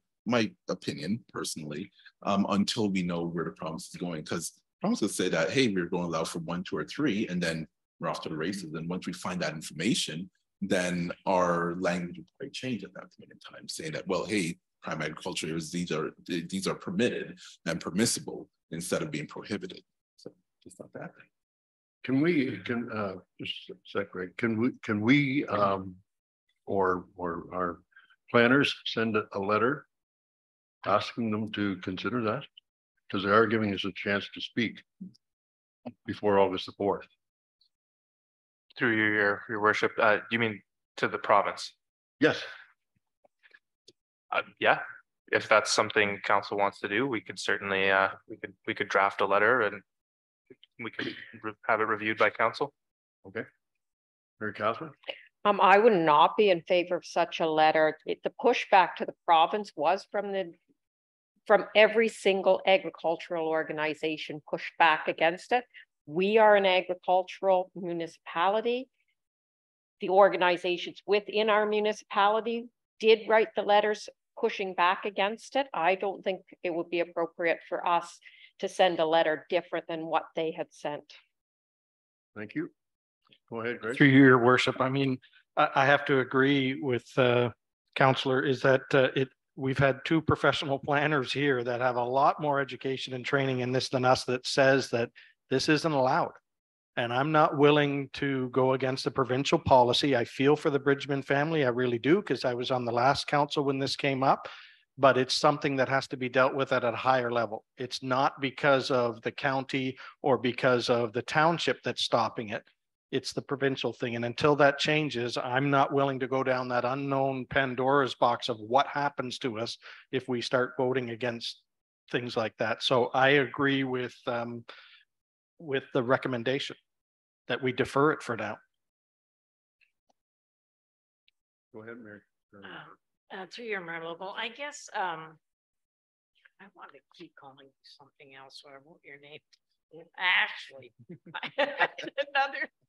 opinion, personally, until we know where the province is going. Because province would say that, hey, we're going to allow for 1, 2, or 3, and then we're off to the races. And once we find that information, then our language would quite change at that point in time, saying that, well, hey, prime agriculture areas, these are permitted and permissible instead of being prohibited. So it's not that thing. Can we just a sec, Greg, can we or our planners send a letter asking them to consider that? Because they are giving us a chance to speak before August the 4th. Through your worship, you mean to the province? Yes. Yeah, if that's something council wants to do, we could certainly we could draft a letter and we could have it reviewed by council. Okay. Mary Catherine? I would not be in favor of such a letter. The pushback to the province was from every single agricultural organization pushed back against it. We are an agricultural municipality. The organizations within our municipality did write the letters pushing back against it. I don't think it would be appropriate for us to send a letter different than what they had sent. Thank you. Go ahead, Greg. Through your worship, I mean, I have to agree with Councillor, is that we've had 2 professional planners here that have a lot more education and training in this than us, that says that this isn't allowed. And I'm not willing to go against the provincial policy. I feel for the Bridgman family, I really do, because I was on the last council when this came up, but it's something that has to be dealt with at a higher level. It's not because of the county or because of the township that's stopping it. It's the provincial thing. And until that changes, I'm not willing to go down that unknown Pandora's box of what happens to us if we start voting against things like that. So I agree with the recommendation that we defer it for now. Go ahead, Mary. Through your memorable, I guess I want to keep calling you something else, so I won't your name. Ashley.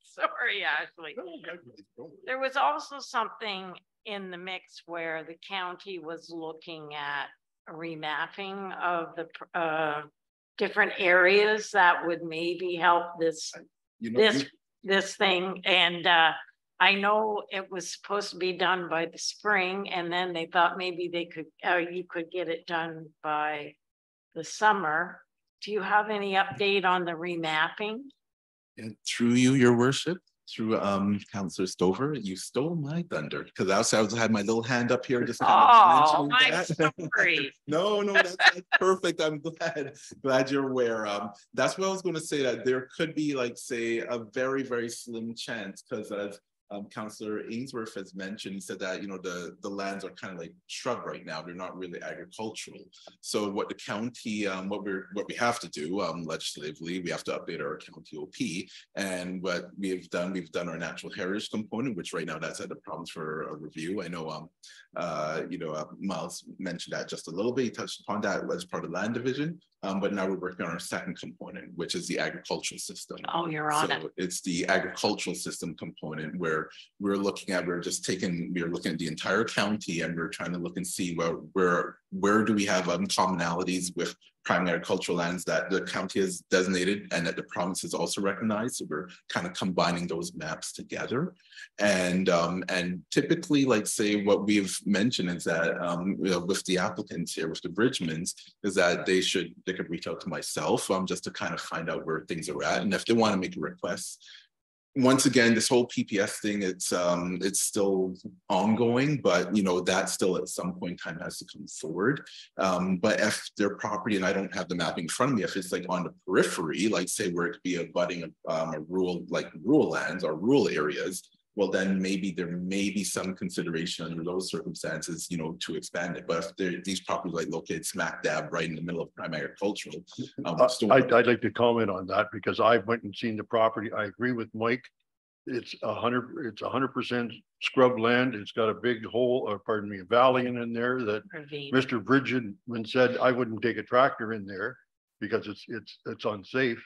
Sorry, Ashley. There was also something in the mix where the county was looking at a remapping of the different areas that would maybe help this thing. And I know it was supposed to be done by the spring, and then they thought maybe they could you could get it done by the summer. Do you have any update on the remapping? And through you, your worship, through Councillor Stover, you stole my thunder, because I had my little hand up here just kind of mentioning that. Sorry. No, that's perfect. I'm glad you're aware. That's what I was going to say, that there could be, like, say, a very, very slim chance, because as Councillor Ainsworth has mentioned, he said that, you know, the lands are kind of like shrub right now. They're not really agricultural. So what the county, what we have to do legislatively, we have to update our county OP. And what we've done our natural heritage component, which right now that's at the province for a review. I know, Miles mentioned that just a little bit. He touched upon that as part of land division. But now we're working on our second component, which is the agricultural system. Oh, you're on it. It's the agricultural system component where we're looking at the entire county, and we're trying to look and see where do we have commonalities with prime agricultural lands that the county has designated and that the province has also recognized. So we're kind of combining those maps together. And typically, like say what we've mentioned is that with the applicants here, with the Bridgemans, is that they could reach out to myself just to kind of find out where things are at. And if they want to make a request, once again, this whole PPS thing, it's still ongoing, but you know, that still at some point in time has to come forward. But if their property, and I don't have the mapping in front of me, if it's like on the periphery, like say where it could be abutting a rural lands or rural areas, well, then maybe there may be some consideration under those circumstances, you know, to expand it. But if these properties like located smack dab right in the middle of prime agricultural, I'd like to comment on that because I went and seen the property. I agree with Mike. It's 100% scrub land. It's got a big hole, or pardon me, a valley in there that Mr. Bridgeman said I wouldn't take a tractor in there because it's unsafe.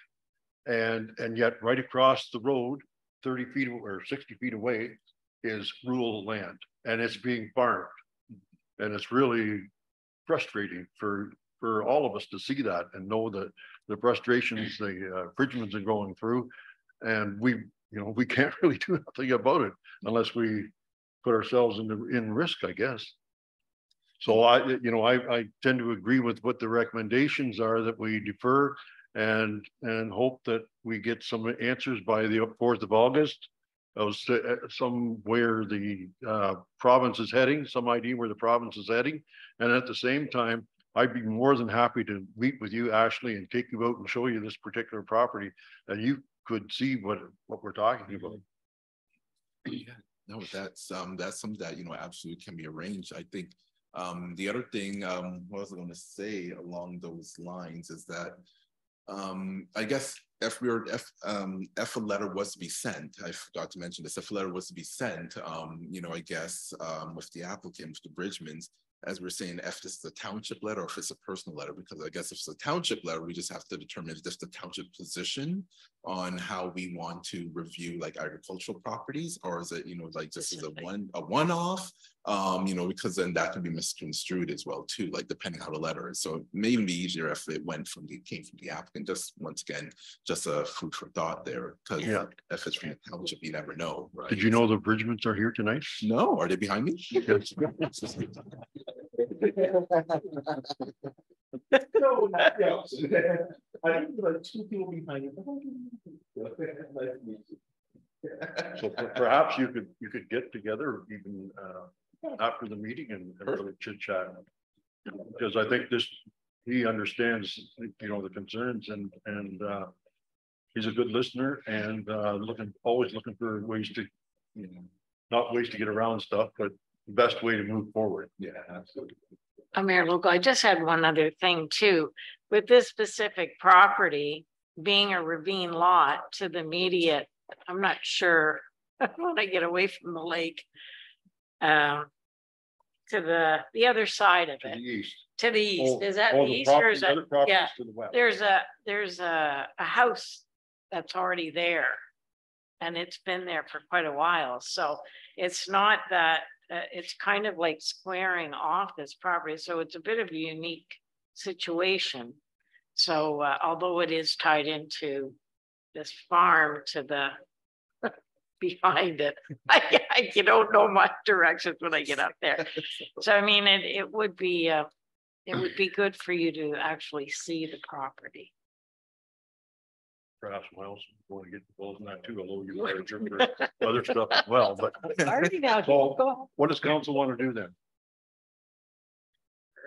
And yet right across the road, 30 feet or 60 feet away is rural land, and it's being farmed. And it's really frustrating for all of us to see that and know that the frustrations the Bridgemans are going through. And we can't really do nothing about it unless we put ourselves in risk, I guess. So I tend to agree with what the recommendations are, that we defer and hope that we get some answers by the 4th of August. Somewhere the province is heading, some idea where the province is heading. And at the same time, I'd be more than happy to meet with you, Ashley, and take you out and show you this particular property, and you could see what we're talking about. Yeah, no, that's something that, you know, absolutely can be arranged. I think the other thing, what was I going to say along those lines is that I guess if a letter was to be sent, I forgot to mention this, if a letter was to be sent, you know, I guess with the applicant, with the Bridgemans, as we're saying, if this is a township letter or if it's a personal letter, because I guess if it's a township letter, we just have to determine if this is the township position on how we want to review like agricultural properties, or is it, you know, like just as a one-off, you know, because then that can be misconstrued as well too, like depending how the letter is. So it may even be easier if it came from the applicant. Just once again, just a food for thought there, because if it's from the township, you never know. Right? Did you know the Bridgemans are here tonight? No, are they behind me? Yes. No, not yet. I think like 2 people behind you. So perhaps you could get together even after the meeting and really chit chat, because I think he understands, you know, the concerns, and he's a good listener, and always looking for ways to, you know, not ways to get around stuff, but the best way to move forward. Yeah, absolutely. Mayor Lugo, I just had one other thing too. With this specific property being a ravine lot to the immediate, I'm not sure when I get away from the lake, to the other side of it. To the east. To the east. Is that the east or is that? Yeah. To the west. There's a house that's already there, and it's been there for quite a while. So it's not that. It's kind of like squaring off this property. So it's a bit of a unique situation. So although it is tied into this farm to the behind it, you don't know my directions when I get up there. So I mean, it would be good for you to actually see the property. Perhaps Miles want to get involved in that too, although you are for other stuff as well. But so what does council want to do then?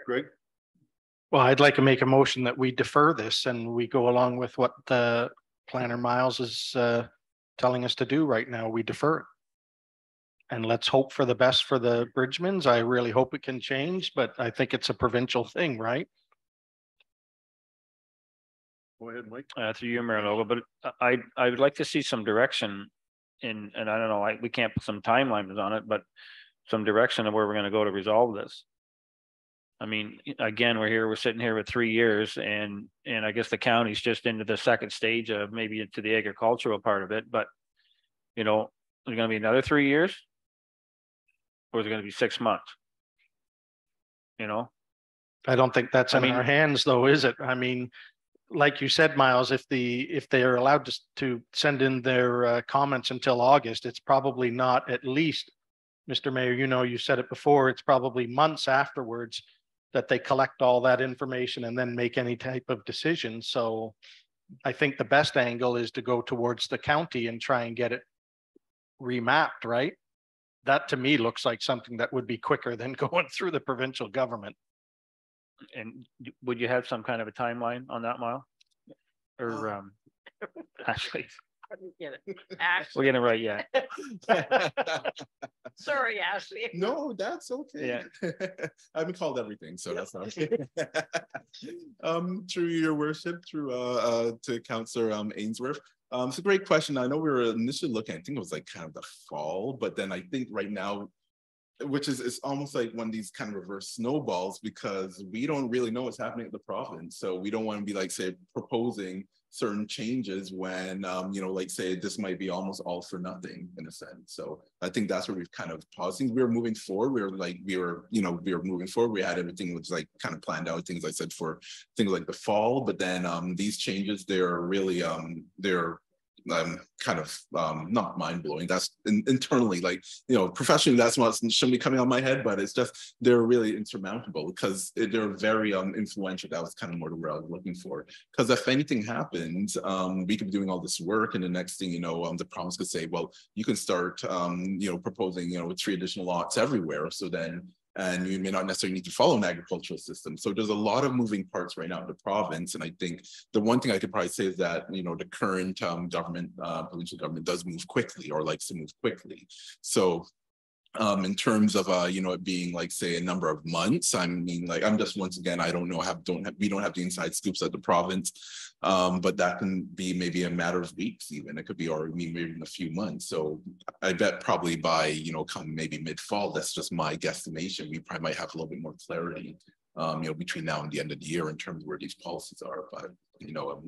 Greg? Well, I'd like to make a motion that we defer this and we go along with what the planner Miles is telling us to do right now. We defer it. And let's hope for the best for the Bridgemans. I really hope it can change, but I think it's a provincial thing, right? Go ahead, Mike. Through you, Mayor Logo, but I would like to see some direction in, and I don't know, we can't put some timelines on it, but some direction of where we're gonna go to resolve this. I mean, again, we're sitting here with 3 years and I guess the county's just into the second stage of maybe into the agricultural part of it, but you know, there's gonna be another 3 years? Or is it gonna be 6 months? You know? I don't think that's I in mean- our hands though, is it? I mean, like you said, Miles, if they are allowed to send in their comments until August, it's probably not at least, Mr. Mayor, you know, you said it before, it's probably months afterwards that they collect all that information and then make any type of decision. So I think the best angle is to go towards the county and try and get it remapped, right? That to me looks like something that would be quicker than going through the provincial government. And would you have some kind of a timeline on that, Mile? Or Ashley? I didn't get it. We're getting it right, yeah. Sorry, Ashley. No, that's okay. Yeah. I've been called everything, so that's not okay. Through your worship, through to Councillor Ainsworth. It's a great question. I know we were initially looking, I think it was like kind of the fall, but then I think right now, which is it's almost like one of these kind of reverse snowballs because we don't really know what's happening at the province. So we don't want to be like, say, proposing certain changes when, you know, like say this might be almost all for nothing in a sense. So I think that's where we've kind of paused things. We were moving forward. We were moving forward. We had everything was like kind of planned out, things I said for things like the fall, but then these changes, they're really, they're kind of not mind-blowing. That's internally, like, you know, professionally, that's what shouldn't be coming out of my head, but it's just they're really insurmountable because they're very influential. That was kind of more to where I was looking for. Because if anything happens, we could be doing all this work, and the next thing you know, the province could say, well, you can start you know, proposing, you know, 3 additional lots everywhere. So then and you may not necessarily need to follow an agricultural system. So there's a lot of moving parts right now in the province. And I think the one thing I could probably say is that, you know, the current government, provincial government does move quickly or likes to move quickly. So in terms of you know, it being like say a number of months, I mean, like I'm just once again, I don't know, we don't have the inside scoops at the province, but that can be maybe a matter of weeks even. It could be, or maybe even a few months. So I bet probably by, you know, come maybe mid-fall, that's just my guesstimation, we probably might have a little bit more clarity, you know, between now and the end of the year in terms of where these policies are. But you know,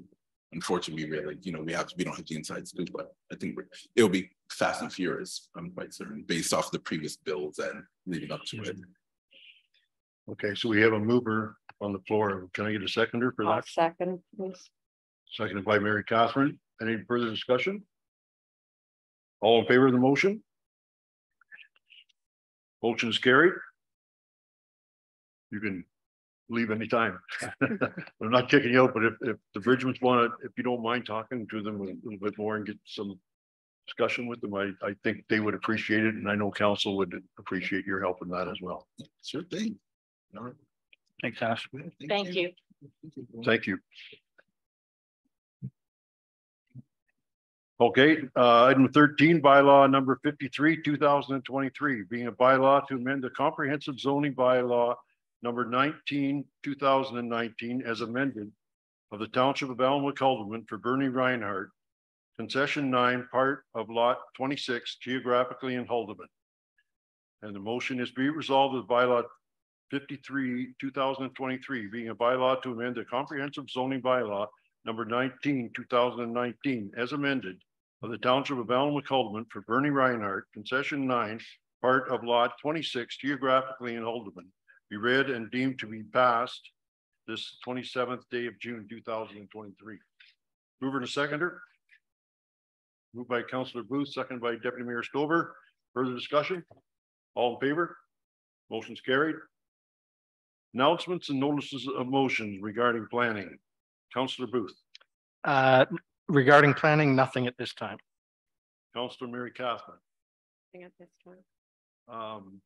unfortunately, really, you know, we don't have the inside scoop, but I think it'll be fast and furious. I'm quite certain, based off the previous bills and leading up to it. Okay, so we have a mover on the floor. Can I get a seconder for that? Second, please. Seconded by Mary Catherine. Any further discussion? All in favor of the motion? Motion is carried. You can leave anytime. I'm not kicking you out, but if the Bridgemans want to, if you don't mind talking to them a little bit more and get some discussion with them, I think they would appreciate it. And I know council would appreciate your help in that as well. Sure thing. All right. Thanks, Ash. Thank you. Thank you. Okay, item 13, bylaw number 53, 2023, being a bylaw to amend the comprehensive zoning bylaw number 19, 2019, as amended of the Township of Allen-McCulderman for Bernie Reinhardt, concession 9, part of lot 26, geographically in Haldeman. And the motion is be resolved as bylaw 53, 2023, being a bylaw to amend the comprehensive zoning bylaw number 19, 2019, as amended of the Township of Allen-McCulderman for Bernie Reinhardt, concession 9, part of lot 26, geographically in Haldeman, be read and deemed to be passed this 27th day of June, 2023. Mover and a seconder. Moved by Councillor Booth, seconded by Deputy Mayor Stover. Further discussion? All in favor? Motion's carried. Announcements and notices of motions regarding planning. Councillor Booth. Regarding planning, nothing at this time. Councillor Mary Catherine. Nothing at this time.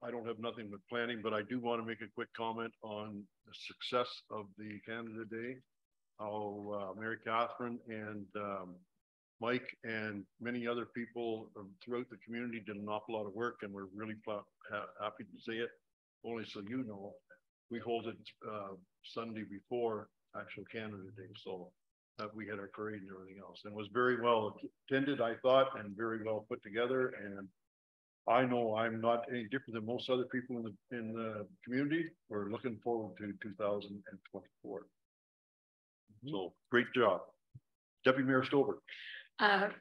I don't have nothing with planning, but I do want to make a quick comment on the success of the Canada Day. How Mary Catherine and Mike and many other people throughout the community did an awful lot of work, and we're really happy to see it. Only so you know, we hold it Sunday before actual Canada Day, so we had our parade and everything else, and it was very well attended, I thought, and very well put together. And I know I'm not any different than most other people in the community. We're looking forward to 2024. So great job, Deputy Mayor Stover.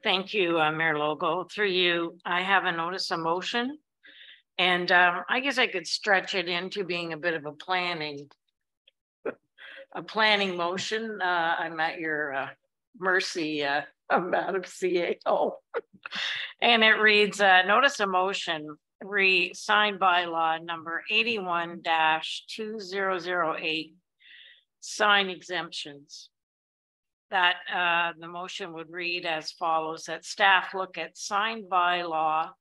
Thank you, Mayor Logo. Through you, I have a notice of motion, and I guess I could stretch it into being a bit of a planning motion. I'm at your mercy, Madam CAO. And it reads, notice of motion, signed bylaw number 81-2008, sign exemptions. That the motion would read as follows: that staff look at signed bylaw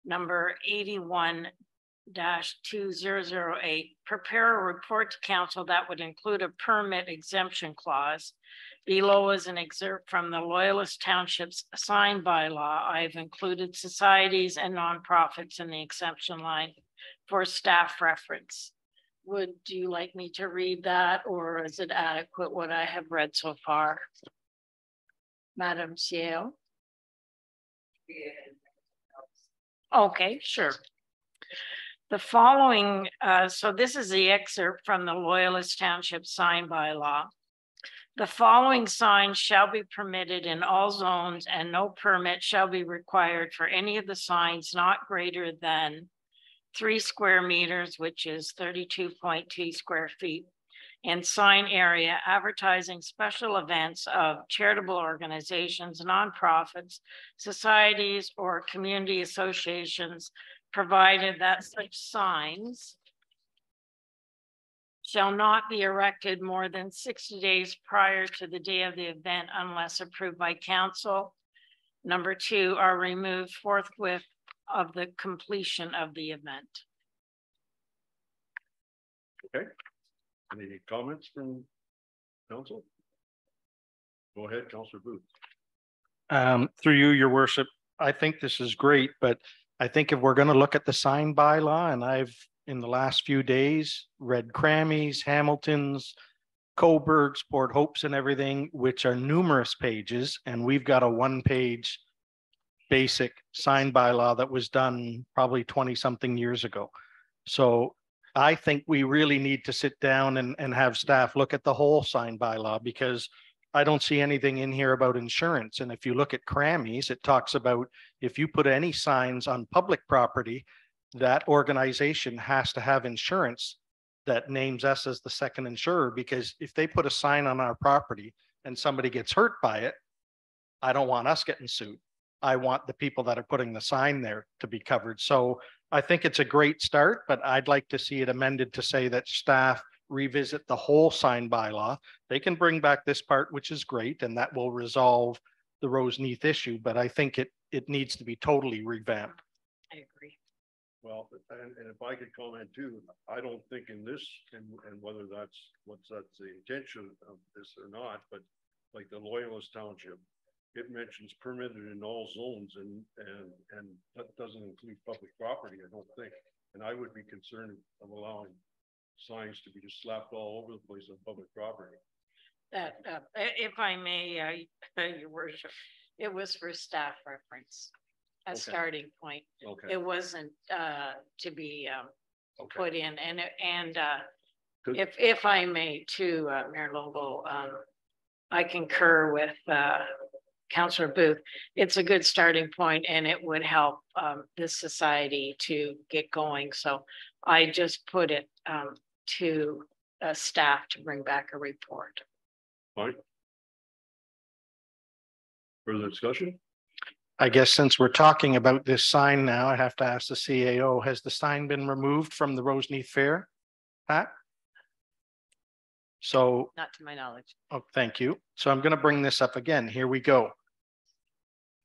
number 81-2008, prepare a report to council that would include a permit exemption clause. Below is an excerpt from the Loyalist Township's signed bylaw. I've included societies and nonprofits in the exemption line for staff reference. Would you like me to read that, or is it adequate what I have read so far? Madam CEO? Okay, sure. The following, so this is the excerpt from the Loyalist Township sign bylaw. The following signs shall be permitted in all zones, and no permit shall be required for any of the signs not greater than 3 square meters, which is 32.2 square feet, and sign area advertising special events of charitable organizations, nonprofits, societies, or community associations, provided that such signs shall not be erected more than 60 days prior to the day of the event unless approved by council. Number 2, are removed forthwith of the completion of the event. Okay. Any comments from council? Go ahead, Councillor Booth. Through you, your worship, I think this is great, but I think if we're going to look at the sign bylaw, and I've in the last few days read Crammy's, Hamilton's, Coburg's, Port Hope's, and everything, which are numerous pages, and we've got a 1-page basic sign bylaw that was done probably 20-something years ago. So I think we really need to sit down and have staff look at the whole sign bylaw, because I don't see anything in here about insurance. And if you look at Crammy's, it talks about if you put any signs on public property, that organization has to have insurance that names us as the second insurer, because if they put a sign on our property and somebody gets hurt by it, I don't want us getting sued. I want the people that are putting the sign there to be covered. So I think it's a great start, but I'd like to see it amended to say that staff revisit the whole sign bylaw. They can bring back this part, which is great, and that will resolve the Roseneath issue, but I think it needs to be totally revamped. I agree. Well, and if I could comment too, I don't think in this, and whether that's the intention of this or not, but like the Loyalist Township, it mentions permitted in all zones, and that doesn't include public property, I don't think. And I would be concerned of allowing signs to be just slapped all over the place on public property. That, if I may, your worship, it was for staff reference. A starting point. Okay. It wasn't to be put in, and if I may too, Mayor Lobo, I concur with Councillor Booth. It's a good starting point, and it would help this society to get going. So I just put it to staff to bring back a report. Fine. Further discussion? I guess since we're talking about this sign now, I have to ask the CAO, has the sign been removed from the Roseneath Fair, Pat? So. Not to my knowledge. Oh, thank you. So I'm going to bring this up again. Here we go.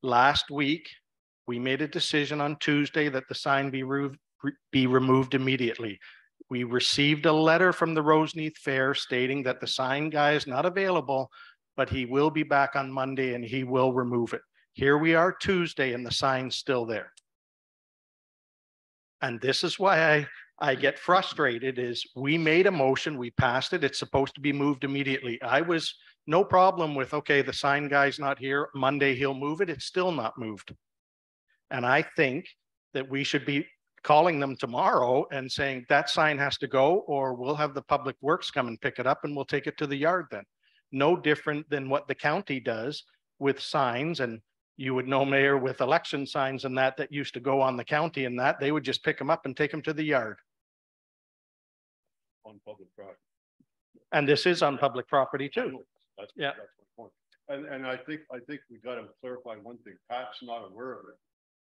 Last week, we made a decision on Tuesday that the sign be removed immediately. We received a letter from the Roseneath Fair stating that the sign guy is not available, but he will be back on Monday and he will remove it. Here we are Tuesday and the sign's still there. And this is why I get frustrated is we made a motion, we passed it, it's supposed to be moved immediately. I was no problem with, okay, the sign guy's not here, Monday he'll move it, it's still not moved. And I think that we should be calling them tomorrow and saying that sign has to go, or we'll have the public works come and pick it up and we'll take it to the yard then. No different than what the county does with signs, and you would know, Mayor, with election signs and that used to go on the county and that they would just pick them up and take them to the yard. On public property. And this is on public property too. That's my point. And I think we got to clarify one thing. Pat's not aware of it,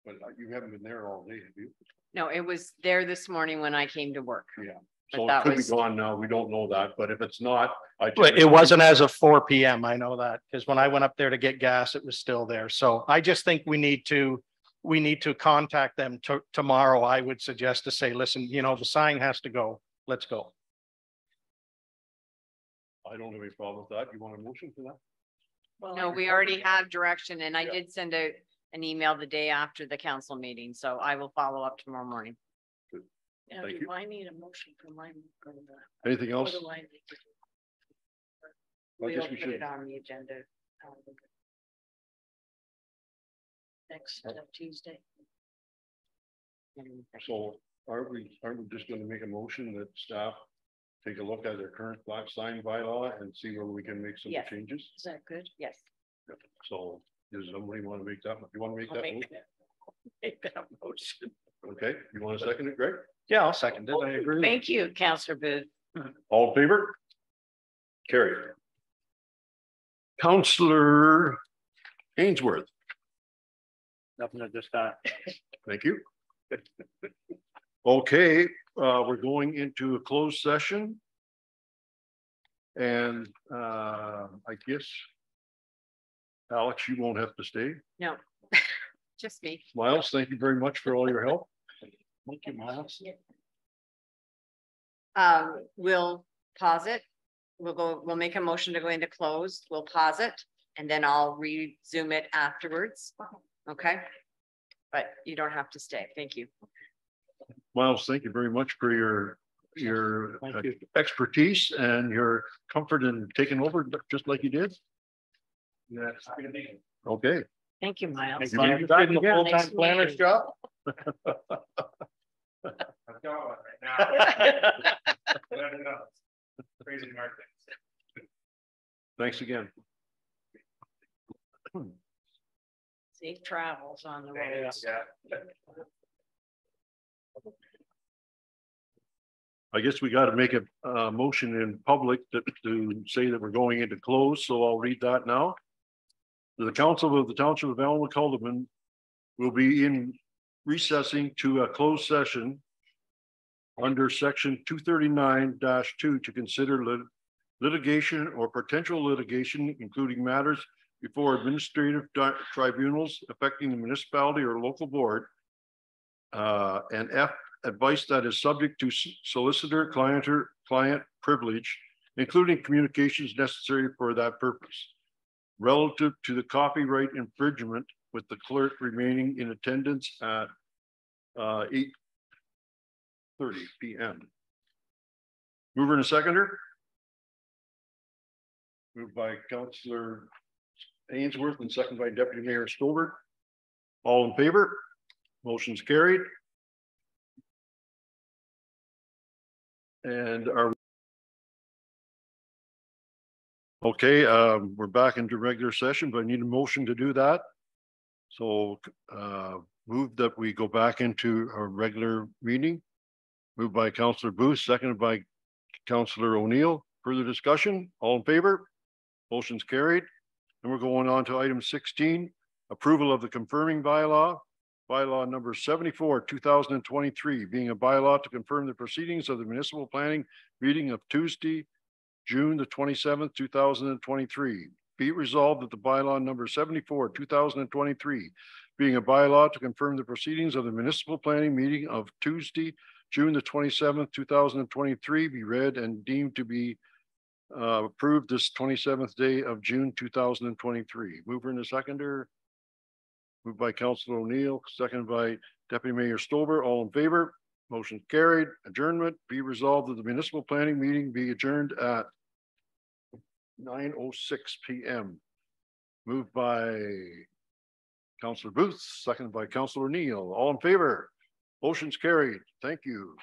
but you haven't been there all day, have you? No, it was there this morning when I came to work. Yeah. But So it that could was- be gone now. We don't know that, but if it's not, It wasn't as of 4 p.m. I know that because when I went up there to get gas, it was still there. So I just think we need to contact them tomorrow. I would suggest to say, listen, you know, the sign has to go. Let's go. I don't have any problem with that. You want a motion for that? Well, no, we already have direction and I did send out an email the day after the council meeting, so I will follow up tomorrow morning. Good. Now, Thank do you. I need a motion for my? Anything else? What do I need to do? I guess We'll we put should. it on the agenda. Next Tuesday. So aren't we just going to make a motion that staff take a look at their current black sign bylaw and see where we can make some Yes. changes? Is that good? Yes. So does somebody want to make that? You want to make I'll that make motion? Make that motion. Okay, you want to second it, Greg? Yeah, I'll second it. I agree. Thank you, Councillor Booth. All in favor? Carried. Councillor Ainsworth. Nothing at this time. Thank you. Okay, we're going into a closed session. And I guess, Alex, you won't have to stay. No, just me. Miles, thank you very much for all your help. Thank you, Miles. We'll pause it. We'll make a motion to go into closed. We'll pause it and then I'll resume it afterwards. Okay? But you don't have to stay. Thank you. Miles, thank you very much for your expertise and your comfort in taking over just like you did. Yes. Okay. Thank you, Miles. You may be back In the again. full-time planner's job. Thanks again. Safe travels on the roads. I guess we got to make a motion in public to say that we're going into close, so I'll read that now. The council of the Township of Alma-Cullivan will be in recessing to a closed session under section 239-2 to consider litigation or potential litigation, including matters before administrative tribunals affecting the municipality or local board. And F, advice that is subject to solicitor client privilege, including communications necessary for that purpose, relative to the copyright infringement, with the clerk remaining in attendance at 8:30 p.m. Mover and seconder. Moved by Councillor Ainsworth and second by Deputy Mayor Stover. All in favor? Motion's carried. And okay, we're back into regular session, but I need a motion to do that. So move that we go back into our regular meeting. Moved by Councillor Booth, seconded by Councillor O'Neill. Further discussion? All in favor? Motion's carried. And we're going on to item 16, approval of the confirming bylaw number 74, 2023, being a bylaw to confirm the proceedings of the municipal planning meeting of Tuesday, June the 27th, 2023. Be it resolved that the bylaw number 74, 2023, being a bylaw to confirm the proceedings of the municipal planning meeting of Tuesday, June the 27th, 2023, be read and deemed to be approved this 27th day of June 2023. Mover and a seconder. Moved by Councilor O'Neill, seconded by Deputy Mayor Stover. All in favor? Motion carried. Adjournment be resolved that the municipal planning meeting be adjourned at 9:06 p.m. Moved by Councilor Booth, seconded by Councilor O'Neill. All in favor? Motion's carried. Thank you.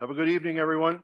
Have a good evening, everyone.